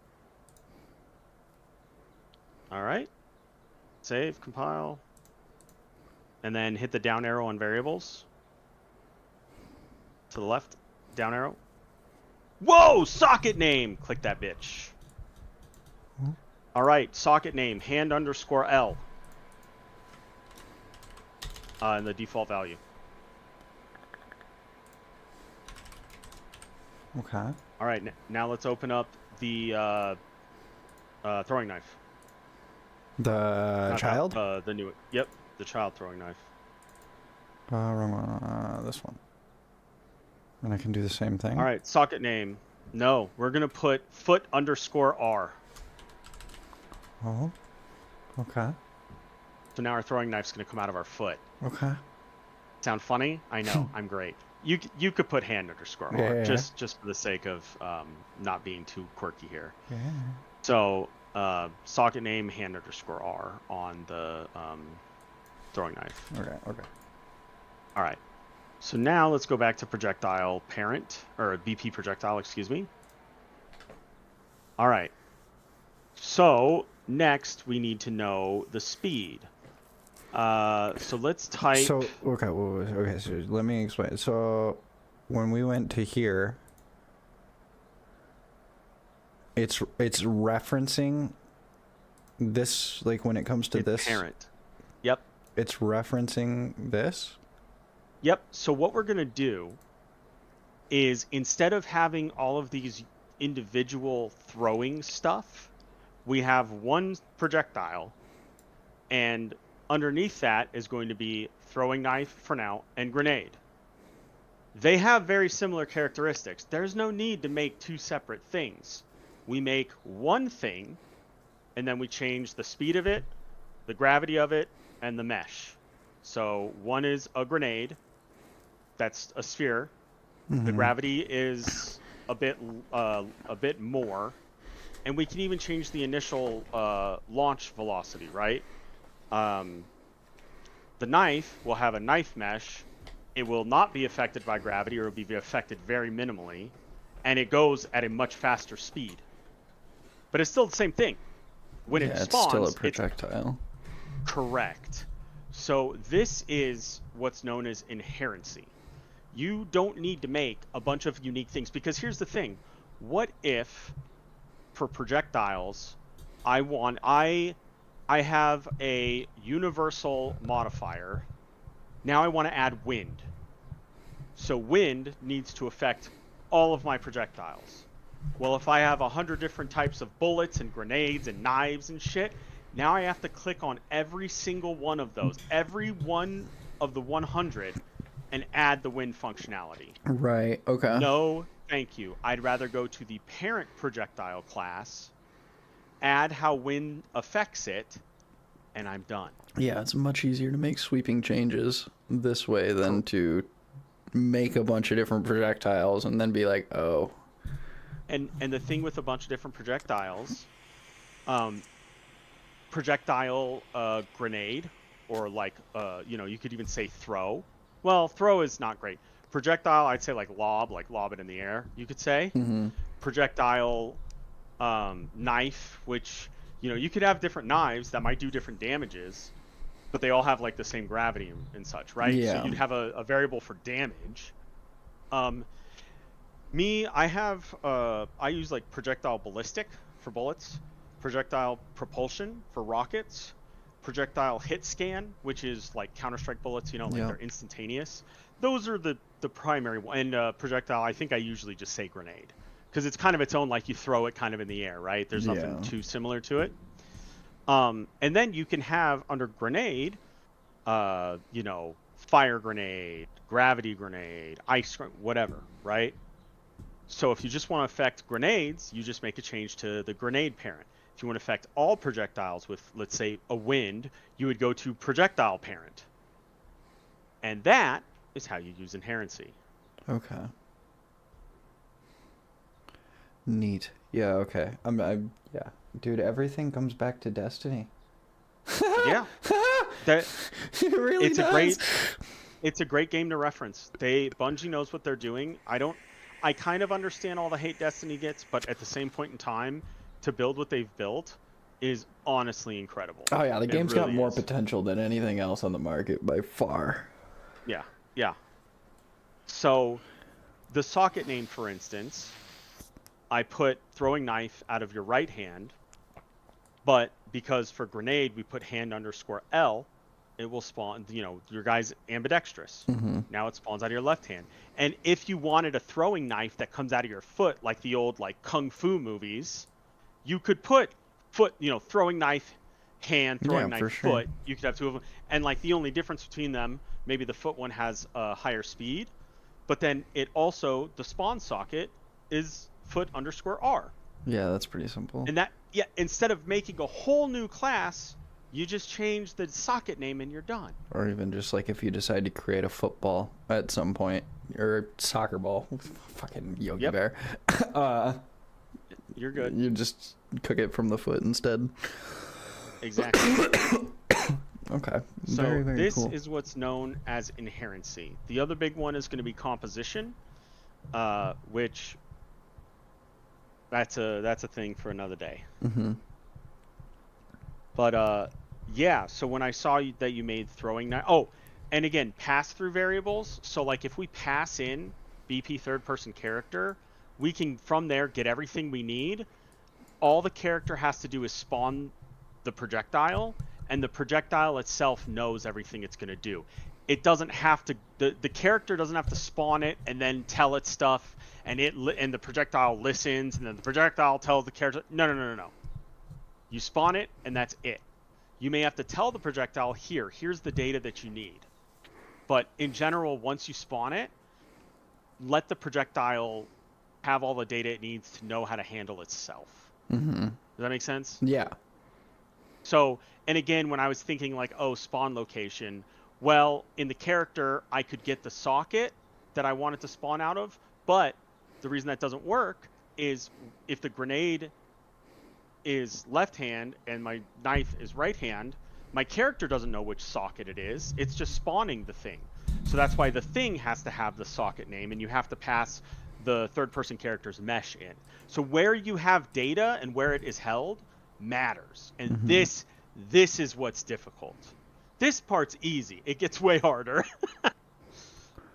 All right. Save, compile. And then hit the down arrow on Variables. To the left, down arrow. Whoa! Socket name! Click that bitch. All right, socket name, hand_L. And the default value. Okay. All right, now let's open up the throwing knife. The Not child? that, the new. Yep, the child throwing knife. Wrong one. This one. And I can do the same thing. All right, socket name. No, we're gonna put foot_R. Oh. Okay. So now our throwing knife's gonna come out of our foot. Okay. Sound funny? I know. I'm great. You could put hand_R. Yeah. Just for the sake of not being too quirky here. Yeah. So socket name hand_R on the throwing knife. Okay. All right. So now let's go back to projectile parent, or BP projectile, excuse me. All right. So next we need to know the speed. So let's type. So okay. So let me explain. So when we went to here, it's referencing this, like when it comes to this parent. Yep. It's referencing this. Yep. So what we're gonna do is, instead of having all of these individual throwing stuff, we have one projectile, and underneath that is going to be throwing knife for now and grenade. They have very similar characteristics. There's no need to make two separate things. We make one thing, and then we change the speed of it, the gravity of it, and the mesh. So one is a grenade. That's a sphere. Mm-hmm. The gravity is a bit more, and we can even change the initial launch velocity, right? The knife will have a knife mesh. It will not be affected by gravity, or it will be affected very minimally, and it goes at a much faster speed. But it's still the same thing. When it spawns, it's still a projectile. Correct. So this is what's known as inherency. You don't need to make a bunch of unique things, because here's the thing. What if, for projectiles, I have a universal modifier. Now I want to add wind. So wind needs to affect all of my projectiles. Well, if I have 100 different types of bullets and grenades and knives and shit, now I have to click on every single one of those, every one of the 100, and add the wind functionality. Right. Okay. No, thank you. I'd rather go to the parent projectile class, add how wind affects it, and I'm done. Yeah, it's much easier to make sweeping changes this way than to make a bunch of different projectiles and then be like, oh. And the thing with a bunch of different projectiles, projectile grenade, or like you could even say throw. Well, throw is not great. Projectile, I'd say like lob it in the air, you could say. Projectile knife, which you could have different knives that might do different damages, but they all have like the same gravity and such, right? Yeah. So you'd have a variable for damage. I use like projectile ballistic for bullets, projectile propulsion for rockets, projectile hit scan, which is like Counter-Strike bullets, they're instantaneous. Those are the primary one. And projectile, I think I usually just say grenade, because it's kind of its own, like you throw it kind of in the air, right? There's nothing too similar to it. And then you can have under grenade, fire grenade, gravity grenade, ice grenade, whatever, right? So if you just want to affect grenades, you just make a change to the grenade parent. If you want to affect all projectiles with, let's say, a wind, you would go to projectile parent. And that is how you use inherency. Okay. Neat. Yeah, okay. Yeah. Dude, everything comes back to Destiny. Yeah. It really does. It's a great game to reference. Bungie knows what they're doing. I kind of understand all the hate Destiny gets, but at the same point in time, to build what they've built is honestly incredible. Oh yeah, the game's really got more is. potential than anything else on the market by far. Yeah. So, the socket name, for instance, I put throwing knife out of your right hand, but because for grenade we put hand_L, it will spawn, your guy's ambidextrous. Now it spawns out of your left hand. And if you wanted a throwing knife that comes out of your foot, like the old like kung fu movies, you could put foot, throwing knife, hand, throwing knife, foot. You could have two of them. And like the only difference between them, maybe the foot one has a higher speed, but then it also, the spawn socket is foot_R. Yeah, that's pretty simple. And instead of making a whole new class, you just change the socket name and you're done. Or even just like if you decide to create a football at some point, or soccer ball, fucking Yogi Bear. You're good. You just cook it from the foot instead. Exactly. Okay. So very, very this cool. is what's known as inherency. The other big one is going to be composition, which that's a thing for another day. But yeah, so when I saw that you made throwing knife, and again, pass through variables. So like if we pass in BP third person character, we can from there get everything we need. All the character has to do is spawn the projectile, and the projectile itself knows everything it's going to do. It doesn't have to, the character doesn't have to spawn it and then tell it stuff, and the projectile listens, and then the projectile tells the character. No. You spawn it, and that's it. You may have to tell the projectile, here's the data that you need. But in general, once you spawn it, let the projectile have all the data it needs to know how to handle itself. Does that make sense? Yeah. So, and again, when I was thinking like, spawn location, well, in the character, I could get the socket that I wanted to spawn out of, but the reason that doesn't work is if the grenade is left hand and my knife is right hand, my character doesn't know which socket it is. It's just spawning the thing. So that's why the thing has to have the socket name, and you have to pass the third person character's mesh in. So where you have data and where it is held matters. And this is what's difficult. This part's easy. It gets way harder.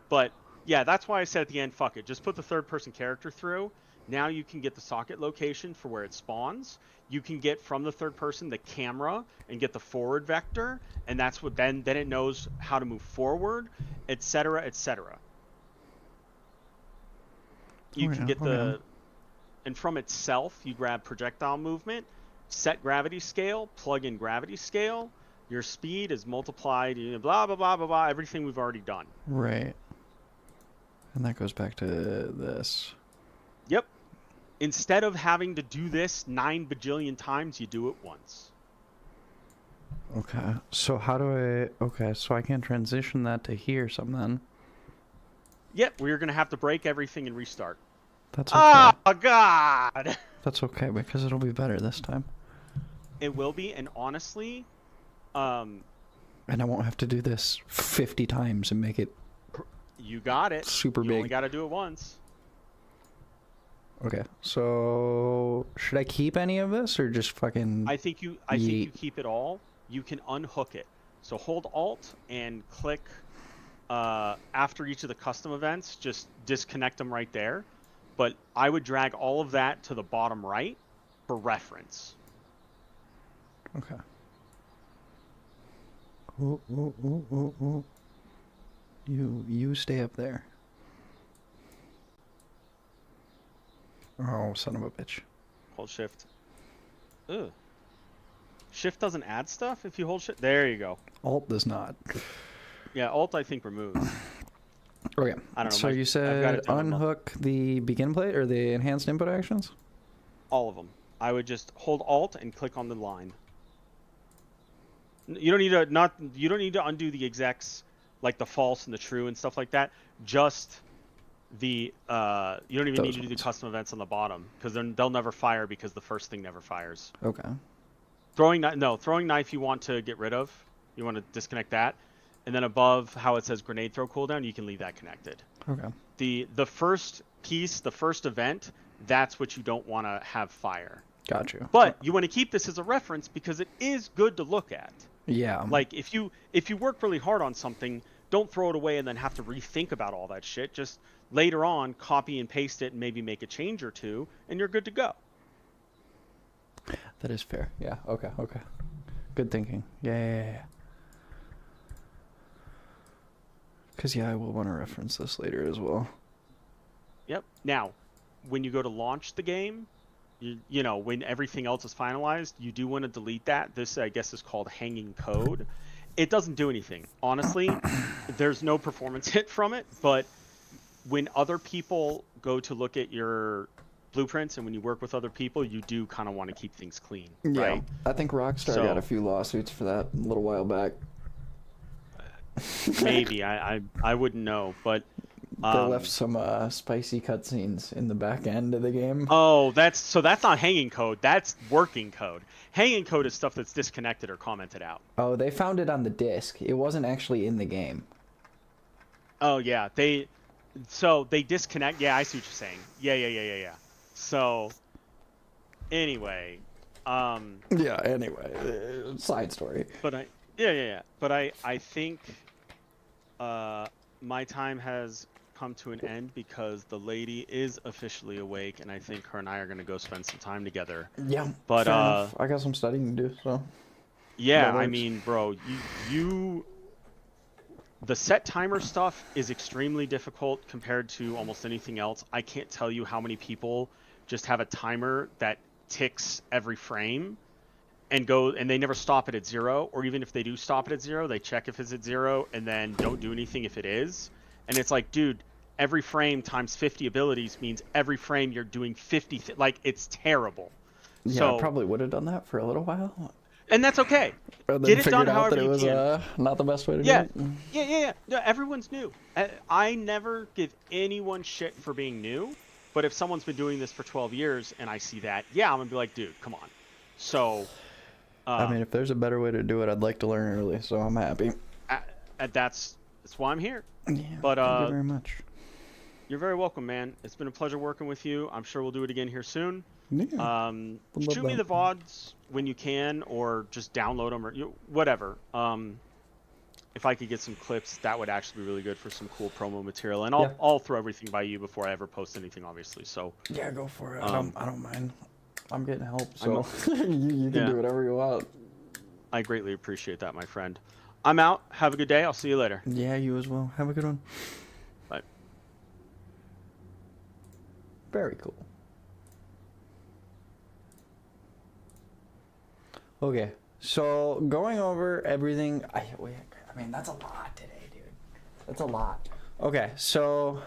But yeah, that's why I said at the end, fuck it. Just put the third person character through. Now you can get the socket location for where it spawns. You can get from the third person the camera and get the forward vector, and that's what then it knows how to move forward, etc., etc. You can get and from itself you grab projectile movement, set gravity scale, plug in gravity scale. Your speed is multiplied, blah blah blah blah blah. Everything we've already done. Right. And that goes back to this. Yep. Instead of having to do this 9 bajillion times, you do it once. Okay. So how do I... Okay, so I can transition that to here some then. Yep, we're going to have to break everything and restart. That's okay. Oh, God! That's okay, because it'll be better this time. It will be, and honestly, And I won't have to do this 50 times and make it you got it. super You big. only got to do it once. Okay, so should I keep any of this or just fucking? I think you keep it all. You can unhook it. So hold Alt and click after each of the custom events. Just disconnect them right there. But I would drag all of that to the bottom right for reference. Okay. Ooh, ooh, ooh, ooh, ooh. You stay up there. Oh, son of a bitch. Hold Shift. Ugh. Shift doesn't add stuff if you hold Shift. There you go. Alt does not. Yeah, Alt I think removes. Okay. I don't know. So you I've got said it done in unhook the begin plate or the enhanced input actions? all of them. I would just hold Alt and click on the line. You don't need to undo the execs like the false and the true and stuff like that. Just the you don't even need to do the custom events on the bottom because they'll never fire because the first thing never fires. Okay. Throwing knife you want to get rid of. You want to disconnect that. And then above how it says grenade throw cooldown, you can leave that connected. Okay. The first piece, the first event, that's what you don't want to have fire. Got you. But you want to keep this as a reference because it is good to look at. Yeah. Like if you work really hard on something, don't throw it away and then have to rethink about all that shit. Just later on, copy and paste it and maybe make a change or two, and you're good to go. That is fair. Yeah. Okay. Okay. Good thinking. Yeah. Because, I will want to reference this later as well. Yep. Now, when you go to launch the game, you know, when everything else is finalized, you do want to delete that. This, I guess, is called hanging code. It doesn't do anything. Honestly, there's no performance hit from it, but when other people go to look at your blueprints and when you work with other people, you do kind of want to keep things clean, right? I think Rockstar got a few lawsuits for that a little while back. Maybe. I wouldn't know, but... They left some spicy cutscenes in the back end of the game. Oh, that's not hanging code. That's working code. Hanging code is stuff that's disconnected or commented out. Oh, they found it on the disc. It wasn't actually in the game. Oh, yeah. They disconnect. Yeah, I see what you're saying. Yeah. So, anyway. Yeah, anyway. Side story. But But I think my time has come to an end because the lady is officially awake, and I think her and I are going to go spend some time together. Yeah. But I got some studying to do, so. Yeah, I mean, bro, the set timer stuff is extremely difficult compared to almost anything else. I can't tell you how many people just have a timer that ticks every frame and they never stop it at 0, or even if they do stop it at 0, they check if it's at 0 and then don't do anything if it is. And it's like, dude, every frame times 50 abilities means every frame you're doing 50 like, it's terrible. Yeah, so, I probably would have done that for a little while. And that's okay. Get it done however you can. Not the best way to do it. Yeah. No, everyone's new. I never give anyone shit for being new, but if someone's been doing this for 12 years and I see that, I'm going to be like, dude, come on. So... I mean, if there's a better way to do it, I'd like to learn early, so I'm happy. That's why I'm here. Yeah, but thank you very much. You're very welcome, man. It's been a pleasure working with you. I'm sure we'll do it again here soon. Yeah, shoot me the VODs when you can, or just download them, or whatever. If I could get some clips, that would actually be really good for some cool promo material. And I'll throw everything by you before I ever post anything, obviously. So yeah, go for it. I don't mind. I'm getting help, so you can do whatever you want. I greatly appreciate that, my friend. I'm out. Have a good day. I'll see you later. Yeah, you as well. Have a good one. Bye. Very cool. Okay, so going over everything. I mean, that's a lot today, dude. That's a lot. Okay, so...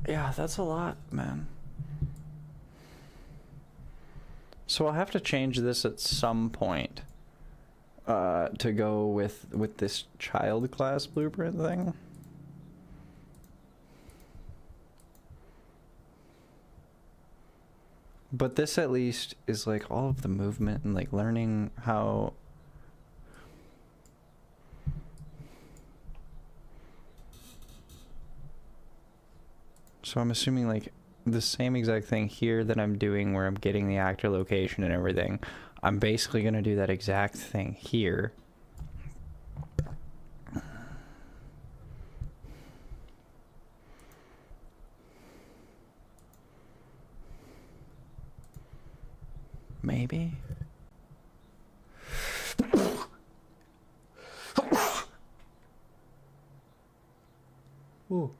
Yeah, that's a lot, man. So I'll have to change this at some point to go with this child class blueprint thing. But this at least is like all of the movement and like learning how. So I'm assuming like the same exact thing here that I'm doing where I'm getting the actor location and everything. I'm basically going to do that exact thing here. Maybe. Ooh.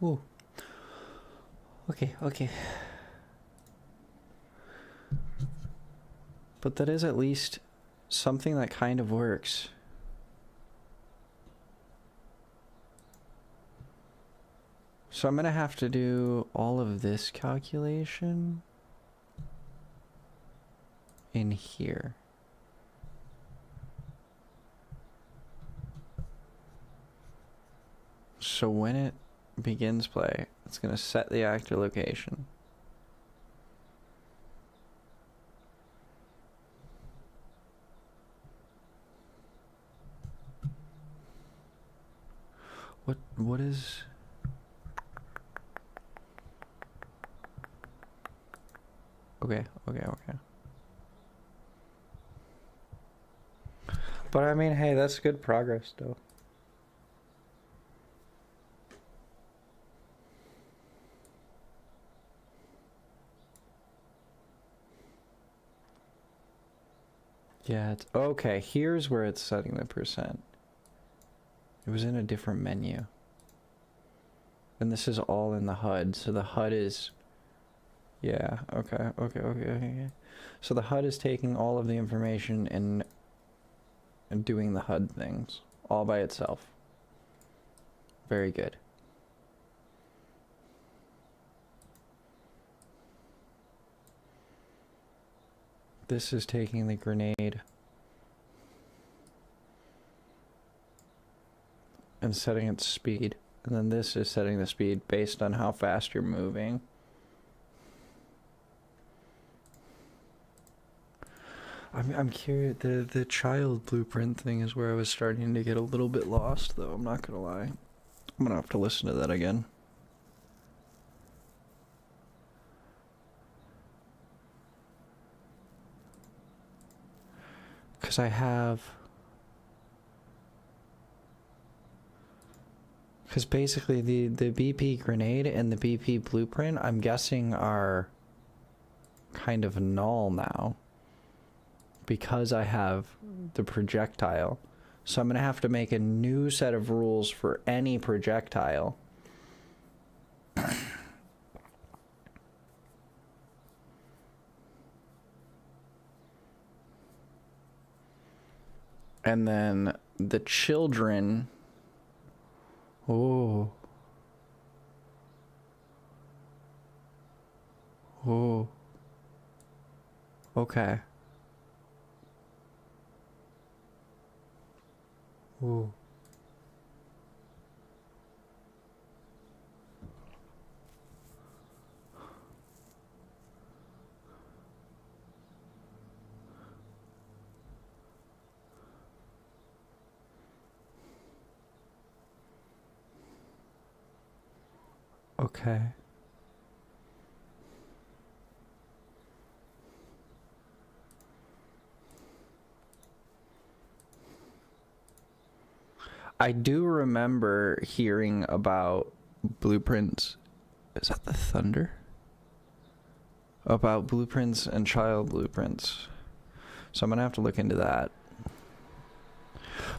Ooh. Okay, okay. But that is at least something that kind of works. So I'm gonna have to do all of this calculation in here. So when it begins play, it's gonna set the actor location. What is... Okay. But I mean, hey, that's good progress, though. Yeah, it's... Okay, here's where it's setting the percent. It was in a different menu. And this is all in the HUD, so the HUD is... Yeah, okay. So the HUD is taking all of the information and doing the HUD things all by itself. Very good. This is taking the grenade and setting its speed. And then this is setting the speed based on how fast you're moving. I'm curious, the child blueprint thing is where I was starting to get a little bit lost, though, I'm not gonna lie. I'm gonna have to listen to that again. Because I have... Because basically the BP grenade and the BP blueprint, I'm guessing, are kind of null now. Because I have the projectile. So I'm going to have to make a new set of rules for any projectile. And then the children... Oh. Oh. Okay. Ooh. Okay. I do remember hearing about blueprints. Is that the thunder? About blueprints and child blueprints. So I'm gonna have to look into that.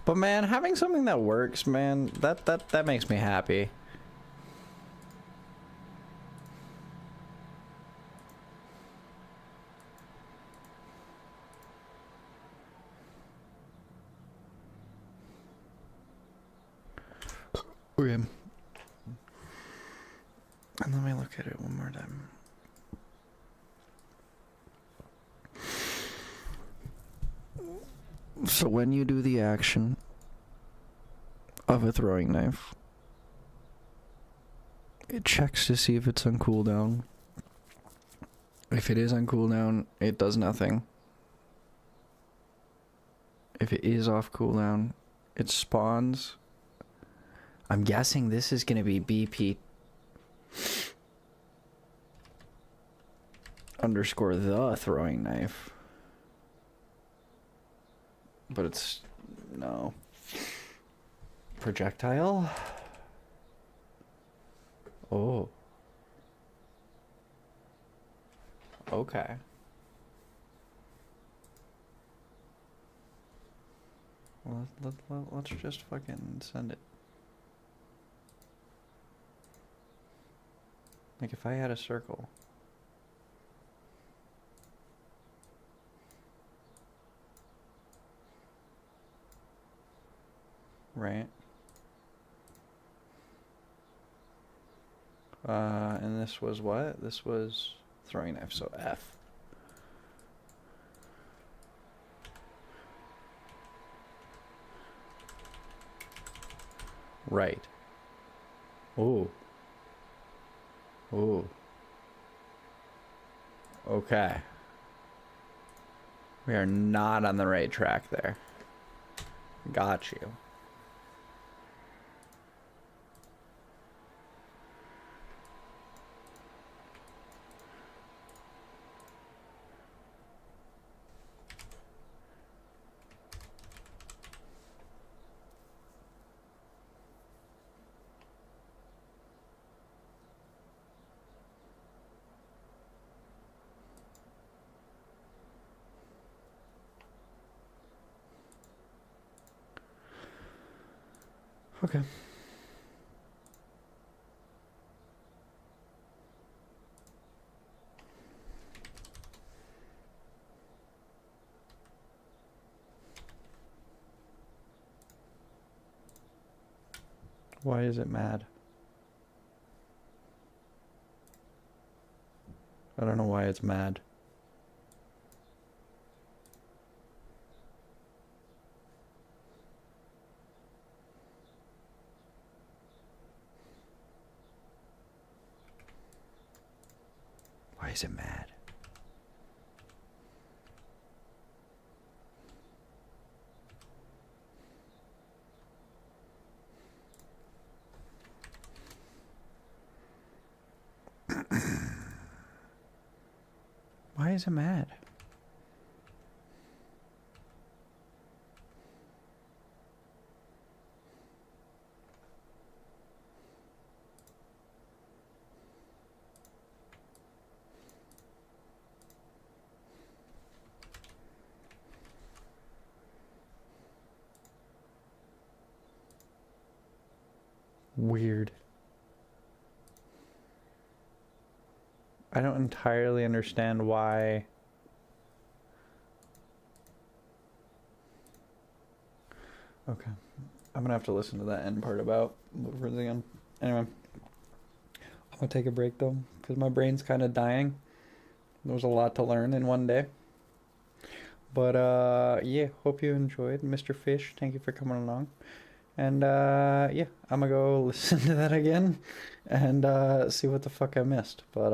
But man, having something that works, man, that makes me happy. Okay. And let me look at it one more time. So when you do the action of a throwing knife, it checks to see if it's on cooldown. If it is on cooldown, it does nothing. If it is off cooldown, it spawns. I'm guessing this is going to be BP underscore the throwing knife. But it's... no. Projectile? Oh. Okay. Well, let's just fucking send it. Like, if I had a circle... right? And this was what? This was throwing knife, so F. Right. Ooh. Ooh. Okay. We are not on the right track there. Got you. Okay. Why is it mad? I don't know why it's mad. Why is it mad? Why is it mad? Weird. I don't entirely understand why. Okay. I'm gonna have to listen to that end part about Liverpool again. Anyway. I'm gonna take a break though, because my brain's kind of dying. There was a lot to learn in one day. But yeah, hope you enjoyed. Mr. Fish, thank you for coming along. And yeah, I'm gonna go listen to that again and see what the fuck I missed. But